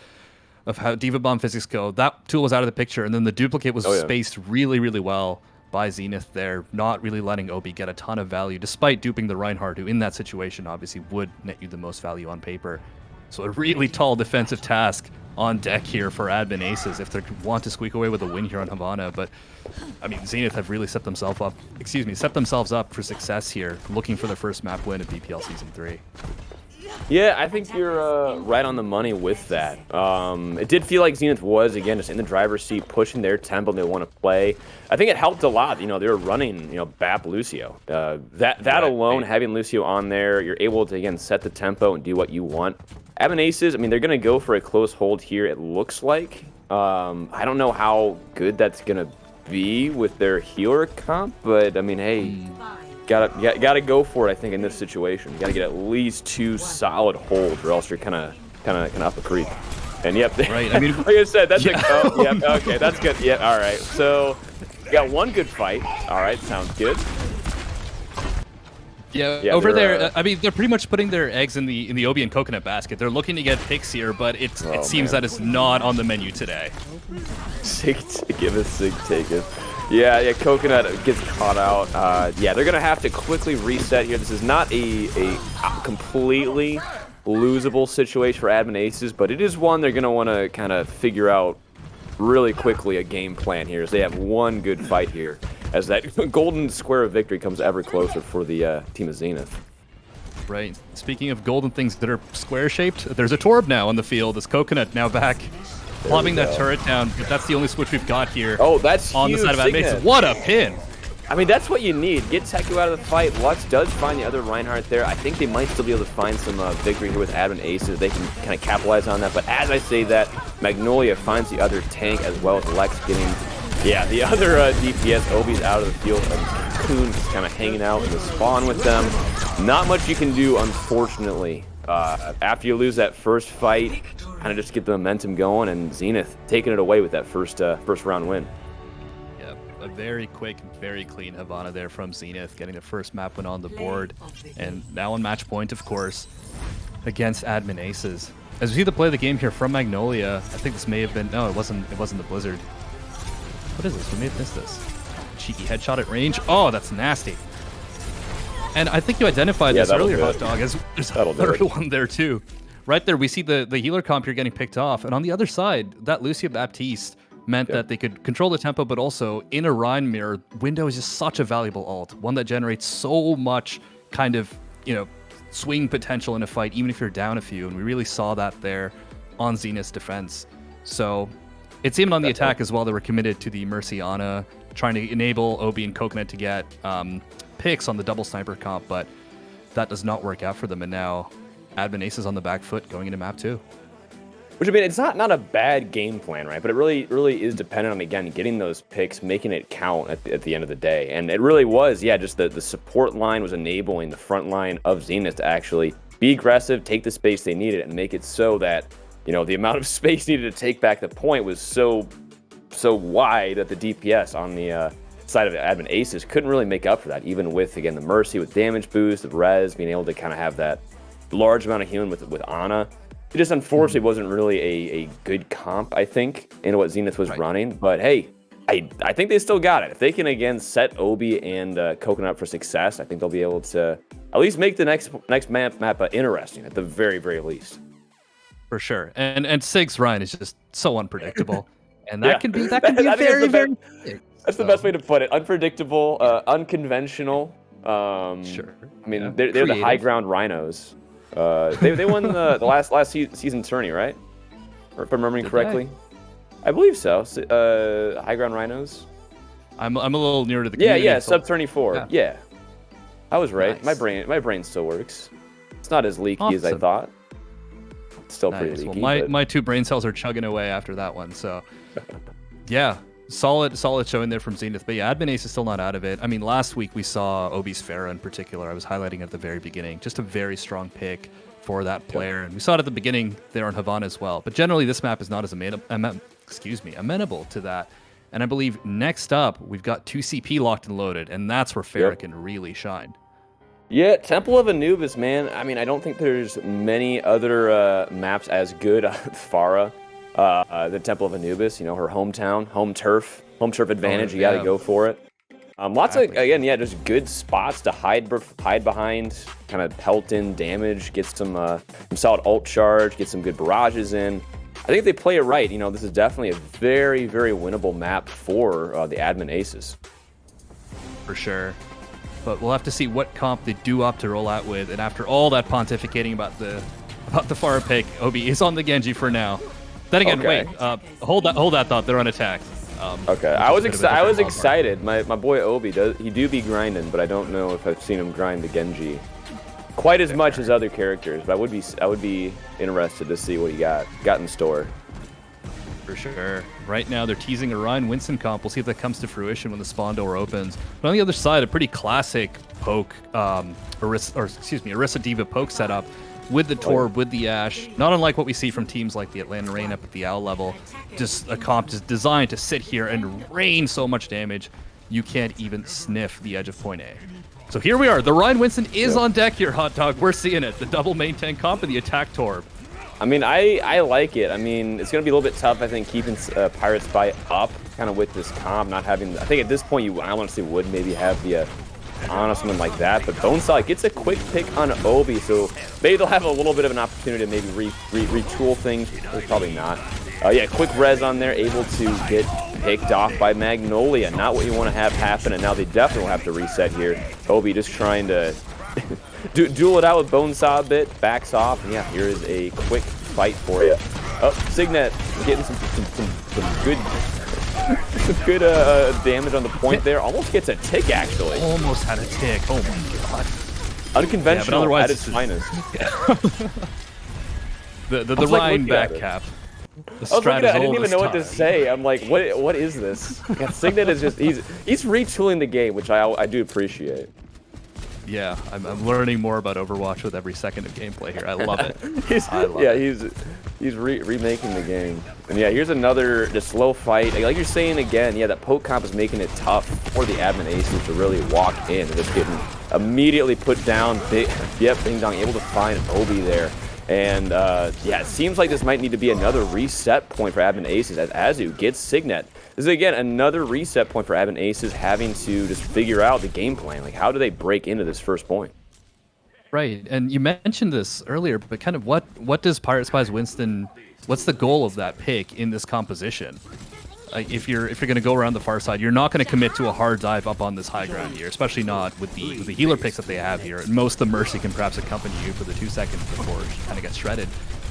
of how Diva Bomb physics go, that tool was out of the picture, and then the Duplicate was spaced really, really well by Zenith there, not really letting Obi get a ton of value, despite duping the Reinhardt, who in that situation obviously would net you the most value on paper. So a really tall defensive task on deck here for Admin Aces if they want to squeak away with a win here on Havana. But I mean, Zenith have really set themselves up for success here, looking for their first map win of BPL Season 3. Yeah, I think you're right on the money with that. It did feel like Zenith was, again, just in the driver's seat, pushing their tempo they want to play. I think it helped a lot. You know, they were running, Bap Lucio. That alone, having Lucio on there, you're able to, again, set the tempo and do what you want. Admin Aces, I mean, they're going to go for a close hold here, it looks like. I don't know how good that's going to be with their healer comp, but, I mean, hey... Gotta go for it, I think, in this situation. Gotta get at least 2 solid holds, or else you're kind of up a creek. And yep, right. I mean, like I said, that's yep, okay, that's good. Yeah, all right. So, you got one good fight. All right, sounds good. Yeah, over there, I mean, they're pretty much putting their eggs in the Obi and Coconut basket. They're looking to get picks here, but it seems that it's not on the menu today. Sig, give us Sig, take it. Yeah, Coconut gets caught out. Yeah, they're going to have to quickly reset here. This is not a completely losable situation for Admin Aces, but it is one they're going to want to kind of figure out really quickly a game plan here, as they have one good fight here, as that golden square of victory comes ever closer for the team of Zenith. Right. Speaking of golden things that are square-shaped, there's a Torb now on the field. As Coconut now back. Plopping that turret down, but that's the only switch we've got here. Oh, that's on huge. The side of Admin. What a pin! I mean, that's what you need. Get Teku out of the fight. Lux does find the other Reinhardt there. I think they might still be able to find some victory here with Admin Aces. They can kind of capitalize on that. But as I say that, Magnolia finds the other tank as well as Lex getting, the other DPS. Obi's out of the field, and Cocoon is kind of hanging out in the spawn with them. Not much you can do, unfortunately. After you lose that first fight, kind of just get the momentum going, and Zenith taking it away with that first round win. Yep, a very quick, very clean Havana there from Zenith, getting the first map win on the board, and now on match point, of course, against Admin Aces. As we see the play of the game here from Magnolia, I think this may have been, no, it wasn't the Blizzard. What is this? We may have missed this. Cheeky headshot at range. Oh, that's nasty. And I think you identified this earlier, Hot Dog, as there's a third one there too. Right there, we see the healer comp here getting picked off, and on the other side, that Lucio Baptiste meant that they could control the tempo, but also in a Rhine mirror, Window is just such a valuable ult, one that generates so much kind of, swing potential in a fight, even if you're down a few, and we really saw that there on Zenith's defense. So it seemed on the attack as well, they were committed to the Mercy Ana, trying to enable Obi and Coconut to get picks on the double sniper comp, but that does not work out for them, and now Admin Ace is on the back foot going into map 2. Which, I mean, it's not a bad game plan, right? But it really is dependent on, again, getting those picks, making it count at the end of the day. And it really was, just the support line was enabling the front line of Zenith to actually be aggressive, take the space they needed, and make it so that, the amount of space needed to take back the point was so wide that the DPS on the side of Admin Aces couldn't really make up for that, even with, again, the Mercy with damage boost, the res, being able to kind of have that large amount of healing with Ana. It just unfortunately wasn't really a good comp, I think, in what Zenith was running. But hey, I think they still got it. If they can, again, set Obi and Coconut up for success, I think they'll be able to at least make the next map interesting, at the very, very least. For sure. And Sig's Ryan is just so unpredictable. And that can be very, very... That's the best way to put it. Unpredictable, unconventional. Sure. I mean, they're the high ground rhinos. They won the last season tourney, right? Or if I'm remembering correctly, I believe so. High ground rhinos. I'm a little nearer to the community. Yeah, sub tourney 4. Yeah, I was right. Nice. My brain still works. It's not as leaky as I thought. It's still pretty leaky. Well, my 2 brain cells are chugging away after that one. So, yeah. Solid showing there from Zenith. But yeah, Admin Ace is still not out of it. I mean, last week we saw Obi's Pharah in particular. I was highlighting at the very beginning. Just a very strong pick for that player. And we saw it at the beginning there on Havana as well. But generally, this map is not as amenable to that. And I believe next up, we've got 2 CP locked and loaded. And that's where Pharah can really shine. Yeah, Temple of Anubis, man. I mean, I don't think there's many other maps as good as Pharah. The Temple of Anubis, her hometown, home turf advantage. You got to go for it. Lots of, again, just good spots to hide behind, kind of pelt in damage, get some solid ult charge, get some good barrages in. I think if they play it right, this is definitely a very, very winnable map for the Admin Aces. For sure. But we'll have to see what comp they do opt to roll out with. And after all that pontificating about the Pharah pick, Obi is on the Genji for now. Then again, wait, hold that thought. They're on attack. Okay, I was excited. My boy Obi do be grinding, but I don't know if I've seen him grind the Genji quite as much as other characters. But I would be interested to see what he got in store. For sure. Right now they're teasing a Ryan Winston comp. We'll see if that comes to fruition when the spawn door opens. But on the other side, a pretty classic poke, Orisa Diva poke setup. With the Torb, with the Ashe, not unlike what we see from teams like the Atlanta Rain up at the Owl level. Just a comp just designed to sit here and rain so much damage, you can't even sniff the edge of point A. So here we are. The Ryan Winston is on deck here, Hot Dog. We're seeing it. The double main tank comp and the attack Torb. I mean, I like it. I mean, it's going to be a little bit tough, I think, keeping Pirate Spy up kind of with this comp, not having... I think at this point, I honestly would maybe have the... on someone like that, but Bonesaw gets a quick pick on Obi, so maybe they'll have a little bit of an opportunity to maybe retool things. Probably not. Quick res on there, able to get picked off by Magnolia. Not what you want to have happen, and now they definitely will have to reset here. Obi just trying to duel it out with Bonesaw a bit, backs off, and here is a quick fight for you. Oh, Signet getting some good... Some good damage on the point there. Almost gets a tick, actually. Almost had a tick. Oh my god. Unconventional at its finest. the Rhine back cap. I didn't even know what to say. I'm like, what is this? Signet is just he's retooling the game, which I do appreciate. Yeah, I'm learning more about Overwatch with every second of gameplay here. I love it. He's remaking the game. And here's another just slow fight. Like you're saying again, that poke comp is making it tough for the Admin Aces to really walk in and just getting immediately put down. Ding Dong able to find Obi there. And it seems like this might need to be another reset point for Admin Aces as Azu gets Signet. This is, again, another reset point for Admin Aces having to just figure out the game plan. Like, how do they break into this first point? Right, and you mentioned this earlier, but kind of what does Pirate Spy's Winston, what's the goal of that pick in this composition? if you're going to go around the far side, you're not going to commit to a hard dive up on this high ground here, especially not with the healer picks that they have here. And most of the Mercy can perhaps accompany you for the 2 seconds before she kind of gets shredded.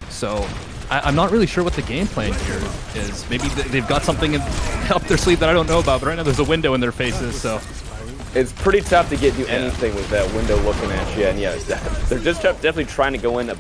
So I'm not really sure what the game plan here is. Maybe they've got something up their sleeve that I don't know about, but right now there's a window in their faces, so... It's pretty tough to do anything with that window looking at you, and yeah, they're just definitely trying to go in a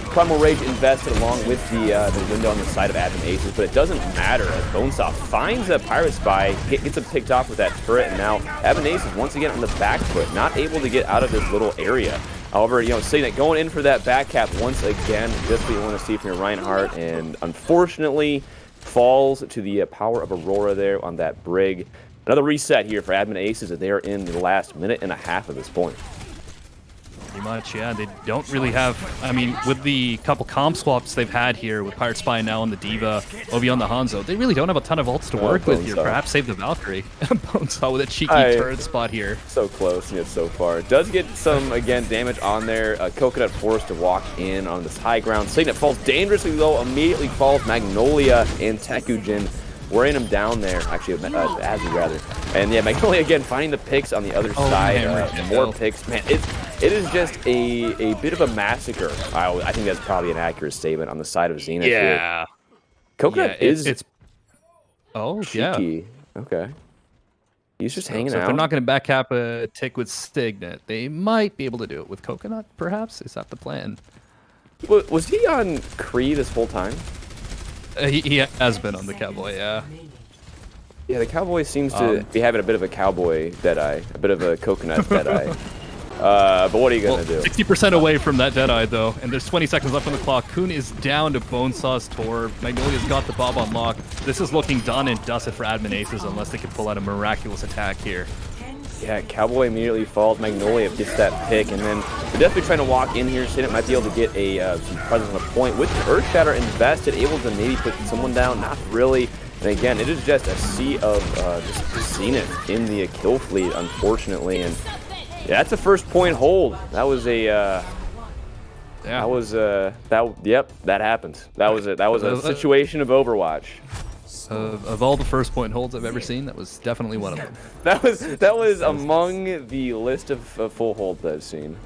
Primal Rage invested along with the window on the side of Admin Aces, but it doesn't matter as Bonesaw finds a Pirate Spy, gets him picked off with that turret, and now Admin Aces once again on the back foot, not able to get out of this little area. However, you know, seeing that going in for that back cap once again, just what you want to see from your Reinhardt, and unfortunately falls to the power of Aurora there on that Brig. Another reset here for Admin Aces as they are in the last minute and a half of this point. Pretty much, yeah. They don't really have... I mean, with the couple comp swaps they've had here, with Pirate Spy now on the D.Va, Obi on the Hanzo, they really don't have a ton of ults to work with here. Perhaps save the Valkyrie. Bonesaw with a cheeky turret spot here. So close, yet so far. It does get some, again, damage on there. Coconut forced to walk in on this high ground. Signet falls dangerously low, immediately falls. Magnolia and Tekujin wearing him down there, actually, Azzy rather. And yeah, Magnolia again finding the picks on the other side. More picks. Man, it is just a bit of a massacre. I think that's probably an accurate statement on the side of Zenith here. Coconut is cheeky. Okay. He's just hanging out. If they're not going to back cap a tick with Signet, they might be able to do it with Coconut, perhaps? Is that the plan? Was he on Kree this whole time? He has been on the Cowboy, yeah. Yeah, the Cowboy seems to be having a bit of a Cowboy Deadeye, a bit of a Coconut Deadeye. But what are you going to do? 60% away from that Deadeye, though, and there's 20 seconds left on the clock. Kun is down to Bonesaw's Torb. Magnolia's got the Bob on lock. This is looking done and dusted for Admin Aces unless they can pull out a miraculous attack here. Yeah, Cowboy immediately falls. Magnolia gets that pick, and then they're definitely trying to walk in here. Signet might be able to get some presence on the point. With Earthshatter invested, able to maybe put someone down, not really. And again, it is just a sea of just Zenith in the kill fleet, unfortunately. And yeah, that's a first point hold. That was a that happened. That was a situation of Overwatch. Of all the first point holds I've ever seen, that was definitely one of them. that was among the list of full holds that I've seen.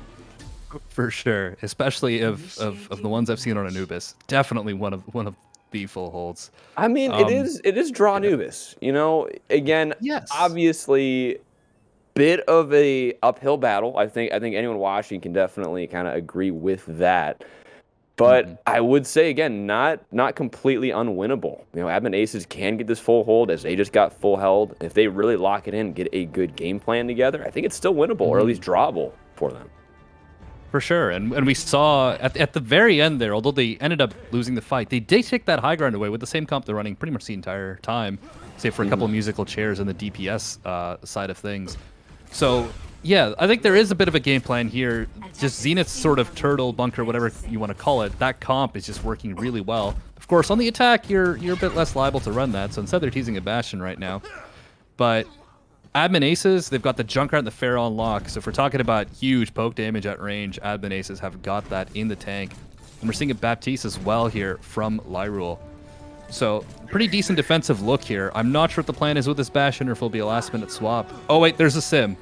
For sure, especially of the ones I've seen on Anubis. Definitely one of the full holds. I mean, it is draw Anubis. You know, again, obviously, bit of a uphill battle. I think anyone watching can definitely kind of agree with that. But I would say, again, not completely unwinnable. You know, Admin Aces can get this full hold as they just got full held. If they really lock it in, get a good game plan together, I think it's still winnable, or at least drawable for them. For sure. And we saw at the very end there, although they ended up losing the fight, they did take that high ground away with the same comp they're running pretty much the entire time, save for a couple of musical chairs and the DPS side of things. So... yeah, I think there is a bit of a game plan here. Just Zenith's sort of turtle, bunker, whatever you want to call it. That comp is just working really well. Of course, on the attack, you're a bit less liable to run that. So instead, they're teasing a Bastion right now. But Admin Aces, they've got the Junkrat and the Pharaoh on lock. So if we're talking about huge poke damage at range, Admin Aces have got that in the tank. And we're seeing a Baptiste as well here from Lyrule. So pretty decent defensive look here. I'm not sure what the plan is with this Bastion or if it'll be a last-minute swap. Oh wait, there's a Sim.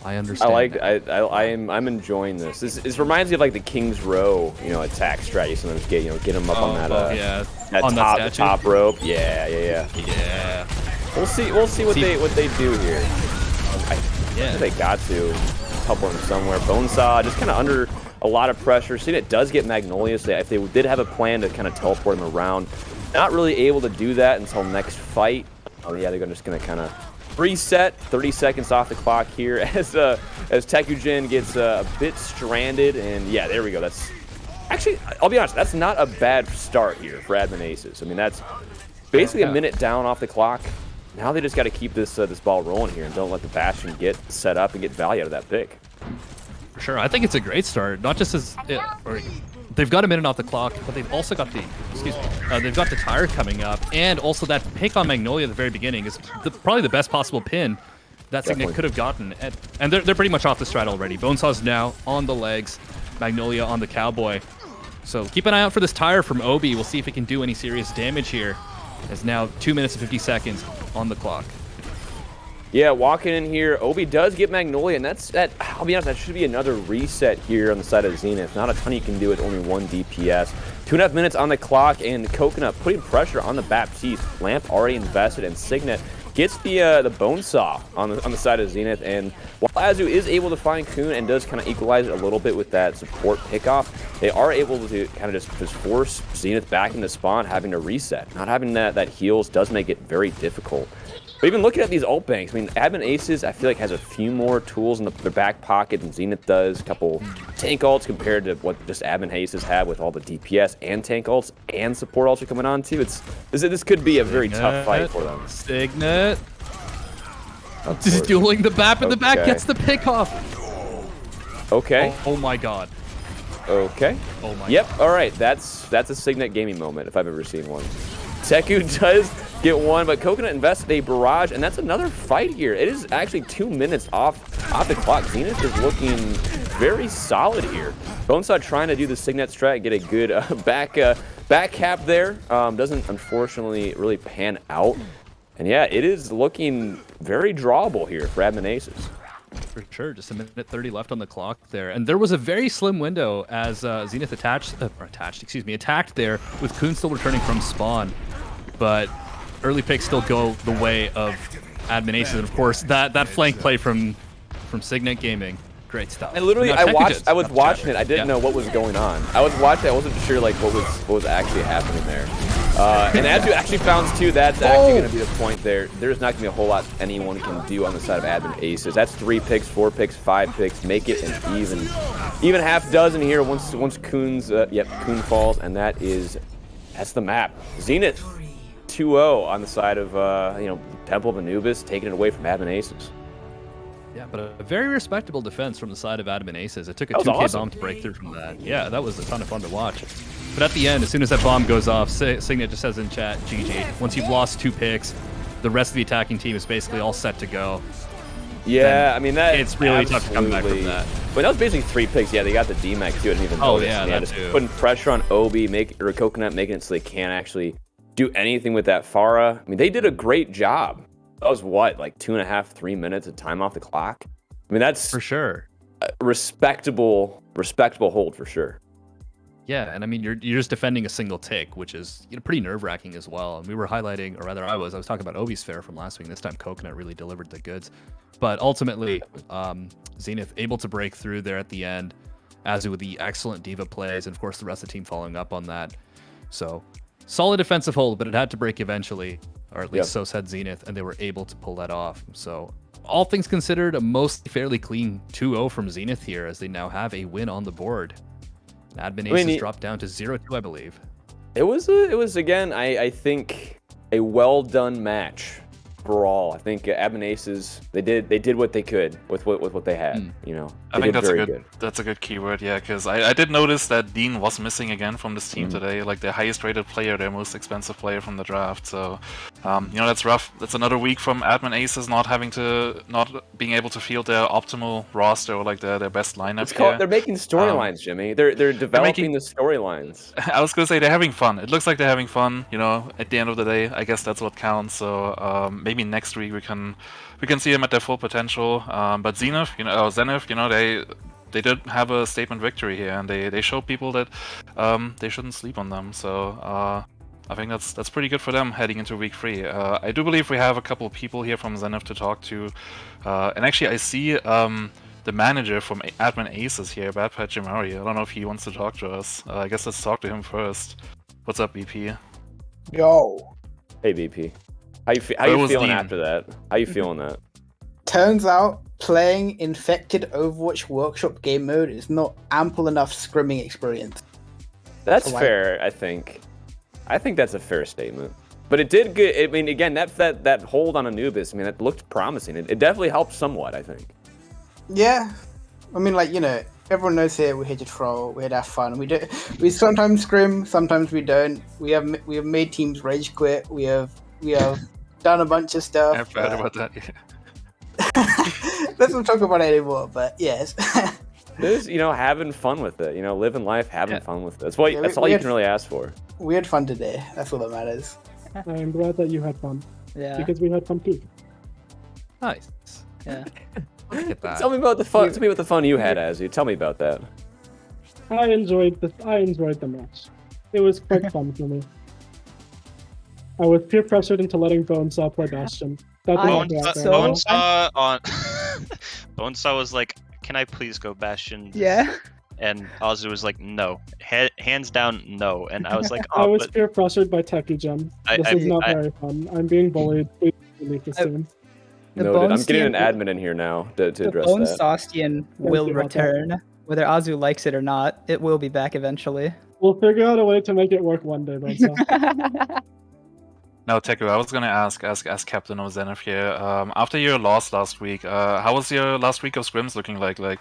I understand. I'm enjoying this. This reminds me of like the King's Row, you know, attack strat. You sometimes get them up on that top rope. Yeah. We'll see what they do here. I think they got to couple them somewhere. Bonesaw just kind of under a lot of pressure. See, it does get Magnolia. So if they did have a plan to kind of teleport him around, not really able to do that until next fight. Oh yeah, they're just gonna kind of reset. 30 seconds off the clock here as Tekujin gets a bit stranded, and yeah, there we go. That's actually, I'll be honest, that's not a bad start here for Admin Aces. I mean, that's basically a minute down off the clock. Now they just got to keep this ball rolling here and don't let the Bastion get set up and get value out of that pick. For sure, I think it's a great start. Not just as they've got a minute off the clock, but they've also got they've got the tire coming up, and also that pick on Magnolia at the very beginning is probably the best possible pin that Signet could have gotten. And they're pretty much off the strat already. Bonesaw's now on the legs, Magnolia on the Cowboy. So keep an eye out for this tire from Obi. We'll see if it can do any serious damage here. It's now 2 minutes and 50 seconds on the clock. Yeah, walking in here, Obi does get Magnolia, and that. I'll be honest, that should be another reset here on the side of Zenith. Not a ton you can do with only 1 DPS. 2.5 minutes on the clock, and Coconut putting pressure on the Baptiste. Lamp already invested, and Signet gets the bone saw on the side of Zenith. And while Azu is able to find Kun and does kind of equalize it a little bit with that support pickoff, they are able to kind of just force Zenith back into spawn, having to reset. Not having that heals does make it very difficult. But even looking at these ult banks, I mean, Admin Aces, I feel like has a few more tools in their back pocket than Zenith does. A couple tank ults compared to what just Admin Aces have with all the DPS and tank ults and support ults are coming on too. This could be a very tough fight for them. Signet. Just dueling the BAP in the back, gets the pick off. Okay. Oh my god. Okay. Oh my Yep, god. all right. That's a Signet gaming moment if I've ever seen one. Teku does get one, but Coconut invested a barrage, and that's another fight here. It is actually 2 minutes off the clock. Zenith is looking very solid here. Bonesaw trying to do the Signet strat, get a good back cap there. Doesn't unfortunately really pan out. And yeah, it is looking very drawable here for Admin Aces. For sure, just 1 minute 30 left on the clock there. And there was a very slim window as Zenith attacked there with Kun still returning from spawn. But early picks still go the way of Admin Aces. And of course, that flank play from Signet Gaming. Great stuff. I literally, I was watching it. I didn't know what was going on. I was watching. I wasn't sure like what was actually happening there. And as you actually found too, that's actually going to be the point there. There's not going to be a whole lot anyone can do on the side of Admin Aces. That's 3 picks, 4 picks, 5 picks. Make it an even half dozen here once Kun's Kun falls, and that's the map. Zenith 2-0 on the side of Temple of Anubis, taking it away from Admin Aces. Yeah, but a very respectable defense from the side of Admin Aces. It took a 2K bomb to break through from that. Yeah, that was a ton of fun to watch. But at the end, as soon as that bomb goes off, Signet just says in chat, GG. Once you've lost 2 picks, the rest of the attacking team is basically all set to go. Yeah, I mean, it's really tough to come back from that. But that was basically 3 picks. Yeah, they got the DMAC too. I didn't even notice. Yeah, just too. Putting pressure on Obi, or Coconut, making it so they can't actually do anything with that Pharah. I mean, they did a great job. That was what, like 2.5, 3 minutes of time off the clock? I mean, that's for sure. Respectable hold for sure. Yeah, and I mean, you're just defending a single tick, which is pretty nerve-wracking as well. And we were highlighting, or rather I was talking about Obi's Fair from last week. This time Coconut really delivered the goods. But ultimately, Zenith able to break through there at the end, Azu with the excellent Diva plays, and of course the rest of the team following up on that. So, solid defensive hold, but it had to break eventually, or at least so said Zenith, and they were able to pull that off. So, all things considered, a mostly fairly clean 2-0 from Zenith here, as they now have a win on the board. Admin Aces dropped down to 0-2, I believe. It was again, I think, a well done match overall. I think Admin Aces, they did what they could with what they had. I think that's a good keyword, yeah, because I did notice that Dean was missing again from this team today, like their highest rated player, their most expensive player from the draft. So that's rough. That's another week from Admin Aces not being able to field their optimal roster or like their best lineup. They're making storylines, Jimmy. They're developing the storylines. I was gonna say they're having fun. It looks like they're having fun. At the end of the day, I guess that's what counts. So maybe next week we can see them at their full potential. But Zenith, they did have a statement victory here, and they showed people that they shouldn't sleep on them. So I think that's pretty good for them heading into week 3. I do believe we have a couple of people here from Zenith to talk to, and actually I see the manager from Admin Aces here, Bad Pat Jamari. I don't know if he wants to talk to us. I guess let's talk to him first. What's up, BP? Yo. Hey, BP. How you feeling after that? How you feeling that? Turns out playing infected Overwatch Workshop game mode is not ample enough scrimming experience. That's fair, I think. I think that's a fair statement. But it did good. I mean, again, that hold on Anubis, I mean, that looked promising. It definitely helped somewhat, I think. Yeah. I mean, everyone knows here we're here to troll, we're here to have fun. We sometimes scrim, sometimes we don't. We have made teams rage quit. We have done a bunch of stuff. I've heard about that, yeah. Let's not talk about it anymore, but yes. Just, having fun with it. Living life, having fun with it. That's all you can really ask for. We had fun today. That's all that matters. I'm glad that you had fun. Yeah. Because we had fun too. Nice. Yeah. Look at that. Tell me about the fun. Tell me about the fun you had, Azzy. Tell me about that. I enjoyed the match. It was quite fun for me. I was peer pressured into letting Bonesaw play Bastion. That's Bonesaw on Bonesaw was like, "Can I please go Bastion?" Yeah. And Azu was like, "No, hands down, no." And I was like, I "Oh, was but peer pressured by Techie Gem. This is not very fun. I'm being bullied. Please delete this team. Noted. I'm getting an admin in here now to address Bone that. Saustian will you about that. return. Whether Azu likes it or not, it will be back eventually. We'll figure out a way to make it work one day, Bonesaw. Now, Teku, I was gonna ask Captain of Zenith here. After your loss last week, how was your last week of scrims looking like? Like,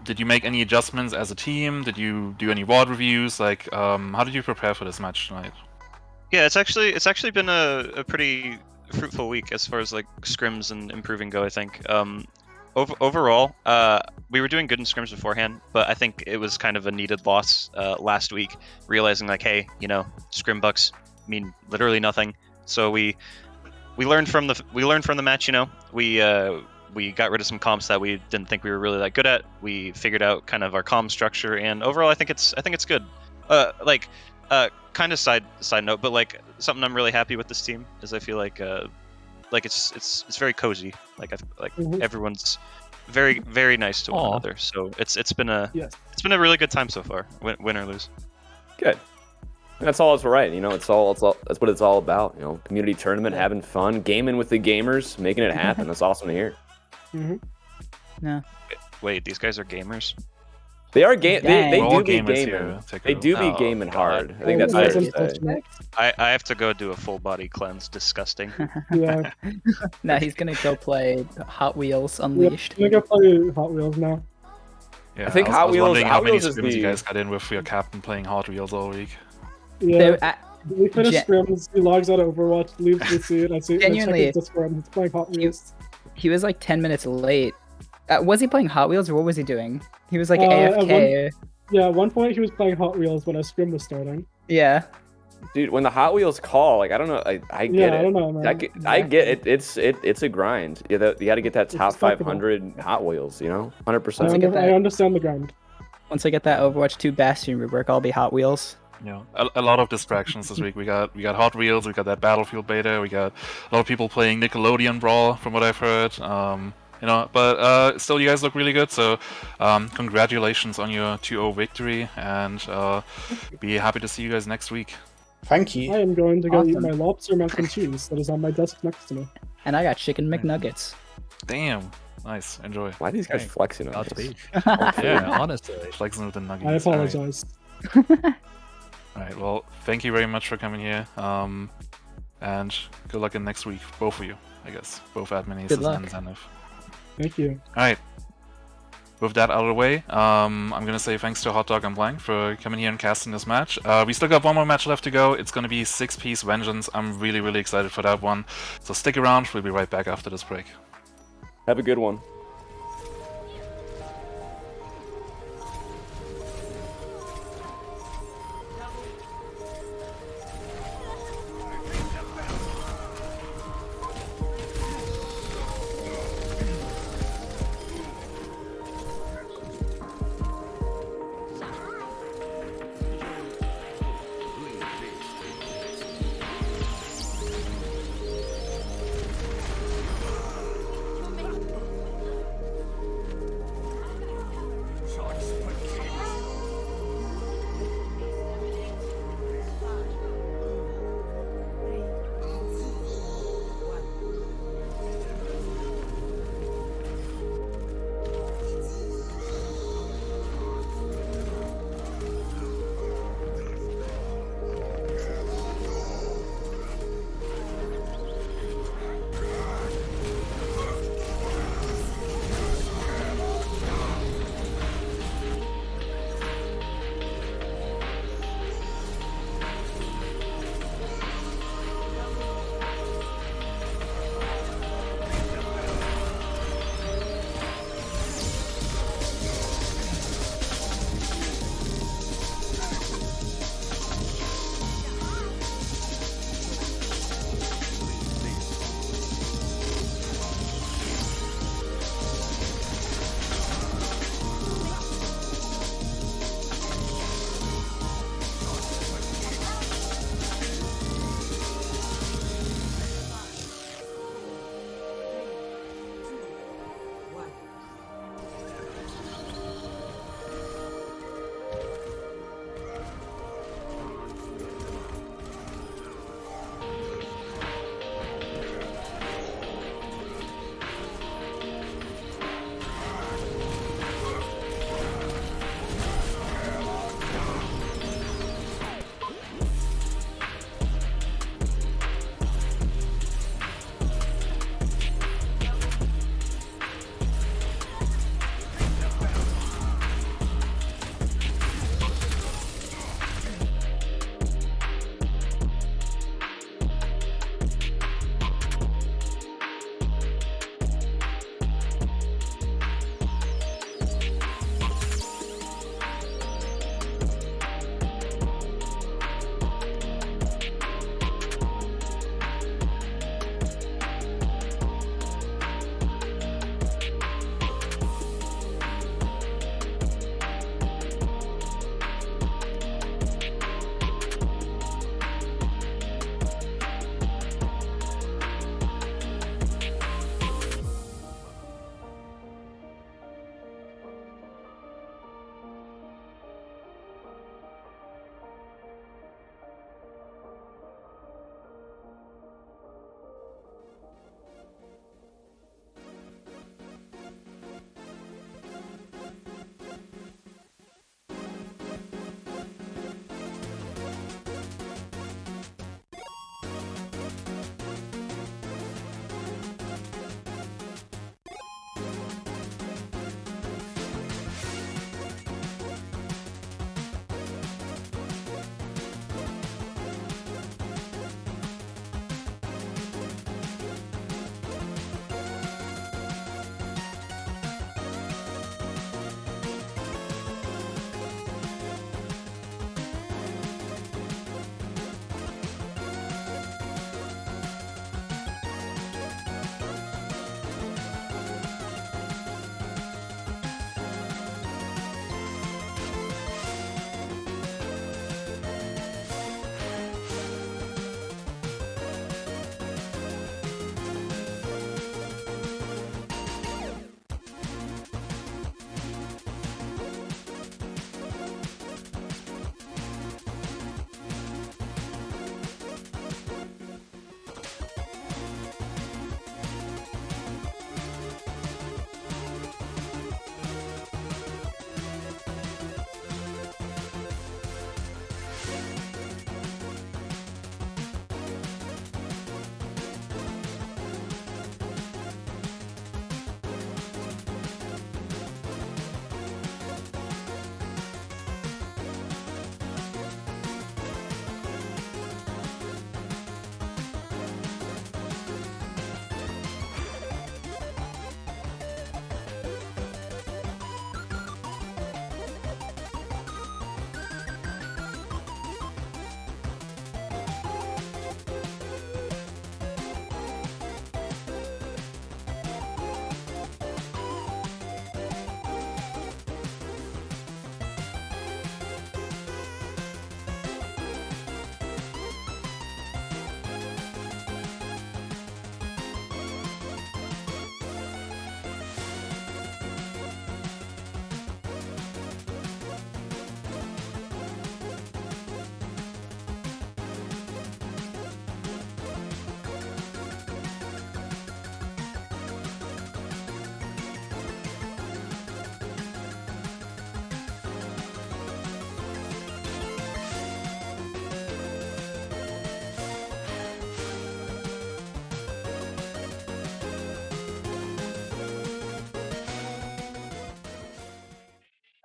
did you make any adjustments as a team? Did you do any WOD reviews? Like, how did you prepare for this match tonight? yeah, it's actually been a pretty fruitful week as far as like scrims and improving go. I think overall, we were doing good in scrims beforehand, but I think it was kind of a needed loss last week, realizing like, hey, you know, scrim bucks mean literally nothing. So we learned from the match. You know, we got rid of some comps that we didn't think we were really that good at. We figured out kind of our comm structure, and overall, I think it's good. Kind of side note, but like something I'm really happy with this team is I feel like it's very cozy. Like everyone's very nice to one another. So it's been a really good time so far, win or lose. Good. That's all it's right. You know, that's what it's all about. You know, community tournament, having fun, gaming with the gamers, making it happen. That's awesome to hear. Yeah. Wait, these guys are gamers? They are game. They All do be gamers gaming. here, They do be Oh, gaming God. hard. I think that's fair to say. I have to go do a full body cleanse. Disgusting. Yeah. Now he's gonna go play Hot Wheels Unleashed. I'm gonna go play Hot Wheels now. Yeah, I think was Hot Wheels- wondering Hot how many Wheels is scrims you the- guys got in with your captain playing Hot Wheels all week. Yeah. We finish scrims, he logs out of Overwatch, leaves the seat, I see Genuinely, his Discord, he's playing Hot Wheels. He was like 10 minutes late. Was he playing Hot Wheels or what was he doing? He was like At AFK. at one point he was playing Hot Wheels when a scrim was starting. Yeah. Dude, when the Hot Wheels call, like I don't know, I get it. I don't know, man. I get it. It's a grind. You got to get that top 500 Hot Wheels. You know, 100%. I understand the grind. Once I get that Overwatch 2 Bastion rework, I'll be Hot Wheels. You know, a lot of distractions this week. We got Hot Wheels, we got that Battlefield beta, we got a lot of people playing Nickelodeon Brawl, from what I've heard. You know, but still, you guys look really good. So, congratulations on your 2-0 victory, and be happy to see you guys next week. Thank you. I am going to go eat Awesome. my lobster mac and cheese that is on my desk next to me. And I got chicken McNuggets. Damn, nice, enjoy. Why are these guys flexing on us? Godspeed. Yeah, honestly. Flexing with the nuggets. I apologize. All right, well, thank you very much for coming here, and good luck in next week, both of you, I guess, both admin aces luck. and Zenith. Thank you. All right. With that out of the way, I'm gonna say thanks to Hot Dog and Blank for coming here and casting this match. We still got one more match left to go. It's gonna be 6-piece Vengeance. I'm really excited for that one. So stick around. We'll be right back after this break. Have a good one.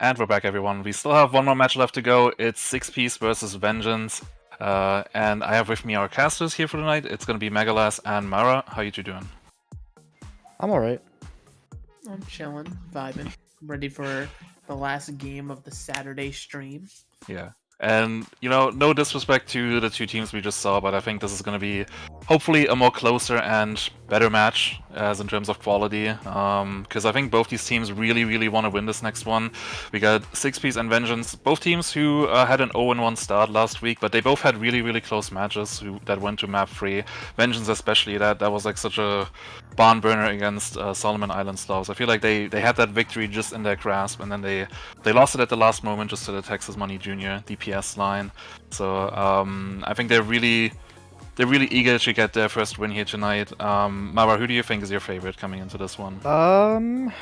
And we're back, everyone. We still have one more match left to go. It's 6-piece versus Vengeance. And I have with me our casters here for tonight. It's going to be Megalas and Mara. How you two doing? I'm alright. I'm chilling, vibing, ready for the last game of the Saturday stream. Yeah. And, you know, no disrespect to the two teams we just saw, but I think this is going to be hopefully a more closer and better match as in terms of quality. Because I think both these teams really, really want to win this next one. We got 6-piece and Vengeance, both teams who had an 0-1 start last week, but they both had really, really close matches that went to map 3. Vengeance especially, that was like such a barn burner against Solomon Island Sloths. I feel like they had that victory just in their grasp, and then they lost it at the last moment just to the Texas Money Jr. DPS line. So I think they're really eager to get their first win here tonight. Mara, who do you think is your favorite coming into this one?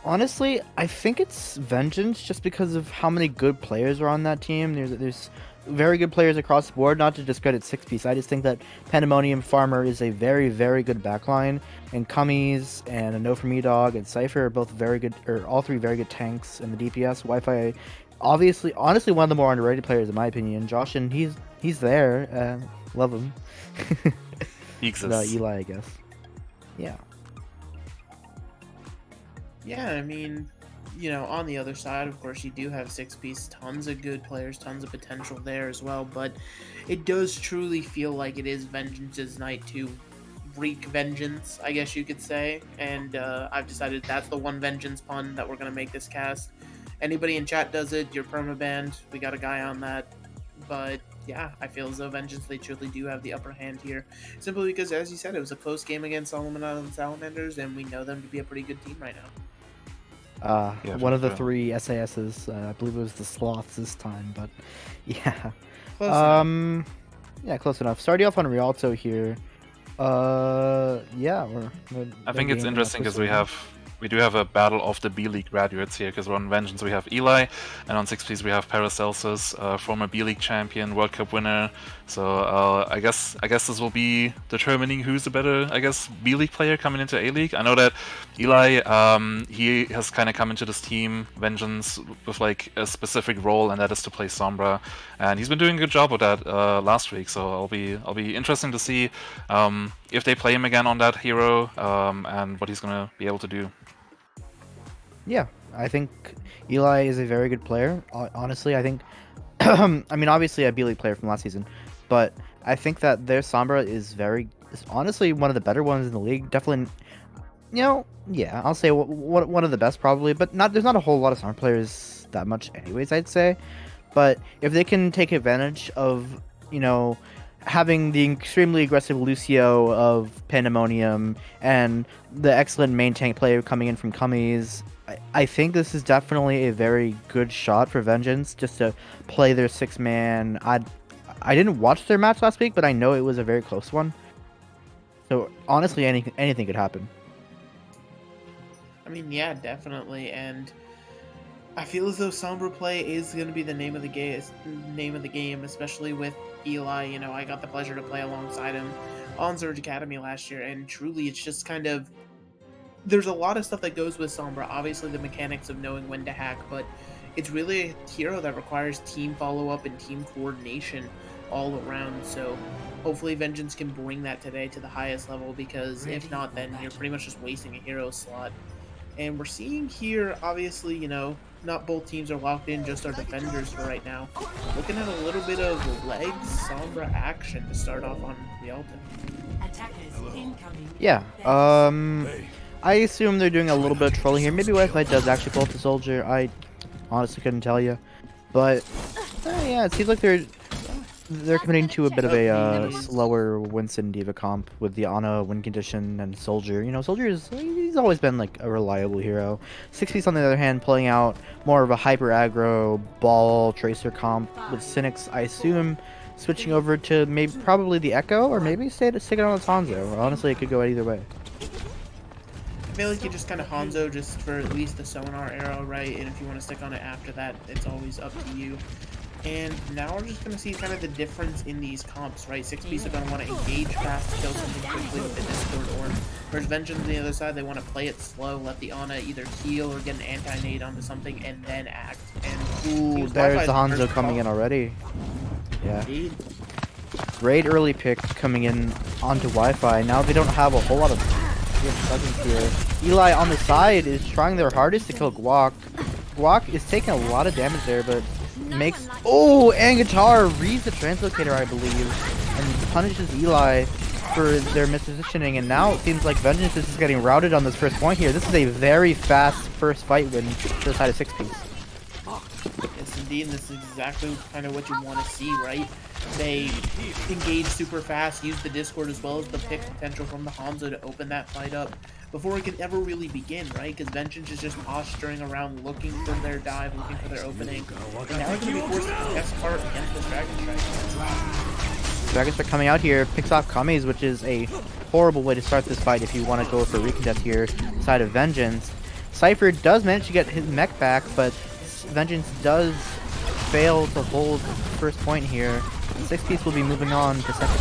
Honestly, I think it's Vengeance just because of how many good players are on that team. There's very good players across the board, not to discredit 6-piece. I just think that Pandemonium Farmer is a very, very good backline, and Cummies and a No For Me Dog and Cypher are both very good, or all three very good tanks, and the DPS, Wi-Fi, honestly one of the more underrated players in my opinion. Josh, and he's there. Love him. He exists. Eli, I guess. Yeah. Yeah, I mean, you know, on the other side, of course, you do have 6-piece, tons of good players, tons of potential there as well, but it does truly feel like it is Vengeance's night to wreak vengeance, I guess you could say, and I've decided that's the one Vengeance pun that we're going to make this cast. Anybody in chat does it, you're permabanned, we got a guy on that, but yeah, I feel as though Vengeance, they truly do have the upper hand here, simply because, as you said, it was a close game against Solomon Island Salamanders, and we know them to be a pretty good team right now. One of the 3 SASs, I believe it was the Sloths this time, but yeah. Close enough. Yeah, close enough. Starting off on Rialto here. Yeah, I think it's interesting because we do have a battle of the B-League graduates here, because on Vengeance we have Eli, and on 6-piece we have Paracelsus, former B-League champion, World Cup winner. So I guess this will be determining who's the better, B-League player coming into A-League. I know that Eli, he has kind of come into this team, Vengeance, with like a specific role, and that is to play Sombra, and he's been doing a good job with that last week. So I'll be interesting to see if they play him again on that hero, and what he's gonna be able to do. Yeah, I think Eli is a very good player. Honestly, I think, I mean, obviously a B-League player from last season, but I think that their Sombra is honestly one of the better ones in the league. Definitely, you know, yeah, I'll say one of the best probably, but there's not a whole lot of Sombra players that much anyways, I'd say. But if they can take advantage of, you know, having the extremely aggressive Lucio of Pandemonium and the excellent main tank player coming in from Cummies, I think this is definitely a very good shot for Vengeance just to play their 6-man. I didn't watch their match last week, but I know it was a very close one. So honestly, anything could happen. I mean, yeah, definitely, and I feel as though Sombra play is going to be the name of the game, especially with Eli. You know, I got the pleasure to play alongside him on Surge Academy last year, and truly, it's just kind of, there's a lot of stuff that goes with Sombra. Obviously, the mechanics of knowing when to hack, but it's really a hero that requires team follow-up and team coordination all around. So hopefully Vengeance can bring that today to the highest level, because if not, then you're pretty much just wasting a hero slot. And we're seeing here, obviously, you know, not both teams are locked in, just our defenders for right now. Looking at a little bit of legs Sombra action to start off on Rialto. Yeah, I assume they're doing a little bit of trolling here. Maybe Wi-Fi does actually pull up the soldier. I honestly couldn't tell you. But, yeah, it seems like they're committing to a bit of a slower Winston Diva comp with the Ana win condition and Soldier. You know, Soldier he's always been like a reliable hero. 6-piece on the other hand, pulling out more of a hyper aggro ball tracer comp with Cynics. I assume switching over to probably the Echo, or maybe stick it on the Hanzo. Honestly, it could go either way. I feel like you just kind of Hanzo just for at least the Sonar era, right? And if you want to stick on it after that, it's always up to you. And now we're just going to see kind of the difference in these comps, right? 6-piece are going to want to engage fast, kill something quickly with the Discord orb. Whereas Vengeance on the other side, they want to play it slow, let the Ana either heal or get an anti-nade onto something, and then act. And Ooh, there's the Hanzo coming in already. Yeah. Indeed. Great early pick coming in onto Wi-Fi. Now they don't have a whole lot of good presence here. Eli on the side is trying their hardest to kill Guac. Guac is taking a lot of damage there, but makes... Oh, and Guitar reads the translocator, I believe, and punishes Eli for their mispositioning, and now it seems like Vengeance is just getting routed on this first point here. This is a very fast first fight win for the side of 6-piece. Yes, indeed, and this is exactly kind of what you want to see, right? They engage super fast, use the Discord as well as the pick potential from the Hanzo to open that fight up before it can ever really begin, right? Because Vengeance is just posturing around, looking for their dive, looking for their opening. And now it's going to be forced to test part against this Dragon Strike. Dragon Strike coming out here, picks off Kames, which is a horrible way to start this fight if you want to go for a recontest here, side of Vengeance. Cypher does manage to get his mech back, but Vengeance does fail to hold first point here. 6-piece will be moving on to second.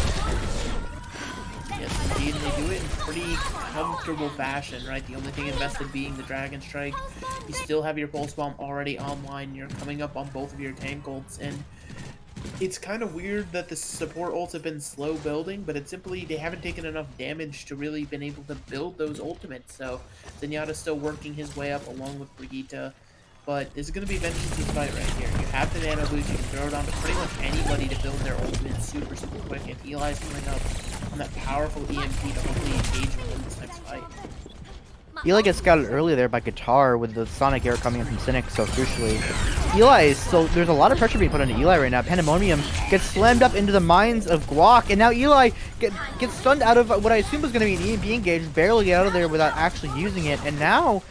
Yes, indeed, and they do it in pretty comfortable fashion, right? The only thing invested being the Dragon Strike. You still have your Pulse Bomb already online. You're coming up on both of your tank ults, and it's kind of weird that the support ults have been slow building, but it's simply they haven't taken enough damage to really been able to build those ultimates. So Zenyatta's still working his way up along with Brigitte. But this is going to be Vengeance's fight right here. You have the Nano Boost, you can throw it onto pretty much anybody to build their ultimate super quick, and Eli's coming up on that powerful EMP to hopefully engage with him this next fight. Eli gets scouted earlier there by Guitar with the Sonic Air coming in from Cynic so crucially. Eli is so there's a lot of pressure being put onto Eli right now. Pandemonium gets slammed up into the mines of Guac, and now Eli gets stunned out of what I assume was going to be an EMP engage, barely get out of there without actually using it, and now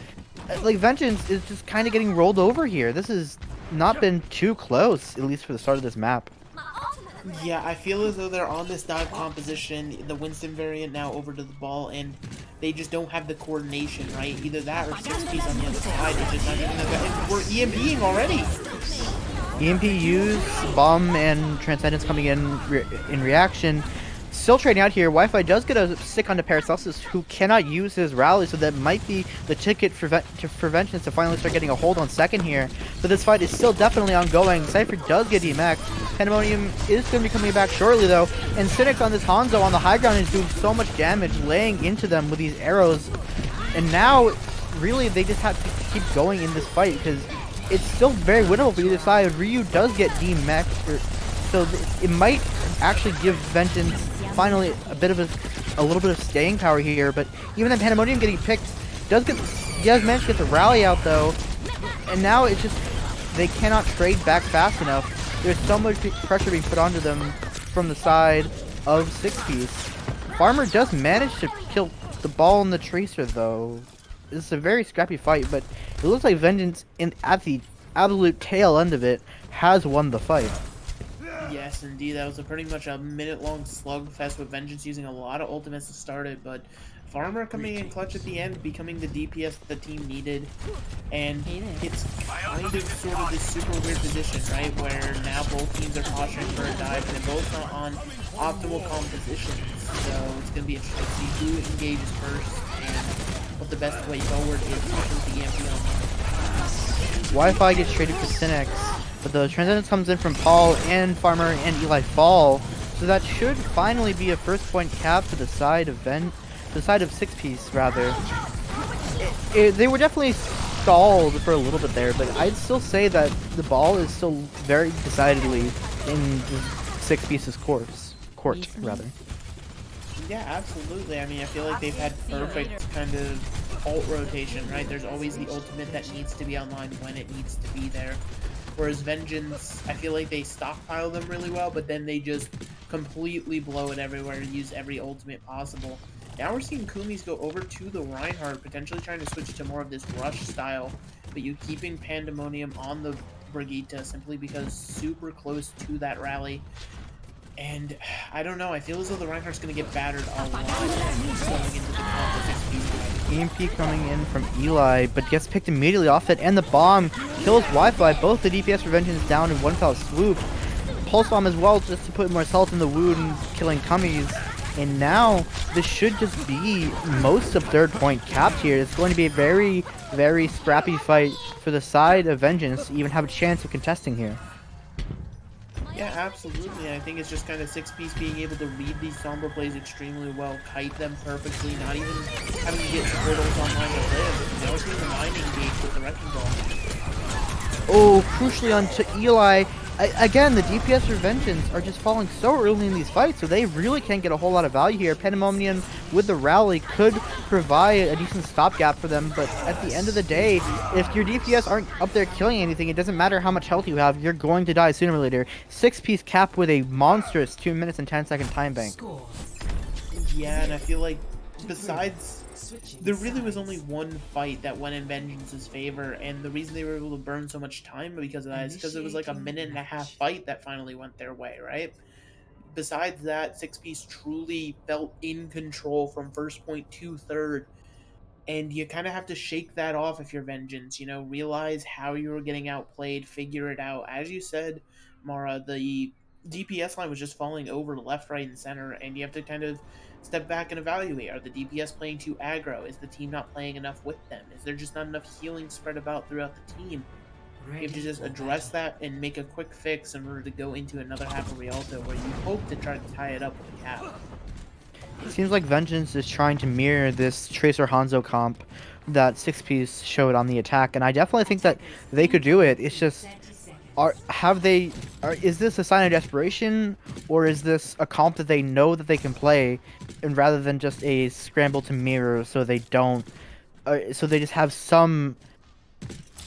like Vengeance is just kind of getting rolled over here. This has not been too close, at least for the start of this map. Yeah, I feel as though they're on this dive composition, the Winston variant now over to the ball, and they just don't have the coordination, right? Either that or 6-piece on the other side. It's just not even and we're EMPing already. EMP use, Bomb and Transcendence coming in reaction. Still trading out here. Wi-Fi does get a stick onto Paracelsus, who cannot use his rally, so that might be the ticket for Vengeance to finally start getting a hold on second here. But this fight is still definitely ongoing. Cypher does get EMX. Pandemonium is going to be coming back shortly, though. And Cynic on this Hanzo on the high ground is doing so much damage, laying into them with these arrows. And now, really, they just have to keep going in this fight, because it's still very winnable for either side. Ryu does get DMX, so it might actually give Vengeance finally a little bit of staying power here. But even then, Pandemonium getting picked does manage to get the rally out though, and now it's just they cannot trade back fast enough. There's so much pressure being put onto them from the side of 6-piece. Farmer does manage to kill the ball and the Tracer though. This is a very scrappy fight, but it looks like Vengeance at the absolute tail end of it has won the fight. Yes, indeed. That was pretty much a minute-long slugfest with Vengeance using a lot of ultimates to start it, but Farmer coming in clutch at the end, becoming the DPS that the team needed, and it's kind of sort of this super weird position, right, where now both teams are posturing for a dive, and they're both not on optimal compositions, so it's going to be interesting to see who engages first, and what the best way forward is with the EMP on. Wi-Fi gets traded for Cynics, but the Transcendence comes in from Paul and Farmer and Eli fall, so that should finally be a first point cap to the side of 6-piece rather. They were definitely stalled for a little bit there, but I'd still say that the ball is still very decidedly in 6-piece's court rather. Yeah, absolutely. I mean, I feel like they've had perfect kind of ult rotation, right? There's always the ultimate that needs to be online when it needs to be there. Whereas Vengeance, I feel like they stockpile them really well, but then they just completely blow it everywhere and use every ultimate possible. Now we're seeing Kumis go over to the Reinhardt, potentially trying to switch to more of this rush style, but you keeping Pandemonium on the Brigitte simply because super close to that rally. And I don't know, I feel as though the Reinhardt's going to get battered a lot going into the comp with 6-piece. EMP coming in from Eli, but gets picked immediately off it, and the bomb kills Wi-Fi. Both the DPS for Vengeance down in one fell swoop. Pulse Bomb as well, just to put more salt in the wound, killing Cummies. And now, this should just be most of third point capped here. It's going to be a very, very scrappy fight for the side of Vengeance to even have a chance of contesting here. Yeah, absolutely. I think it's just kind of 6-piece being able to read these Sombra plays extremely well, kite them perfectly, not even having to get hurdles online to live. Now it's being the mining gate with the Wrecking Ball. Oh, crucially onto Eli. Again, the DPS for Vengeance are just falling so early in these fights, so they really can't get a whole lot of value here. Pandemonium with the rally could provide a decent stopgap for them, but at the end of the day, if your DPS aren't up there killing anything, it doesn't matter how much health you have, you're going to die sooner or later. 6-piece cap with a monstrous 2 minutes and 10-second time bank. Yeah, and I feel like besides, there really was only one fight that went in Vengeance's favor, and the reason they were able to burn so much time because of that is because it was like a 1.5-minute fight that finally went their way, right? Besides that, 6-piece truly felt in control from first point to third, and you kind of have to shake that off if you're Vengeance, you know, realize how you were getting outplayed, figure it out. As you said, Mara, the DPS line was just falling over left, right, and center, and you have to kind of step back and evaluate. Are the DPS playing too aggro? Is the team not playing enough with them? Is there just not enough healing spread about throughout the team? You have to just address that and make a quick fix in order to go into another half of Rialto where you hope to try to tie it up with a cap. It seems like Vengeance is trying to mirror this Tracer Hanzo comp that 6-piece showed on the attack, and I definitely think that they could do it. It's just, is this a sign of desperation, or is this a comp that they know that they can play, and rather than just a scramble to mirror, so they don't, so they just have some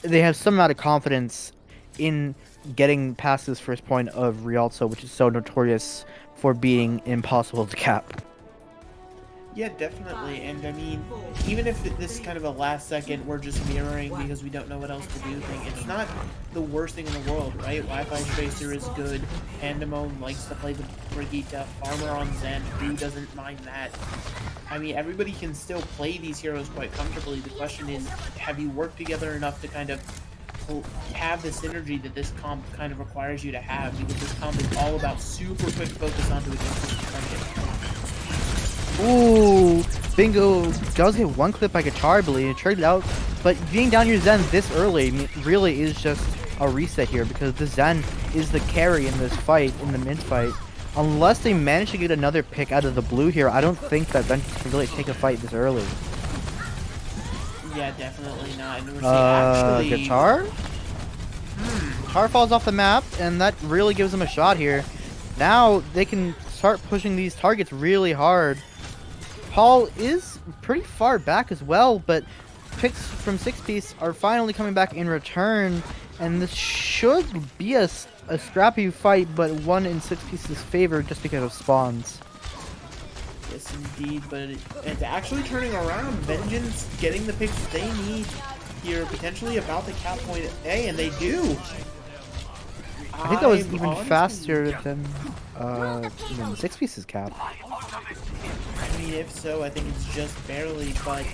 amount of confidence in getting past this first point of Rialto, which is so notorious for being impossible to cap. Yeah, definitely. And I mean, even if this is kind of a last second, we're just mirroring because we don't know what else to do thing, it's not the worst thing in the world, right? Wi-Fi Tracer is good. Pandemon likes to play the Brigitte. Farmer on Zen, who doesn't mind that? I mean, everybody can still play these heroes quite comfortably. The question is, have you worked together enough to kind of have the synergy that this comp kind of requires you to have? Because this comp is all about super quick focus onto a different target. Ooh, Bingo does get one clip by Guitar, I believe, traded out, but being down your Zen this early really is just a reset here, because the Zen is the carry in this fight, in the mid fight. Unless they manage to get another pick out of the blue here, I don't think that Vengeance can really take a fight this early. Yeah, definitely not. And we're seeing actually... Guitar? Guitar falls off the map, and that really gives them a shot here. Now they can start pushing these targets really hard. Paul is pretty far back as well, but picks from 6-piece are finally coming back in return, and this should be a scrappy fight, but one in 6-piece's favor just because of spawns. Yes, indeed, but it's actually turning around. Vengeance getting the picks they need here, potentially about the cap point A, and they do. I think that was even faster than 6-piece's cap. I mean, if so, I think it's just barely, but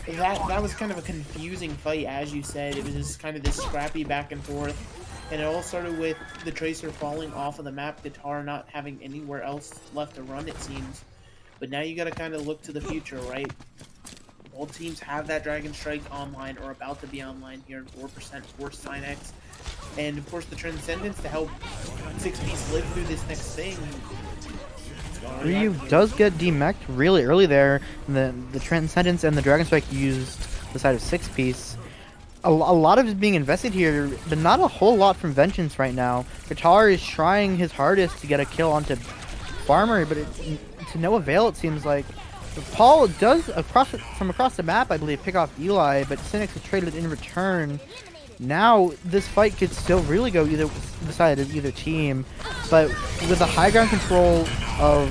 that was kind of a confusing fight, as you said. It was just kind of this scrappy back and forth, and it all started with the Tracer falling off of the map, Guitar not having anywhere else left to run, it seems. But now you gotta kind of look to the future, right? Both teams have that Dragon Strike online, or about to be online here in 4% for Synex. And of course the Transcendence to help 6-piece live through this next thing. Ryu does get demeched really early there. The Transcendence and the Dragon Strike used the side of 6-piece. A lot of it is being invested here, but not a whole lot from Vengeance right now. Guitar is trying his hardest to get a kill onto Farmer, but to no avail, it seems like. Paul does, from across the map, I believe, pick off Eli, but Cynics is traded in return. Now, this fight could still really go either side of either team, but with the high ground control of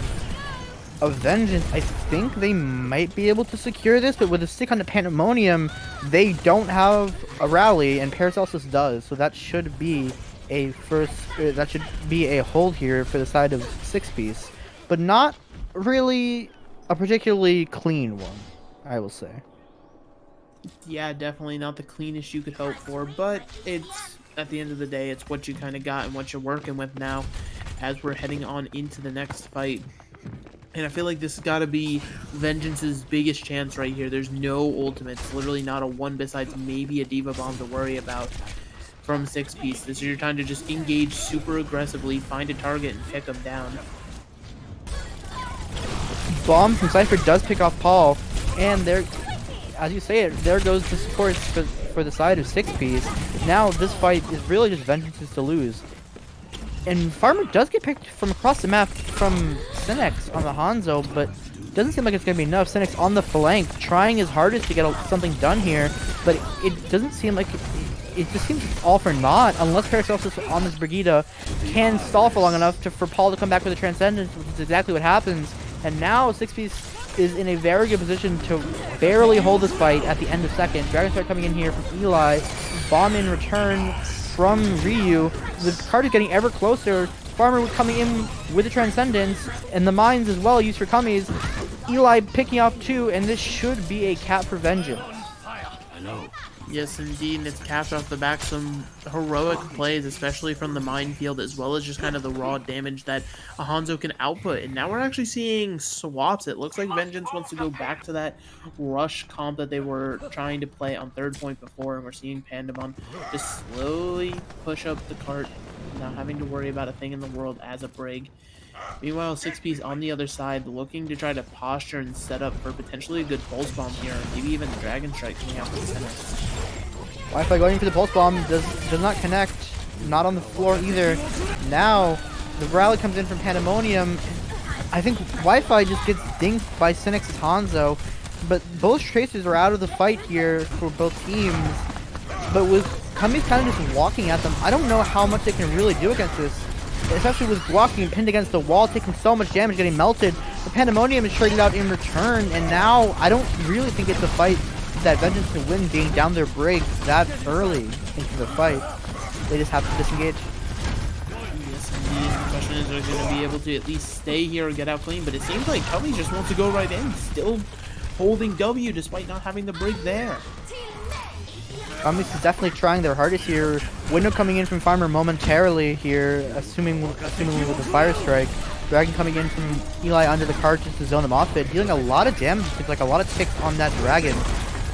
Vengeance, I think they might be able to secure this, but with a stick on the Pandemonium, they don't have a rally, and Paracelsus does, so that should be a hold here for the side of 6-piece, but not really a particularly clean one, I will say. Yeah, definitely not the cleanest you could hope for, but it's at the end of the day, it's what you kind of got and what you're working with now as we're heading on into the next fight. And I feel like this has got to be Vengeance's biggest chance right here. There's no ultimates, literally not a one besides maybe a Diva Bomb to worry about from 6-piece. This is your time to just engage super aggressively, find a target, and pick them down. Bomb from Cypher does pick off Paul, and there, as you say it, there goes the support for the side of 6-piece. Now this fight is really just Vengeance's to lose. And Farmer does get picked from across the map from Cynex on the Hanzo, but doesn't seem like it's going to be enough. Cynex on the flank, trying his hardest to get something done here, but it doesn't seem like it just seems all for naught, unless Paracelsus on this Brigida can stall for long enough for Paul to come back with a Transcendence, which is exactly what happens. And now 6-piece is in a very good position to barely hold this fight at the end of second. Dragonstrike coming in here from Eli, Bomb in return from Ryu. The card is getting ever closer. Farmer coming in with the Transcendence, and the mines as well used for Cummies. Eli picking up 2, and this should be a cap for Vengeance. Yes, indeed, and it's capped off the back some heroic plays, especially from the minefield, as well as just kind of the raw damage that a Hanzo can output. And now we're actually seeing swaps. It looks like Vengeance wants to go back to that rush comp that they were trying to play on third point before, and we're seeing Pandemon just slowly push up the cart, not having to worry about a thing in the world as a Brig. Meanwhile, 6-piece on the other side, looking to try to posture and set up for potentially a good Pulse Bomb here, or maybe even the Dragon Strike coming out from the center. Wi-Fi going for the Pulse Bomb does not connect, not on the floor either. Now, the rally comes in from Pandemonium. I think Wi-Fi just gets dinged by Cynex's Hanzo, but both Tracers are out of the fight here for both teams. But with Cummies kind of just walking at them, I don't know how much they can really do against this. Especially with walking and pinned against the wall, taking so much damage, getting melted. The Pandemonium is traded out in return, and now I don't really think it's a fight that Vengeance can win being down their Brig that early into the fight. They just have to disengage. Yes, indeed. The question is, are they going to be able to at least stay here or get out clean? But it seems like Cummy just wants to go right in, still holding W despite not having the Brig there. Cummies is definitely trying their hardest here. Window coming in from Farmer momentarily here, assuming with the Fire Strike. Dragon coming in from Eli under the cart just to zone them off it, dealing a lot of damage, like a lot of ticks on that Dragon.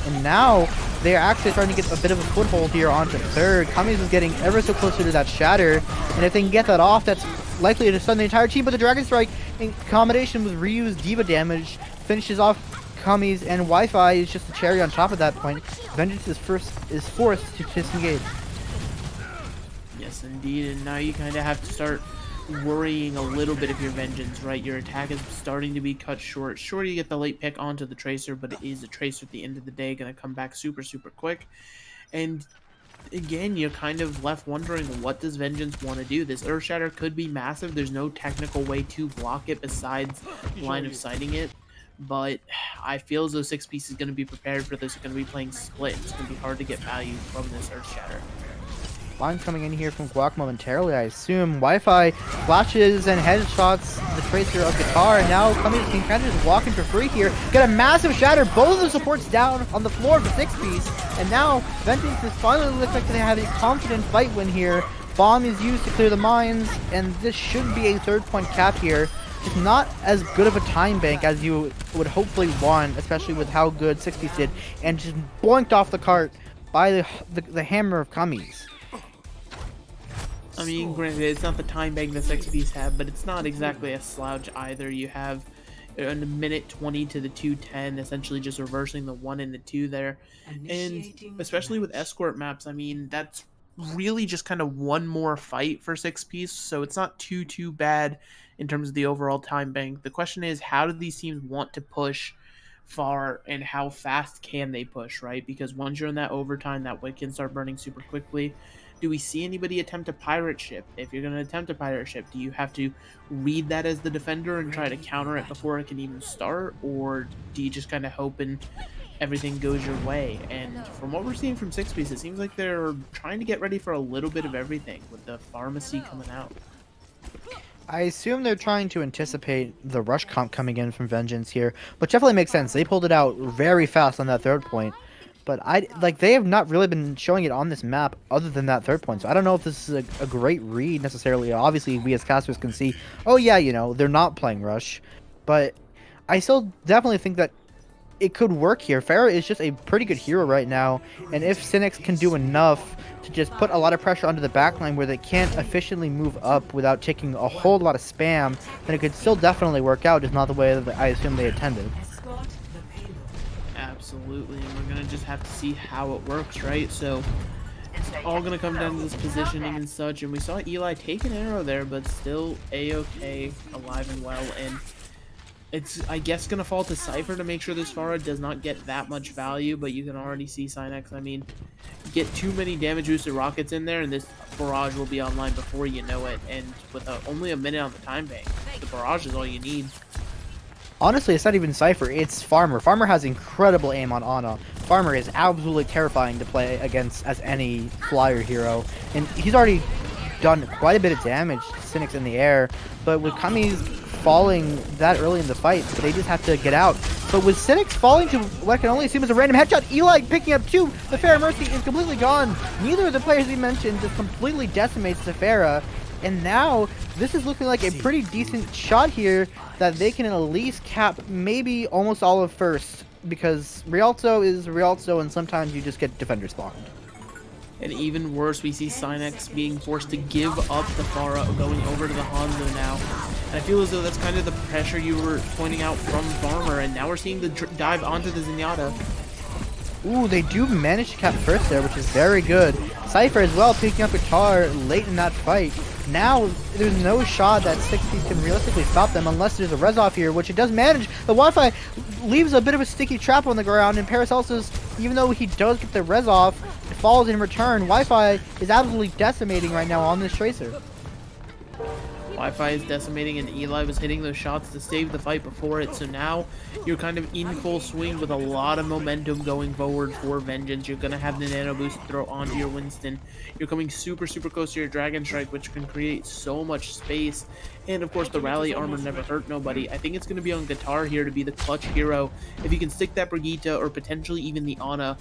And now they're actually starting to get a bit of a foothold here onto third. Cummies is getting ever so closer to that Shatter, and if they can get that off, that's likely to stun the entire team. But the Dragon Strike, in combination with Ryu's Diva damage, finishes off Cummies, and Wi-Fi is just a cherry on top of that point. Vengeance is forced to disengage. Yes, indeed, and now you kind of have to start worrying a little bit of your Vengeance, right? Your attack is starting to be cut short. Sure, you get the late pick onto the Tracer, but it is a Tracer at the end of the day, going to come back super, super quick. And again, you're kind of left wondering, what does Vengeance want to do? This Earth Shatter could be massive. There's no technical way to block it besides line of sighting it. But I feel as though 6-piece is going to be prepared for this. It's going to be playing split. It's going to be hard to get value from this Earth Shatter. Lines coming in here from Guac momentarily, I assume. Wi-Fi flashes and headshots the Tracer of Guitar, and now Cummies can kind of just walk in for free here. Get a massive Shatter. Both of the supports down on the floor for 6-piece, and now Vengeance is finally looking like they have a confident fight win here. Bomb is used to clear the mines, and this should be a third-point cap here. Just not as good of a time bank as you would hopefully want, especially with how good 6-piece did, and just boinked off the cart by the hammer of Cummies. I mean, granted, it's not the time bank the 6-piece have, but it's not exactly a slouch either. You have in a minute 20 to the 2:10, essentially just reversing the 1 and the 2 there. And especially with escort maps, I mean, that's really just kind of one more fight for 6-piece, so it's not too bad in terms of the overall time bank. The question is, how do these teams want to push far, and how fast can they push, right? Because once you're in that overtime, that wick can start burning super quickly. Do we see anybody attempt a pirate ship? If you're going to attempt a pirate ship, do you have to read that as the defender and try to counter it before it can even start? Or do you just kind of hope and everything goes your way? And from what we're seeing from 6-piece, it seems like they're trying to get ready for a little bit of everything with the pharmacy coming out. I assume they're trying to anticipate the rush comp coming in from Vengeance here, which definitely makes sense. They pulled it out very fast on that third point. but they have not really been showing it on this map other than that third point. So I don't know if this is a great read necessarily. Obviously, we as casters can see, oh yeah, they're not playing Rush, but I still definitely think that it could work here. Pharah is just a pretty good hero right now, and if Cynics can do enough to just put a lot of pressure onto the backline where they can't efficiently move up without taking a whole lot of spam, then it could still definitely work out, just not the way that I assume they intended. Absolutely, and we're gonna just have to see how it works, right? So it's all gonna come down to this positioning and such, and we saw Eli take an arrow there, but still A-okay, alive and well, and it's, I guess, gonna fall to Cypher to make sure this Pharah does not get that much value, but you can already see Synex, I mean, get too many damage boosted rockets in there, and this barrage will be online before you know it, and with only a minute on the time bank, the barrage is all you need. Honestly, it's not even Cypher, it's Farmer. Farmer has incredible aim on Ana. Farmer is absolutely terrifying to play against as any flyer hero, and he's already done quite a bit of damage to Cynics in the air, but with Kami's falling that early in the fight, they just have to get out. But with Cynics falling to what I can only assume is a random headshot, Eli picking up 2, the Pharah Mercy is completely gone. Neither of the players we mentioned just completely decimates the Pharah, and now this is looking like a pretty decent shot here that they can at least cap maybe almost all of first, because Rialto is Rialto and sometimes you just get defender spawned. And even worse, we see Synex being forced to give up the Pharah, going over to the Hanzo now. And I feel as though that's kind of the pressure you were pointing out from Farmer, and now we're seeing the dive onto the Zenyatta. Ooh, they do manage to cap first there, which is very good. Cypher as well picking up Guitar late in that fight. Now, there's no shot that 6P can realistically stop them unless there's a res off here, which it does manage. The Wi-Fi leaves a bit of a sticky trap on the ground, and Paracelsus, even though he does get the res off, falls in return. Wi-Fi is absolutely decimating right now on this Tracer. Wi-Fi is decimating, and Eli was hitting those shots to save the fight before it, so now you're kind of in full swing with a lot of momentum going forward for Vengeance. You're going to have the Nano Boost throw onto your Winston. You're coming super close to your Dragon Strike, which can create so much space, and of course the Rally Armor never hurt nobody. I think it's going to be on Guitar here to be the clutch hero. If you can stick that Brigitte, or potentially even the Ana,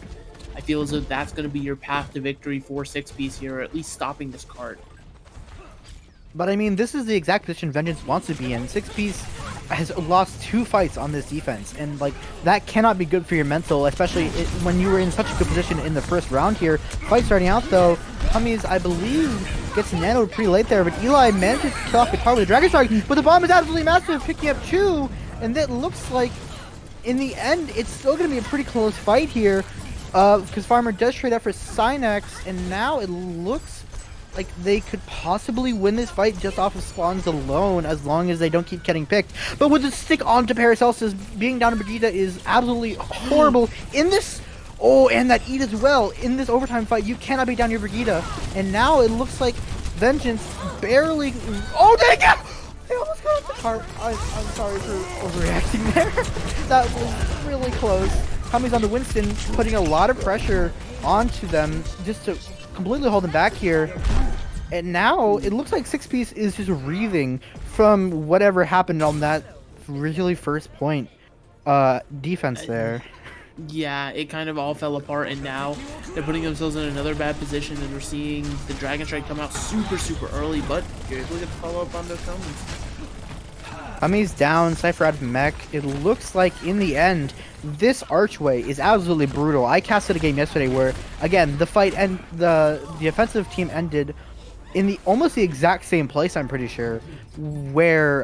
I feel as though that's going to be your path to victory for 6Piece here, or at least stopping this card. But I mean, this is the exact position Vengeance wants to be in. 6Piece has lost 2 fights on this defense, and that cannot be good for your mental, especially when you were in such a good position in the first round here. Fight starting out though, Kami's, I believe, gets nanoed pretty late there, but Eli manages to kill off Guitar with a Dragon Strike, but the bomb is absolutely massive, picking up 2, and that looks like, in the end, it's still going to be a pretty close fight here, because Farmer does trade up for Synex, and now it looks like they could possibly win this fight just off of spawns alone, as long as they don't keep getting picked. But with the stick onto Paracelsus, being down to Brigitte is absolutely horrible in this. Oh, and that Eat as well. In this overtime fight, you cannot be down your Brigitte. And now it looks like Vengeance barely. Oh, dang it! They almost got the car. I'm sorry for overreacting there. That was really close. Kami's on the Winston, putting a lot of pressure onto them just to completely hold them back here. And now it looks like 6Piece is just wreathing from whatever happened on that really first point defense there. Yeah, it kind of all fell apart, and now they're putting themselves in another bad position, and we're seeing the Dragon Strike come out super early, but you're able to get the follow-up on those comments. Kami's down, Cypher out of mech. It looks like in the end, this archway is absolutely brutal. I casted a game yesterday where, again, the fight and the offensive team ended in almost the exact same place, I'm pretty sure, where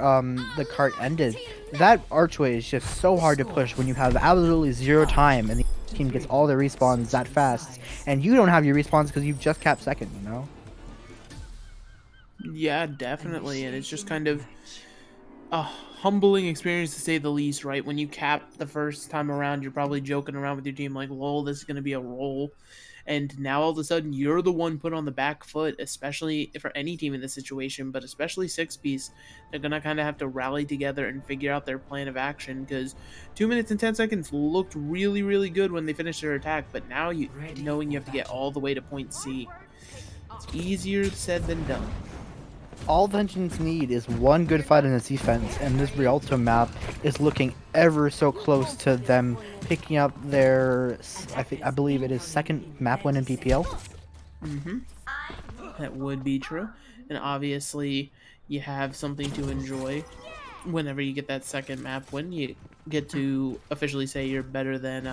the cart ended. That archway is just so hard to push when you have absolutely 0 time and the team gets all their respawns that fast, and you don't have your respawns because you've just capped second, you know? Yeah, definitely, and it's just kind of a humbling experience to say the least, right? When you cap the first time around, you're probably joking around with your team like, lol, this is going to be a roll. And now all of a sudden, you're the one put on the back foot, especially for any team in this situation, but especially 6Piece. They're going to kind of have to rally together and figure out their plan of action, because 2 minutes and 10 seconds looked really good when they finished their attack, but now knowing you have to get all the way to point C, it's easier said than done. all Vengeance need is one good fight in its defense, and this Rialto map is looking ever so close to them picking up their, I believe it is second map win in BPL. Mm-hmm. That would be true. And obviously, you have something to enjoy whenever you get that second map win. You get to officially say you're better than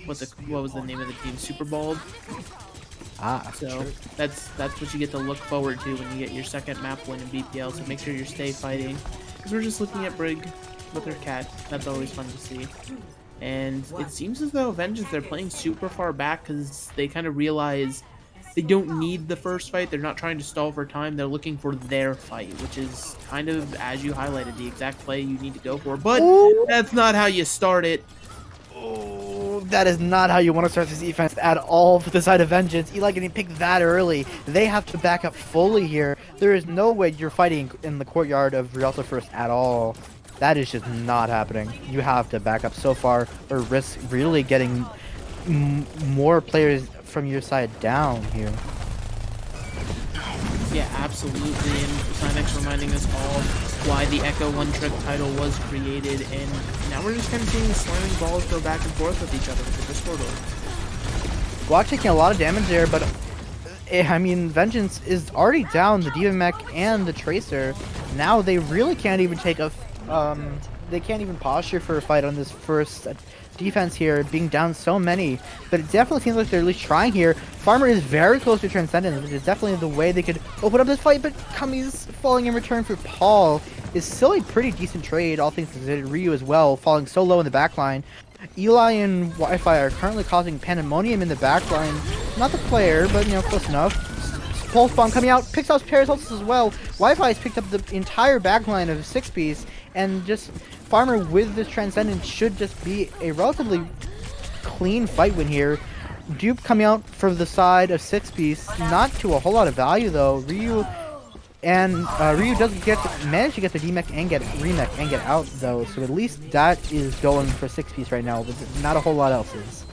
what was the name of the team? Super Bald. So that's what you get to look forward to when you get your second map win in BPL. So make sure you stay fighting, because we're just looking at Brig with her cat. That's always fun to see. And it seems as though Vengeance, they're playing super far back because they kind of realize they don't need the first fight. They're not trying to stall for time. They're looking for their fight, which is kind of, as you highlighted, the exact play you need to go for. But that's not how you start it. Oh, that is not how you want to start this defense at all for the side of Vengeance. Eli getting picked that early. They have to back up fully here. There is no way you're fighting in the courtyard of Rialto first at all. That is just not happening. You have to back up so far or risk really getting more players from your side down here. Yeah, absolutely. And Sinex reminding us all why the Echo One Trick title was created, and now we're just kind of seeing slamming balls go back and forth with each other with the Discord orb. Block taking a lot of damage there, but I mean, Vengeance is already down the Diva Mech and the Tracer. Now they really can't even take a they can't even posture for a fight on this first defense here, being down so many. But it definitely seems like they're at least trying here. Farmer is very close to Transcendence, which is definitely the way they could open up this fight, but Kami's falling in return for Paul is still a pretty decent trade, all things considered. Ryu as well, falling so low in the backline. Eli and Wi-Fi are currently causing pandemonium in the backline. Not the player, but, you know, close enough. Pulse Bomb coming out, picks out Paracelsus as well. Wi-Fi has picked up the entire backline of 6-piece, and just Farmer with this Transcendence should just be a relatively clean fight win here. Dupe coming out from the side of 6-piece, not to a whole lot of value though. Ryu does manage to get the D-Mech and get Remech and get out though, so at least that is going for 6-piece right now, but not a whole lot else is.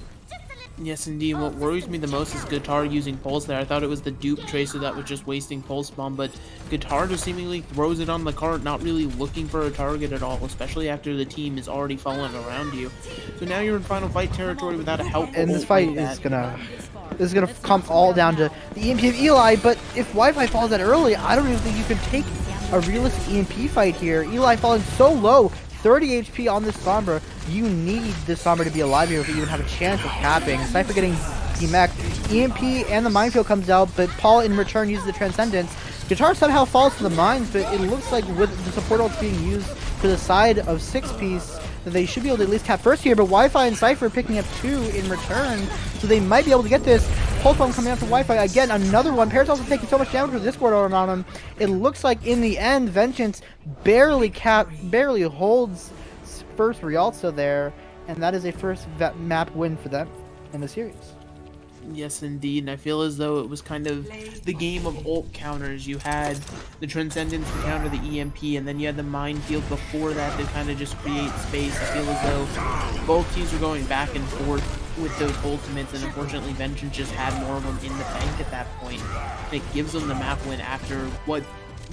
Yes, indeed. What worries me the most is Guitar using Pulse there. I thought it was the dupe Tracer that was just wasting Pulse Bomb, but Guitar just seemingly throws it on the cart, not really looking for a target at all, especially after the team is already falling around you. So now you're in final fight territory without a help. And this fight is gonna come all down to the EMP of Eli, but if Wi-Fi falls that early, I don't even think you can take a realistic EMP fight here. Eli falling so low, 30 HP on this Sombra. You need this Sombra to be alive here if you even have a chance of capping. Cypher getting D-Mech. EMP and the Minefield comes out, but Paul in return uses the Transcendence. Guitar somehow falls to the mines, but it looks like with the support ults being used to the side of 6-piece, that they should be able to at least cap first here, but Wi-Fi and Cypher picking up 2 in return, so they might be able to get this. Pulse Bomb coming out from Wi-Fi. Again, another one. Paracelsus also taking so much damage with this Discord orb on him. It looks like in the end, Vengeance barely holds first Rialto there, and that is a first map win for them in the series. Yes, indeed, and I feel as though it was kind of the game of ult counters. You had the Transcendence to counter the EMP, and then you had the Minefield before that to kind of just create space. I feel as though both teams were going back and forth with those ultimates, and unfortunately Vengeance just had more of them in the bank at that point. And it gives them the map win after what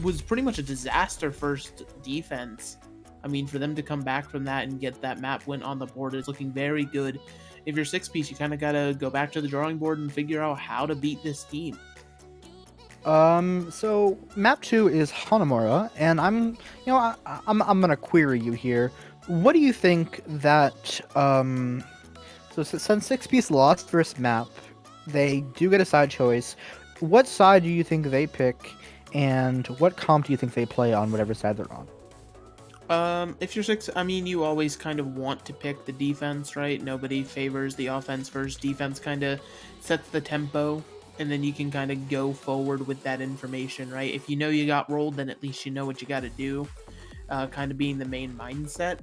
was pretty much a disaster first defense. I mean, for them to come back from that and get that map win on the board is looking very good. If you're 6-piece, you kind of got to go back to the drawing board and figure out how to beat this team. So map 2 is Hanamura, and I'm gonna query you here. What do you think that, so since 6-piece lost first map, they do get a side choice. What side do you think they pick, and what comp do you think they play on whatever side they're on? If you're 6, I mean, you always kind of want to pick the defense, right? Nobody favors the offense first. Defense kind of sets the tempo, and then you can kind of go forward with that information, right? If you know you got rolled, then at least you know what you got to do, kind of being the main mindset.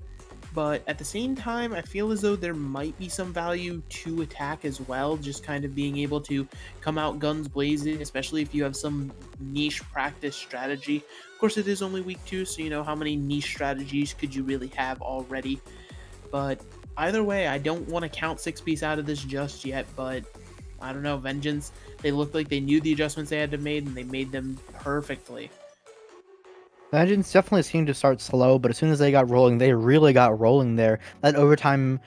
But at the same time, I feel as though there might be some value to attack as well, just kind of being able to come out guns blazing, especially if you have some niche practice strategy. Of course, it is only week 2, so you know how many niche strategies could you really have already. But either way, I don't want to count 6-piece out of this just yet, but I don't know, Vengeance, they looked like they knew the adjustments they had to make, and they made them perfectly. Vengeance definitely seemed to start slow, but as soon as they got rolling, they really got rolling there. That overtime,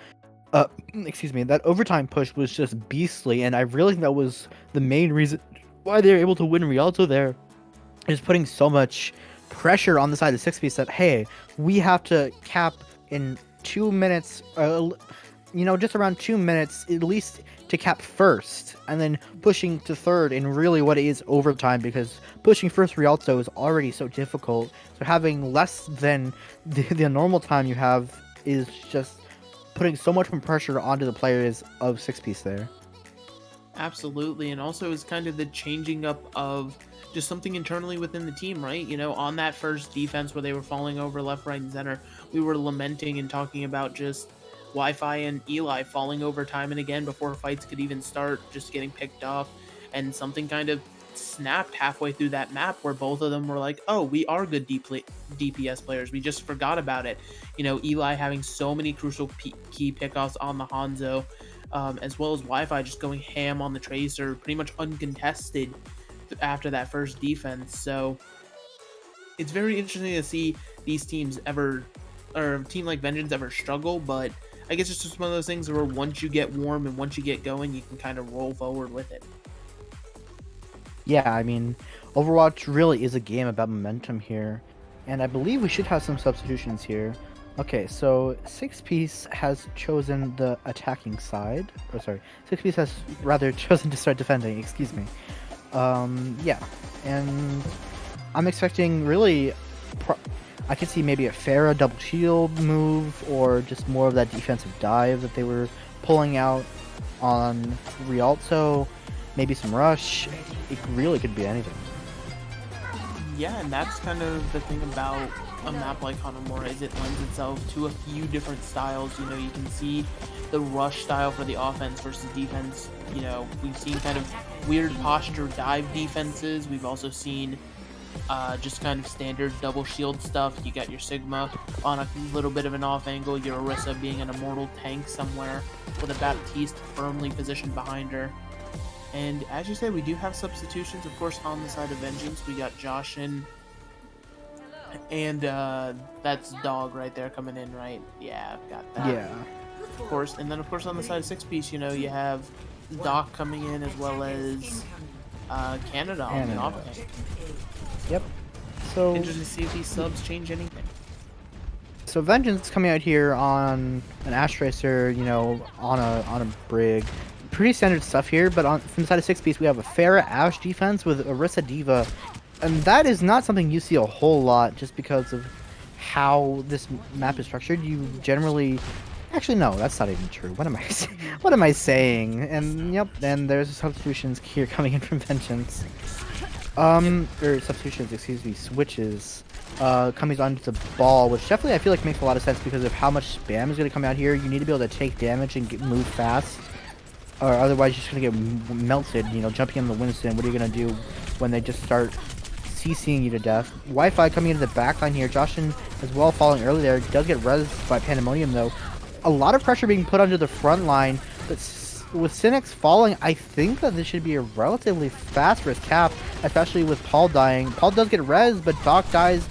that overtime push was just beastly, and I really think that was the main reason why they were able to win Rialto there. Is putting so much pressure on the side of 6-piece that, hey, we have to cap in 2 minutes, just around 2 minutes at least to cap first, and then pushing to third in really what is overtime, because pushing first Rialto is already so difficult. So having less than the normal time you have is just putting so much more pressure onto the players of 6-piece there. Absolutely, and also it's kind of the changing up of just something internally within the team, right? On that first defense where they were falling over left, right, and center, we were lamenting and talking about just Wi-Fi and Eli falling over time and again before fights could even start, just getting picked off, and something kind of snapped halfway through that map where both of them were like, oh, we are good DPS players, we just forgot about it. Eli having so many crucial key pickoffs on the Hanzo, as well as Wi-Fi just going ham on the Tracer, pretty much uncontested after that first defense. So it's very interesting to see these teams or a team like Vengeance ever struggle, but I guess it's just one of those things where once you get warm and once you get going, you can kind of roll forward with it. Yeah, I mean, Overwatch really is a game about momentum here, and I believe we should have some substitutions here. Okay, so 6-piece has chosen the attacking side. 6-piece has rather chosen to start defending, excuse me. Yeah, and I'm expecting really... I could see maybe a Pharah double shield move, or just more of that defensive dive that they were pulling out on Rialto. Maybe some rush. It really could be anything. Yeah, and that's kind of the thing about a map like Hanamura, is it lends itself to a few different styles. You can see the rush style for the offense versus defense. We've seen kind of weird posture dive defenses. We've also seen just kind of standard double shield stuff. You got your Sigma on a little bit of an off angle, your Orisa being an immortal tank somewhere with a Baptiste firmly positioned behind her. And as you said, we do have substitutions, of course, on the side of Vengeance. We got Joshin, and that's Dog right there coming in, right? Yeah, I've got that. Yeah. Of course, and then of course on the side of 6-piece, you have Doc coming in, as well as Canada on the off tank. Yep. So interesting to see if these subs change anything. So Vengeance coming out here on an Ash Tracer, on a Brig. Pretty standard stuff here, but from the side of 6-piece, we have a Pharah Ash defense with Orisa Diva, and that is not something you see a whole lot just because of how this map is structured. You generally... Actually, no, that's not even true. What am I saying? And yep, and there's substitutions here coming in from Vengeance. Or substitutions, excuse me, switches coming onto the ball, which definitely I feel like makes a lot of sense because of how much spam is going to come out here. You need to be able to take damage and move fast, or otherwise you're just going to get melted, jumping in the Winston. What are you going to do when they just start CCing you to death? Wi-Fi coming into the backline here. Joshin as well falling early there. Does get rezzed by Pandemonium though. A lot of pressure being put onto the front line, but with Cynics falling, I think that this should be a relatively fast risk cap, especially with Paul dying. Paul does get rezzed, but Doc dies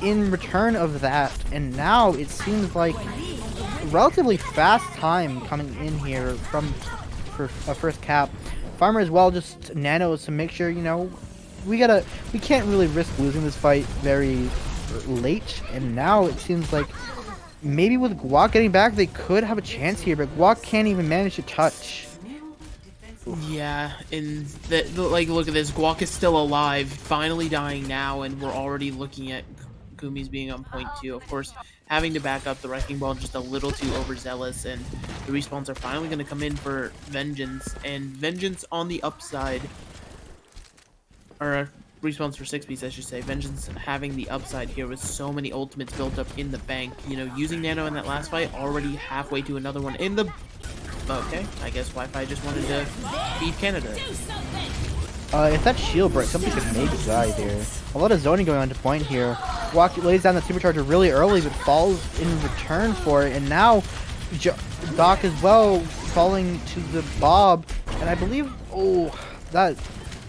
in return of that, and now it seems like a relatively fast time coming in here for a first cap. Farmer as well just nanos to make sure, we can't really risk losing this fight very late, and now it seems like maybe with Guac getting back, they could have a chance here, but Guac can't even manage to touch. Yeah, and look at this. Guac is still alive, finally dying now, and we're already looking at Kumi's being on point too. Of course, having to back up the Wrecking Ball just a little too overzealous, and the respawns are finally going to come in for Vengeance, and Vengeance on the upside, or respawns for 6-piece, I should say. Vengeance having the upside here with so many ultimates built up in the bank. Using Nano in that last fight, already halfway to another one in the... Okay, I guess Wi-Fi just wanted to beat Canada. If that shield breaks, somebody could maybe die there. A lot of zoning going on to point here. Guac lays down the supercharger really early, but falls in return for it, and now Doc as well falling to the Bob, And I believe, oh, that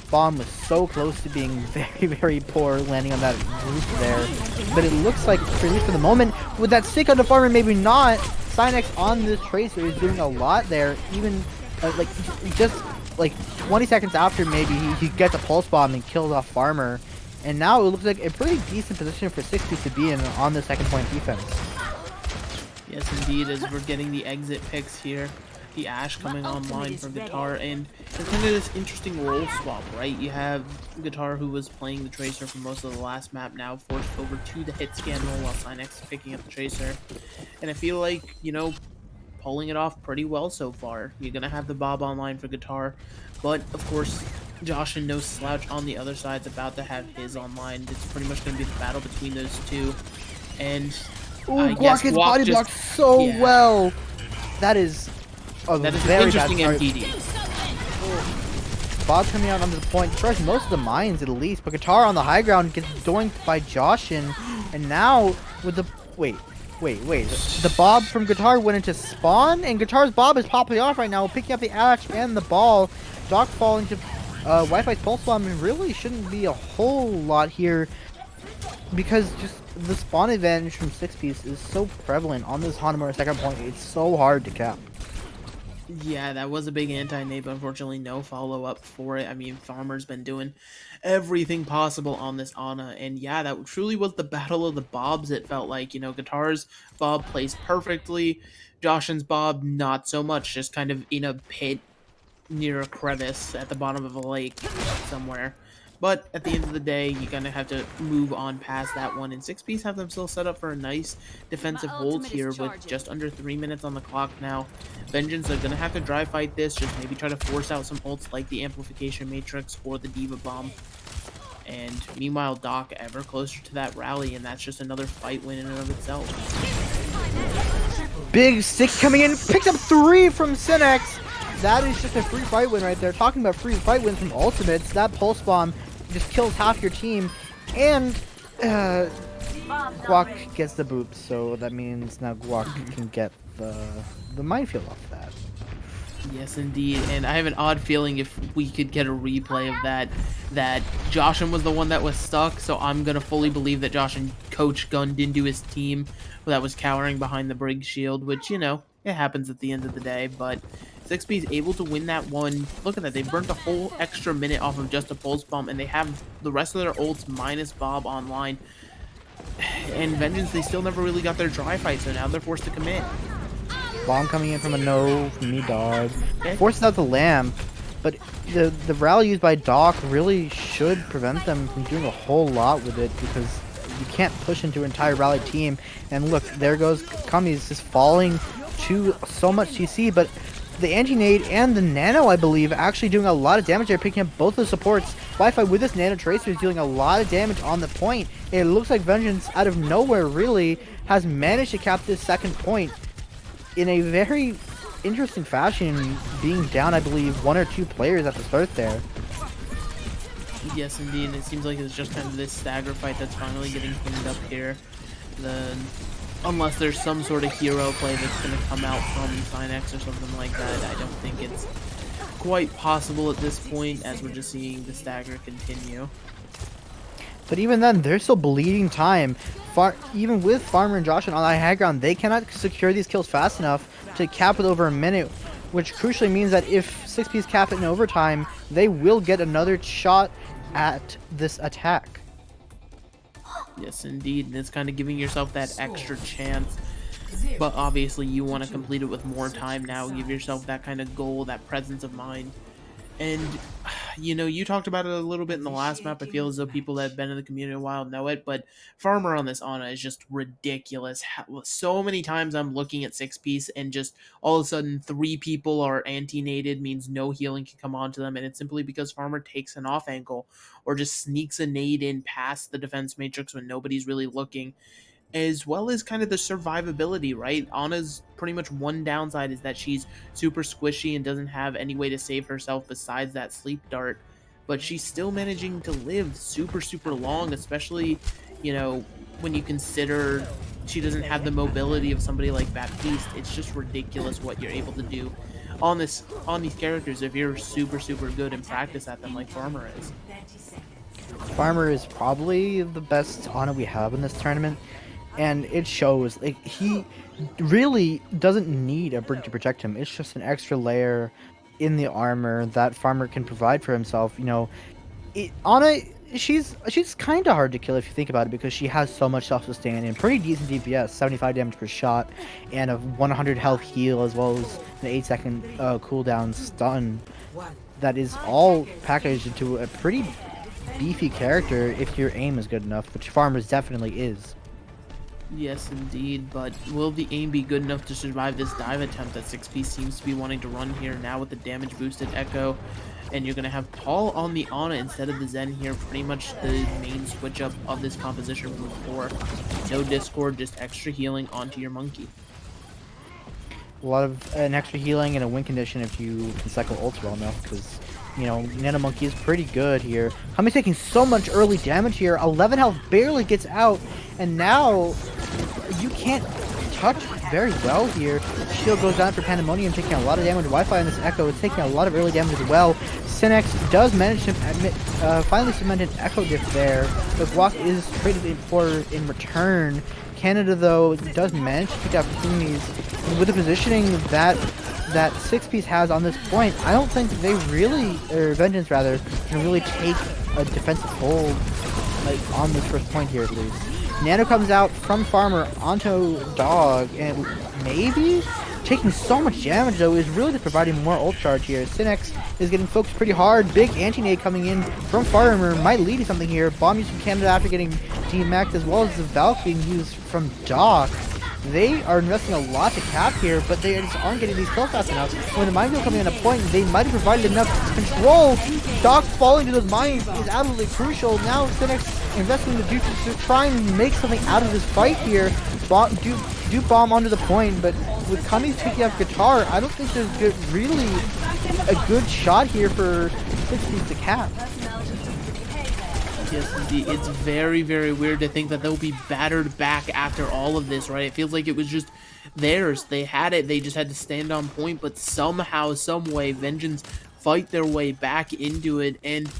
bomb was so close to being very, very poor landing on that roof there. But it looks like, at least for the moment, with that stick on the farmer, maybe not. Cynex on this Tracer is doing a lot there. Even, like, just like 20 seconds after, maybe he gets a pulse bomb and kills off farmer. And now it looks like a pretty decent position for 6P to be in on the second point defense. Yes, indeed, as we're getting the exit picks here. The Ashe coming online for Guitar, and it's kind of this interesting role swap, right? You have Guitar, who was playing the Tracer for most of the last map, now forced over to the hit scan role while Cynex is picking up the Tracer. And I feel like, you know, pulling it off pretty well so far. You're going to have the Bob online for Guitar, but of course, Josh and No Slouch on the other side's about to have his online. It's pretty much going to be the battle between those two. And ooh, Guac gets body blocked so well. That is a very interesting bad MPD. Bob coming out onto the point, destroys most of the mines at least, but Guitar on the high ground gets doinked by Joshin, and now with the wait, the Bob from Guitar went into spawn, and Guitar's Bob is popping off right now, picking up the Ashe and the ball. Doc falling to Wi-Fi's pulse bomb, and really shouldn't be a whole lot here, because just the spawn advantage from 6Piece is so prevalent on this Hanamura second point. It's so hard to cap. Yeah, that was a big anti-nade, but unfortunately no follow-up for it. I mean, Farmer's been doing everything possible on this Ana, and yeah, that truly was the battle of the Bobs, it felt like. You know, Guitar's Bob plays perfectly, Joshin's Bob not so much, just kind of in a pit near a crevice at the bottom of a lake somewhere. But at the end of the day, you're going to have to move on past that one. And 6Piece have themselves set up for a nice defensive hold here with just under 3 minutes on the clock now. Vengeance are going to have to dry fight this, just maybe try to force out some ults like the Amplification Matrix or the Diva Bomb. And meanwhile, Doc ever closer to that rally, and that's just another fight win in and of itself. Big stick coming in, picked up 3 from Cynex. That is just a free fight win right there. Talking about free fight wins from ultimates, that pulse bomb just kills half your team, and Guac gets the boop, so that means now Guac can get the minefield off that. Yes, indeed, and I have an odd feeling if we could get a replay of that Joshin was the one that was stuck, so I'm gonna fully believe that Joshin coach gunned into his team that was cowering behind the Brig shield, which, you know, it happens at the end of the day, but 6P is able to win that one. Look at that, they burnt a whole extra minute off of just a pulse bomb, and they have the rest of their ults minus Bob online. And Vengeance, they still never really got their dry fight, so now they're forced to commit. Bomb coming in from a no from me, dog. Forces out the lamp, but the rally used by Doc really should prevent them from doing a whole lot with it, because you can't push into an entire rally team. And look, there goes Kami's just falling to so much CC, but the anti-nade and the nano, I believe, actually doing a lot of damage there, picking up both the supports. Wi-Fi with this nano tracer is dealing a lot of damage on the point. It looks like Vengeance, out of nowhere really, has managed to cap this second point in a very interesting fashion, being down, I believe, 1 or 2 players at the start there. Yes, indeed, and it seems like it's just kind of this stagger fight that's finally getting cleaned up here. Unless there's some sort of hero play that's going to come out from Cynex or something like that, I don't think it's quite possible at this point, as we're just seeing the stagger continue. But even then, they're still bleeding time. Even with Farmer and Josh on the high ground, they cannot secure these kills fast enough to cap it over a minute, which crucially means that if 6Piece cap it in overtime, they will get another shot at this attack. Yes, indeed, and it's kind of giving yourself that extra chance. But obviously, you want to complete it with more time now. Give yourself that kind of goal, that presence of mind. And, you know, you talked about it a little bit in the last map. I feel as though people that have been in the community a while know it. But Farmer on this Ana is just ridiculous. So many times I'm looking at 6Piece and just all of a sudden 3 people are anti-naded, means no healing can come onto them. And it's simply because Farmer takes an off angle or just sneaks a nade in past the defense matrix when nobody's really looking. As well as kind of the survivability, right? Ana's pretty much one downside is that she's super squishy and doesn't have any way to save herself besides that sleep dart. But she's still managing to live super, super long, especially, you know, when you consider she doesn't have the mobility of somebody like Baptiste. It's just ridiculous what you're able to do on these characters if you're super good in practice at them like Farmer is. Farmer is probably the best Ana we have in this tournament, and it shows. Like, he really doesn't need a brick to protect him. It's just an extra layer in the armor that Farmer can provide for himself. You know, Ana, she's kind of hard to kill if you think about it, because she has so much self-sustain and pretty decent DPS, 75 damage per shot, and a 100 health heal, as well as an 8-second cooldown stun. That is all packaged into a pretty beefy character if your aim is good enough, which Farmer's definitely is. Yes, indeed, but will the aim be good enough to survive this dive attempt that 6P seems to be wanting to run here now with the damage boosted Echo? And you're going to have Paul on the Ana instead of the Zen here, pretty much the main switch up of this composition from before. No Discord, just extra healing onto your Monkey. A lot of an extra healing and a win condition if you can cycle ults well enough, because, you know, Nano Monkey is pretty good here. Kami's taking so much early damage here. 11 health barely gets out, and now you can't touch very well here. Shield goes down for Pandemonium, taking a lot of damage. Wi-Fi on this Echo is taking a lot of early damage as well. Synex does manage to finally cement an Echo diff there. The block is traded for in return. Canada, though, does manage to pick opportunities. With the positioning that 6-piece has on this point, I don't think they really, or Vengeance rather, can really take a defensive hold, like, on this first point here at least. Nano comes out from Farmer onto Dog, and maybe taking so much damage, though, is really just providing more ult charge here. Synex is getting focused pretty hard. Big anti-nade coming in from Farmer might lead to something here. Bomb used from Canada after getting demaxed, as well as the Valk being used from Doc. They are investing a lot to cap here, but they just aren't getting these kills fast enough. When the mine field coming on a point, they might have provided enough control. Doc falling to those mines is absolutely crucial. Now Synex investing in the juices to try and make something out of this fight here. Do bomb onto the point, but with Kami taking off guitar, I don't think there's really a good shot here for 6-piece to cap. Yes, indeed. It's very weird to think that they'll be battered back after all of this, right? It feels like it was just theirs. They had it. They just had to stand on point, but somehow, some way, Vengeance fight their way back into it, and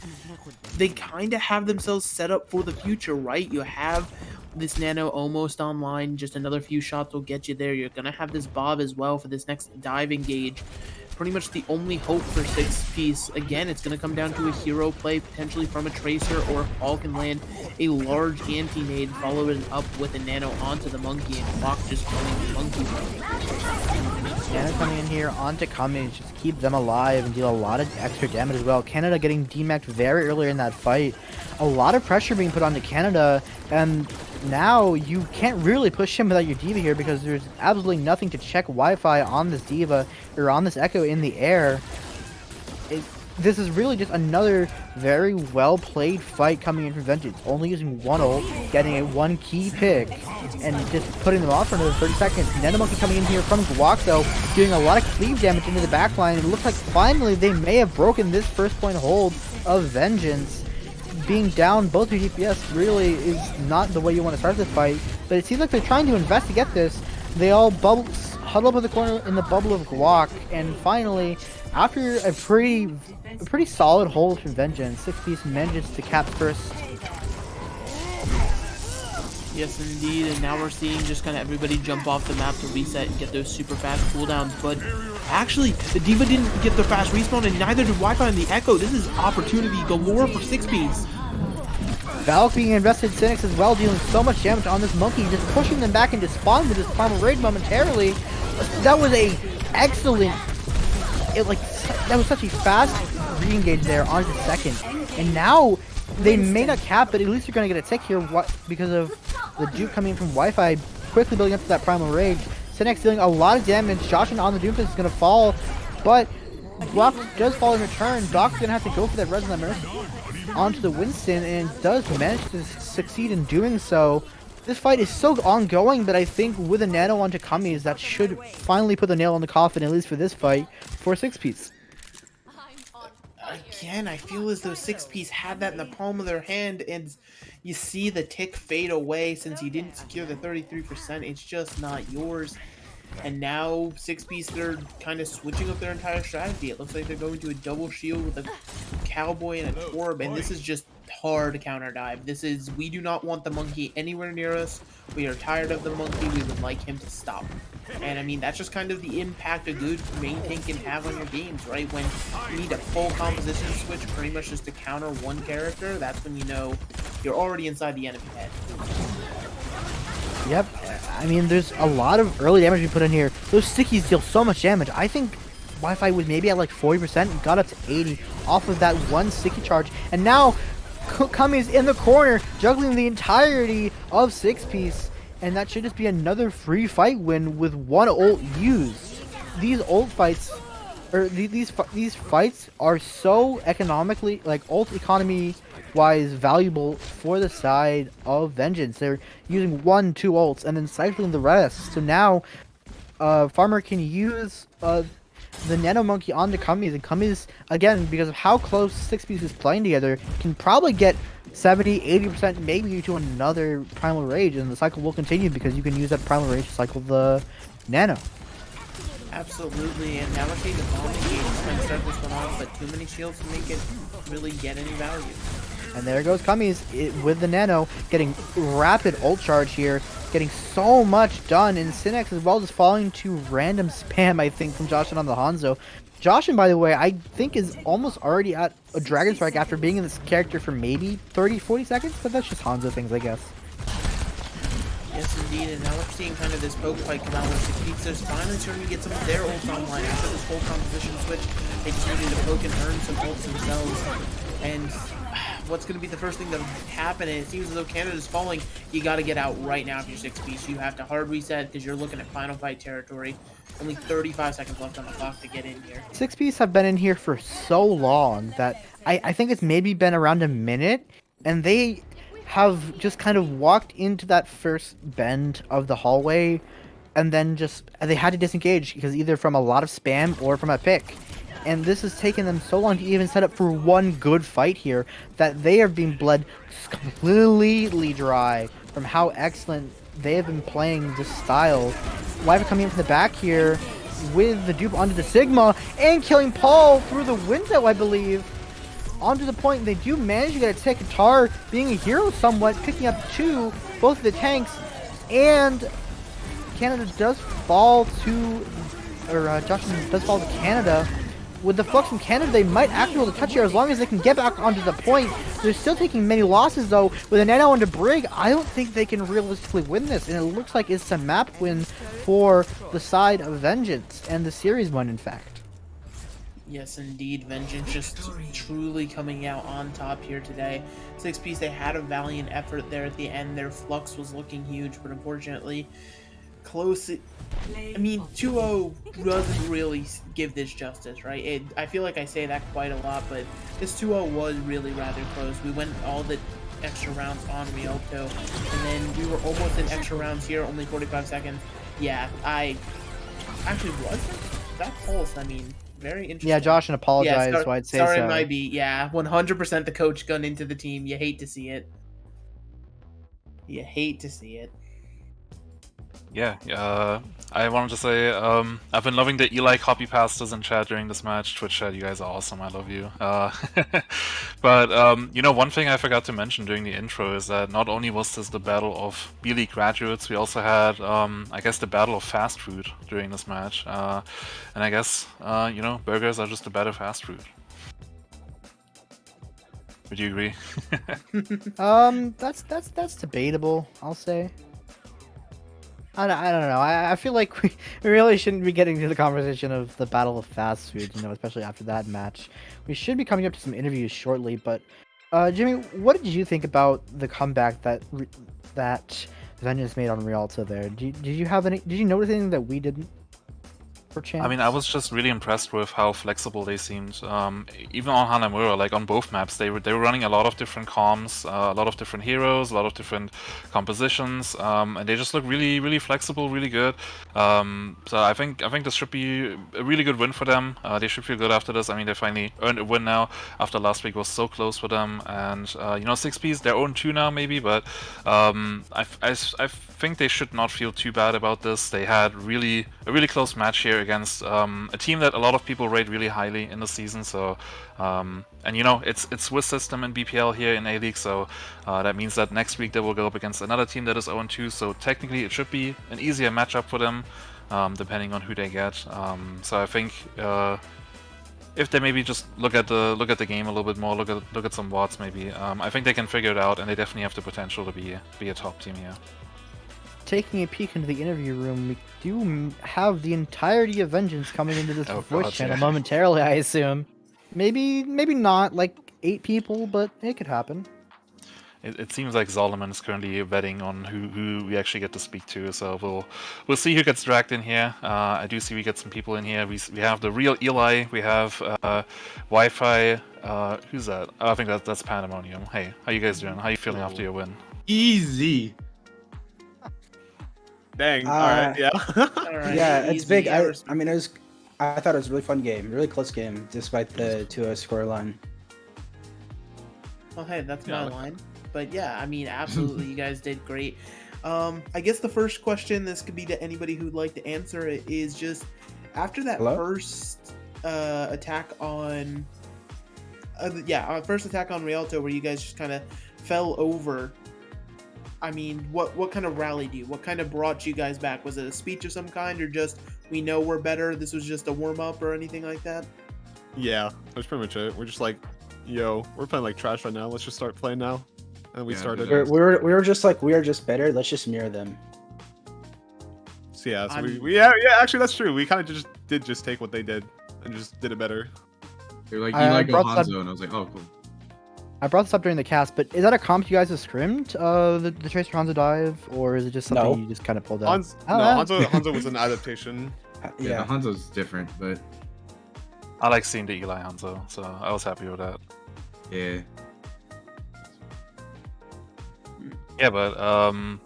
they kind of have themselves set up for the future, right? You have this Nano almost online. Just another few shots will get you there. You're going to have this Bob as well for this next dive engage. Pretty much the only hope for 6-piece. Again, it's going to come down to a hero play, potentially from a Tracer, or if Paul can land a large anti-nade, follow it up with a Nano onto the Monkey, and Clock just killing the Monkey. Nano coming in here onto Kami, just keep them alive and deal a lot of extra damage as well. Canada getting demacked very early in that fight. A lot of pressure being put onto Canada, and now you can't really push him without your D.Va here, because there's absolutely nothing to check Wi-Fi on this D.Va or on this Echo in the air. This is really just another very well played fight coming in from Vengeance, only using one ult, getting a 1 key pick, and just putting them off for another 30 seconds. Nanomonkey coming in here from Guak, though, doing a lot of cleave damage into the backline. It looks like finally they may have broken this first point hold of Vengeance. Being down both your DPS really is not the way you want to start this fight, but it seems like they're trying to invest to get this. They all huddle up in the corner in the bubble of Guak, and finally, after a pretty solid hold from Vengeance, 6-piece manages to cap first. Yes, indeed, and now we're seeing just kind of everybody jump off the map to reset and get those super fast cooldowns, but actually, the D.Va didn't get the fast respawn, and neither did Wi-Fi and the Echo. This is opportunity galore for 6-piece. Valk being invested in Synex as well, dealing so much damage on this Monkey, just pushing them back into spawn with this Primal Raid momentarily. That was a excellent, that was such a fast re-engage there on the second. And now, they may not cap, but at least you're going to get a tick here because of the Duke coming in from Wi-Fi, quickly building up to that Primal Rage. Synex dealing a lot of damage. Joshin on the Doomfist is going to fall, but Block does fall in return. Doc's going to have to go for that Res on the Mercy onto the Winston, and does manage to succeed in doing so. This fight is so ongoing, but I think with a Nano onto Kami's, that should finally put the nail on the coffin, at least for this fight, for 6-piece. Again, I feel as though 6-piece had that in the palm of their hand, and you see the tick fade away since you didn't secure the 33%. It's just not yours. And now 6-piece, they're kind of switching up their entire strategy. It looks like they're going to a double shield with a cowboy and a torb, and this is just hard counter dive. This is, we do not want the monkey anywhere near us. We are tired of the monkey. We would like him to stop. And I mean, that's just kind of the impact a good main tank can have on your games, right? When you need a full composition switch pretty much just to counter one character, that's when you know you're already inside the enemy head. Yep, I mean, there's a lot of early damage we put in here. Those stickies deal so much damage. I think Wi-Fi was maybe at like 40% and got up to 80 off of that one sticky charge. And now Kami's in the corner, juggling the entirety of 6-piece. And that should just be another free fight win with one ult used. These ult fights, or these fights are so economically, like ult economy wise, valuable for the side of Vengeance. They're using 1-2 ults and then cycling the rest. So now Farmer can use the Nano Monkey on the Kami's, and Kami's, again, because of how close 6-piece is playing together, can probably get 70-80% maybe to another Primal Rage, and the cycle will continue because you can use that Primal Rage to cycle the Nano. Absolutely, and now we're seeing the bomb engage trying to start this one off, but too many shields to make it really get any value. And there goes Kami's with the Nano, getting rapid ult charge here, getting so much done, and Synex as well just falling to random spam, I think, from Joshin on the Hanzo. Joshin, by the way, I think is almost already at a Dragon Strike after being in this character for maybe 30-40 seconds, but that's just Hanzo things, I guess. Yes, indeed, and now we're seeing kind of this poke fight come out where 6-piece is finally starting to get some of their ults online after this whole composition switch. They just needed to poke and earn some ults themselves. And what's going to be the first thing that happen? And it seems as though Canada's falling. You got to get out right now if you're 6-piece. You have to hard reset because you're looking at final fight territory. Only 35 seconds left on the clock to get in here. 6-piece have been in here for so long that I think it's maybe been around a minute, and they have just kind of walked into that first bend of the hallway, and then just they had to disengage because either from a lot of spam or from a pick. And this has taken them so long to even set up for one good fight here that they are being bled completely dry from how excellent they have been playing this style. Wyvern coming in from the back here with the dupe onto the Sigma and killing Paul through the window, I believe. Onto the point, they do manage to get a tick. Tar being a hero somewhat, picking up both of the tanks, and Canada does fall to, or Joshua does fall to Canada. With the flux from Canada, they might actually be able to touch here as long as they can get back onto the point. They're still taking many losses though. With a Nano into Brig, I don't think they can realistically win this, and it looks like it's a map win for the side of Vengeance, and the series one in fact. Yes, indeed. Vengeance just truly coming out on top here today. 6-piece, they had a valiant effort there at the end. Their flux was looking huge, but unfortunately, close. I mean, 2-0 doesn't really give this justice, right? I feel like I say that quite a lot, but this 2-0 was really rather close. We went all the extra rounds on Rialto, and then we were almost in extra rounds here, only 45 seconds. Yeah, I actually was that pulse. I mean, very interesting. Yeah, Josh and apologize, yeah, so I'd say sorry, so. might be. Yeah, 100% the coach gun into the team. You hate to see it. You hate to see it. Yeah, I wanted to say, I've been loving the Eli copy pastas in chat during this match. Twitch chat, you guys are awesome, I love you. But, you know, one thing I forgot to mention during the intro is that not only was this the battle of B-League graduates, we also had, I guess, the battle of fast food during this match. And I guess, you know, burgers are just a better fast food. Would you agree? That's debatable, I'll say. I don't know. I feel like we really shouldn't be getting to the conversation of the battle of fast food, you know, especially after that match. We should be coming up to some interviews shortly, but Jimmy, what did you think about the comeback that Vengeance made on Rialto there? Did you have any? Did you notice anything that we didn't? for chance? I mean, I was just really impressed with how flexible they seemed. Even on Hanamura, like on both maps, they were running a lot of different comms, a lot of different heroes, a lot of different compositions, and they just look really flexible, really good. So I think this should be a really good win for them. They should feel good after this. I mean, they finally earned a win now after last week was so close for them. And you know, 6Ps, they're 0-2 now maybe, but I think they should not feel too bad about this. They had a really close match here against a team that a lot of people rate really highly in the season. So, and you know, it's Swiss system in BPL here in A-League, so that means that next week they will go up against another team that is 0-2. So technically, it should be an easier matchup for them, depending on who they get. So I think if they maybe just look at the game a little bit more, look at some VODs maybe, I think they can figure it out, and they definitely have the potential to be a top team here. Taking a peek into the interview room, we do have the entirety of Vengeance coming into this voice channel momentarily, I assume. Maybe not like 8 people, but it could happen. It seems like Solomon is currently betting on who we actually get to speak to, so we'll see who gets dragged in here. I do see we get some people in here. We have the real Eli. We have Wi-Fi. Who's that? Oh, I think that's Pandemonium. Hey, how you guys doing? How you feeling after your win? Easy. Dang. All right. Yeah. Yeah, it's big. I mean, I thought it was a really fun game, really close game, despite the 2-0 score line. Well, hey, that's my line. But yeah, I mean, absolutely, you guys did great. I guess the first question, this could be to anybody who'd like to answer it, is just after that first attack on, first attack on Rialto, where you guys just kind of fell over. I mean, what kind of rallied you? What kind of brought you guys back? Was it a speech of some kind, or just we know we're better? This was just a warm up, or anything like that? Yeah, that's pretty much it. We're just like, yo, we're playing like trash right now. Let's just start playing now. And we started. We were just like, we are just better. Let's just mirror them. So yeah, so we actually that's true. We kind of just did take what they did and just did it better. They're like, you like Hanzo, and I was like, oh cool. I brought this up during the cast, but is that a comp you guys have scrimmed, the Tracer Hanzo dive, or is it just something you just kind of pulled out? Hanzo was an adaptation. Yeah, the Hanzo's different, but I like seeing the Eli Hanzo, so I was happy with that. Yeah. Yeah, but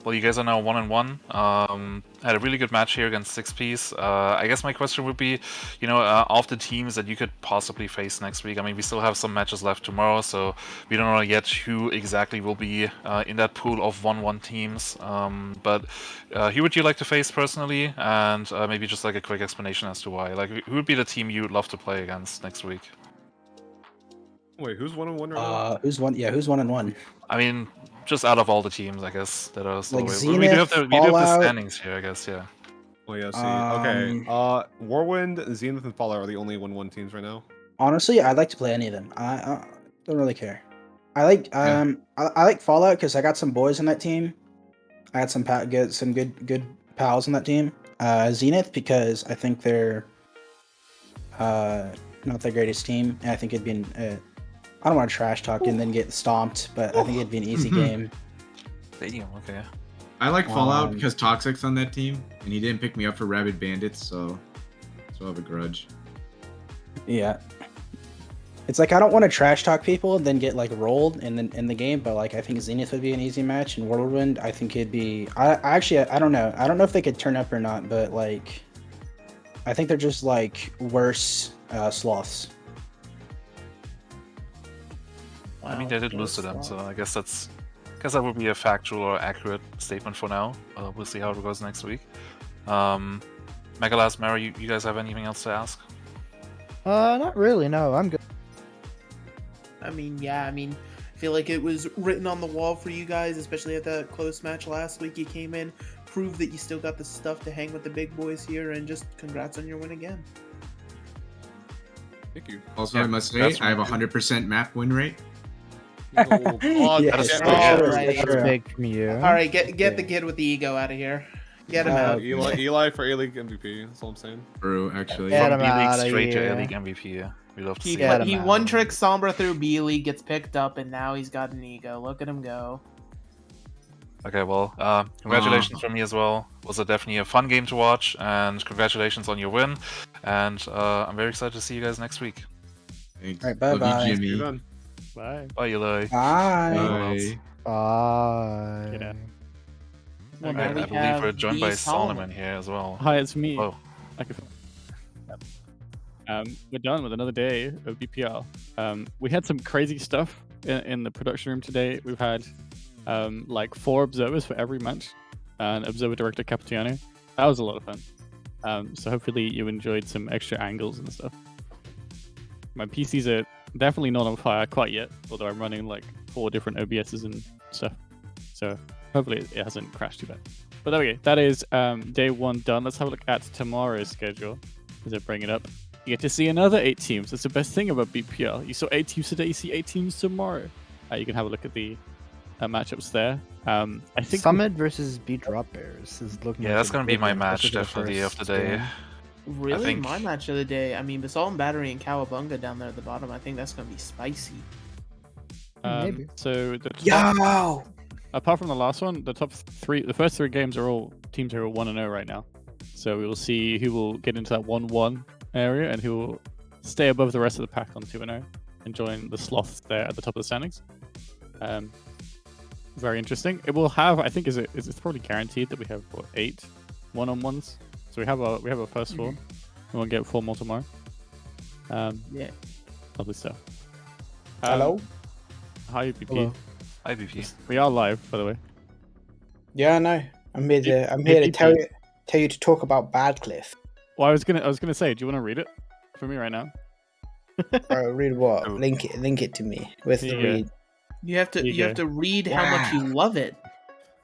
well, you guys are now 1-1. Had a really good match here against 6Ps. I guess my question would be, you know, of the teams that you could possibly face next week. I mean, we still have some matches left tomorrow, so we don't know yet who exactly will be in that pool of 1-1 teams. But who would you like to face personally, and maybe just like a quick explanation as to why? Like, who would be the team you would love to play against next week? Wait, who's 1-1 right now? Who's 1-1? I mean, just out of all the teams, I guess, that are still like away. Zenith, we do have the Fallout. standings here, I guess, yeah. Oh yeah, see. Okay. Whirlwind, Zenith, and Fallout are the only 1-1 teams right now. Honestly, I'd like to play any of them. I don't really care. I like I like Fallout because I got some boys on that team. I had some good pals on that team. Zenith because I think they're not the greatest team, and I think it'd be I don't want to trash talk and then get stomped, but I think it'd be an easy game. Damn, okay. I like Fallout because Toxic's on that team, and he didn't pick me up for Rabid Bandits, so I have a grudge. Yeah. It's like I don't want to trash talk people and then get like rolled in the game, but like I think Zenith would be an easy match, and Whirlwind I think it'd be. I don't know. I don't know if they could turn up or not, but like I think they're just like worse Sloths. I mean, they did lose to them, so I guess that would be a factual or accurate statement for now. We'll see how it goes next week. Megalas, Mara, you guys have anything else to ask? Not really. No, I'm good. I mean, I feel like it was written on the wall for you guys, especially at that close match last week. You came in, proved that you still got the stuff to hang with the big boys here, and just congrats on your win again. Thank you. Also, I must say, I have 100% map win rate. That's big from you. All right, get the kid with the ego out of here. Get him out. Eli for A-League MVP. That's all I'm saying. True, actually. Get him out straight of to here. A-League MVP. Yeah, we love to see He one-trick Sombra through B-League, gets picked up, and now he's got an ego. Look at him go. Okay, well, congratulations from me as well. Was definitely a fun game to watch, and congratulations on your win. And I'm very excited to see you guys next week. Thanks. All right, bye-bye. Jimmy. Bye. Bye, Eli. Bye. Bye. Well, I now we believe have we're joined the by Solomon. Solomon here as well. Hi, it's me. Oh. Okay. We're done with another day of BPL. We had some crazy stuff in the production room today. We've had like 4 observers for every match, and Observer Director Capitano. That was a lot of fun. So hopefully you enjoyed some extra angles and stuff. My PCs are definitely not on fire quite yet, although I'm running like 4 different OBSs and stuff. So hopefully it hasn't crashed too bad. But there we go. That is day 1 done. Let's have a look at tomorrow's schedule. As I bring it up, you get to see another 8 teams. That's the best thing about BPL. You saw 8 teams today. You see 8 teams tomorrow. You can have a look at the matchups there. I think Summit versus B Drop Bears is looking. Yeah, like that's a gonna be good my one, match especially definitely of first the day. game. Really, think- my match of the day. I mean, Basalt and Battery and Cowabunga down there at the bottom. I think that's gonna be spicy. Maybe. So the top, apart from the last one, the first 3 games are all teams who are 1-0 right now. So we will see who will get into that 1-1 area and who will stay above the rest of the pack on 2-0 and join the Sloths there at the top of the standings. Very interesting. It will have, I think, it's probably guaranteed that we have 8 1-on-1s. So we have our first 4. We won't get 4 more tomorrow. Yeah. Lovely stuff. Hello. Hi, BP. Hello. Hi, BP. We are live, by the way. Yeah, I know. I'm here to tell you to talk about Badcliff. Well, I was gonna say, do you want to read it for me right now? Read what? Link it to me. Where's the Here you go. read? You have to Here you have go. to read how much you love it.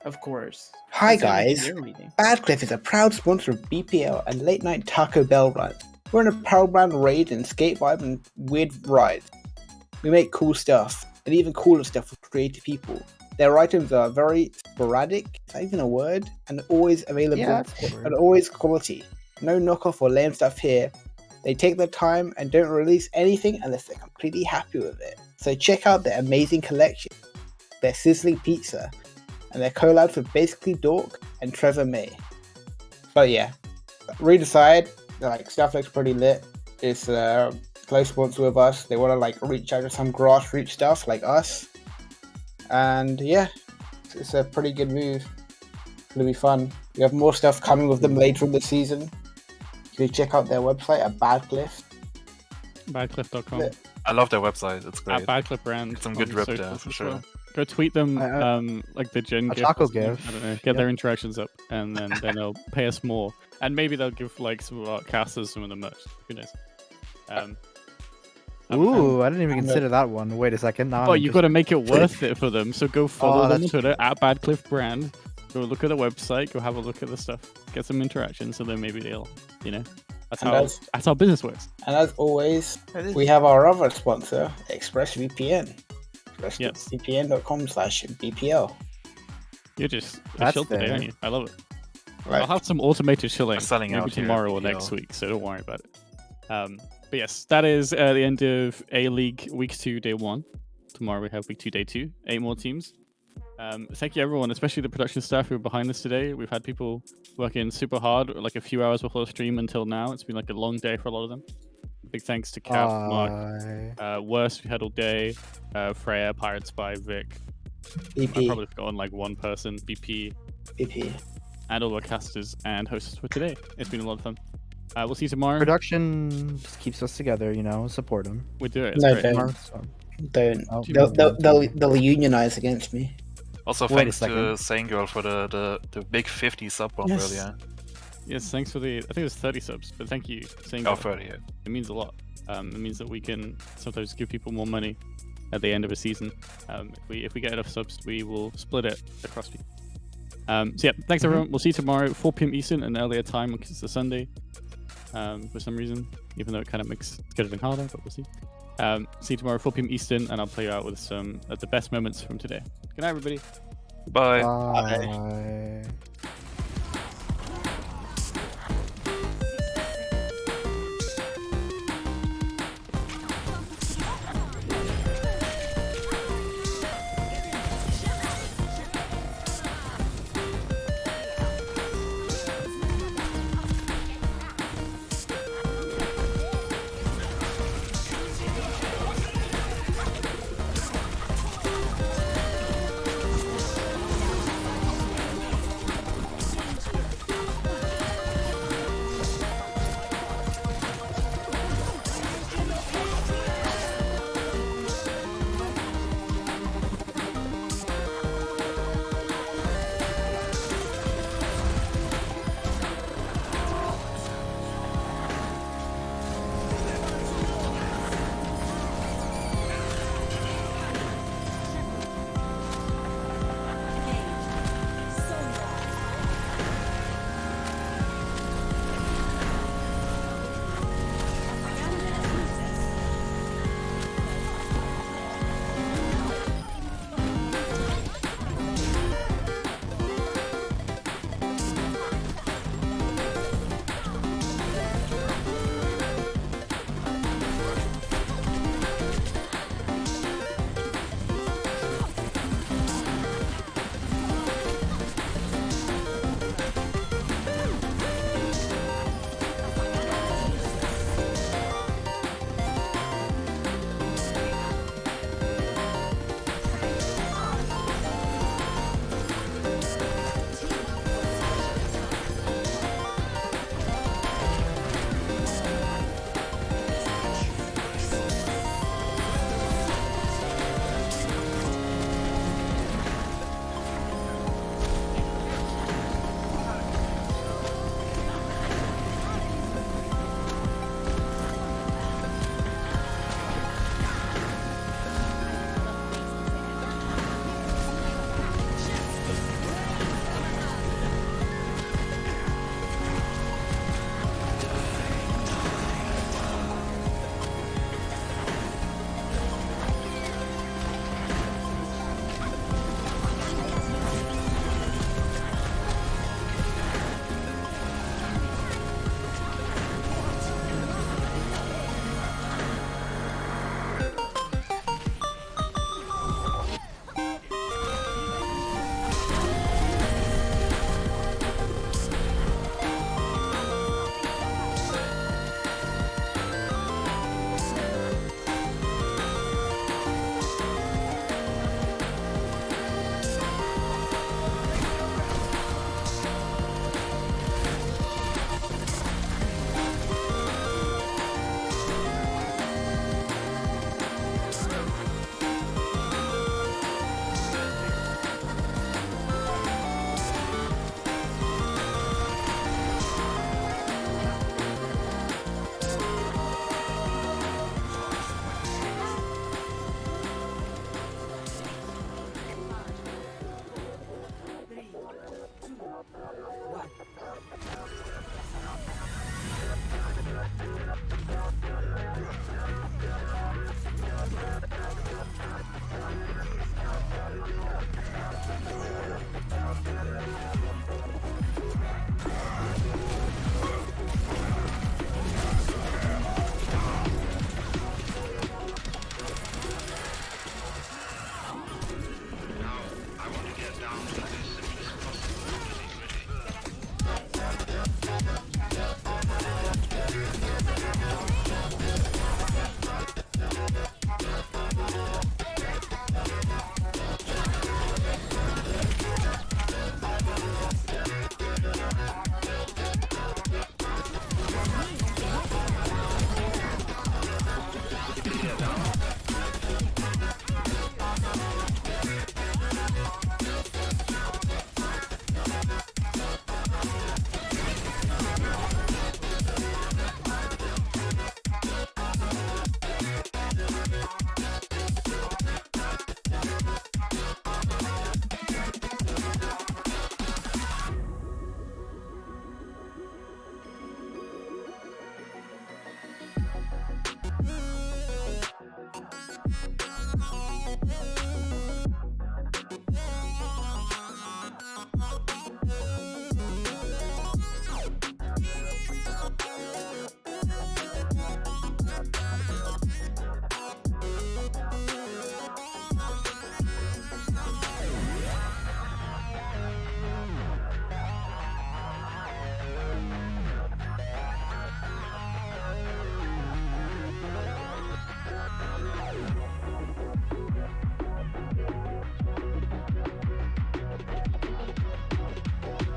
Of course. Hi That's the only thing guys, you're reading. Badcliff is a proud sponsor of BPL and late night Taco Bell runs. We're in a power brand raid and skate vibe and weird rides. We make cool stuff, and even cooler stuff for creative people. Their items are very sporadic, is that even a word? And always available, Yeah, that's a word. and always quality. No knockoff or lame stuff here. They take their time and don't release anything unless they're completely happy with it. So check out their amazing collection, their sizzling pizza, and their collabs with Basically Dork and Trevor May. But yeah, read aside, like stuff looks pretty lit. It's a close sponsor with us. They want to like reach out to some grassroots stuff like us. And yeah, it's a pretty good move. It'll be fun. We have more stuff coming with them later in the season. So check out their website at Badcliff. Badcliff.com. I love their website. It's great. At Badcliff brand. Get some good on drip there socials for as sure. well. Go tweet them, like the Gen a gift. taco or something. gift. I don't know. Get their interactions up, and then they'll pay us more, and maybe they'll give like some of our casters some of the merch. Who knows? Ooh, I didn't even consider that one. Wait a second. Now Oh, I'm you've got to make it interested. worth it for them. So go follow them on that's Twitter at Badcliff Brand. Go look at the website. Go have a look at the stuff. Get some interaction, so then maybe they'll, that's how business works. And as always, That is- we have our other sponsor, ExpressVPN. ExpressVPN.com/BPL. You're just a That's shill today, fair. aren't you? I love it. Right. I'll have some automated shilling We're selling maybe out here at tomorrow or BPL. next week, so don't worry about it. But yes, that is the end of A-League Week 2, Day 1. Tomorrow we have Week 2, Day 2. 8 more teams. Thank you everyone, especially the production staff who are behind this today. We've had people working super hard, like a few hours before the stream until now. It's been like a long day for a lot of them. Big thanks to Cap, Mark, Worst we had all day, Freya, Pirate Spy, Vic. BP. I probably forgotten like one person, BP, and all our casters and hosts for today. It's been a lot of fun. We'll see you tomorrow. Production just keeps us together, support them. We do it. It's No, great. don't. Oh. They'll unionize against me. Also, Wait a thanks to second. Sangirl for the big 50 sub bump Yes. earlier. Yes, thanks for the. I think it was 30 subs, but thank you. Saying Oh, 30, yeah. It means a lot. It means that we can sometimes give people more money at the end of a season. If we get enough subs, we will split it across people. So yeah, thanks everyone. We'll see you tomorrow, 4 p.m. Eastern, an earlier time because it's a Sunday. For some reason, even though it kind of makes scheduling harder, but we'll see. See you tomorrow, 4 p.m. Eastern, and I'll play you out with some of the best moments from today. Good night, everybody. Bye. Bye.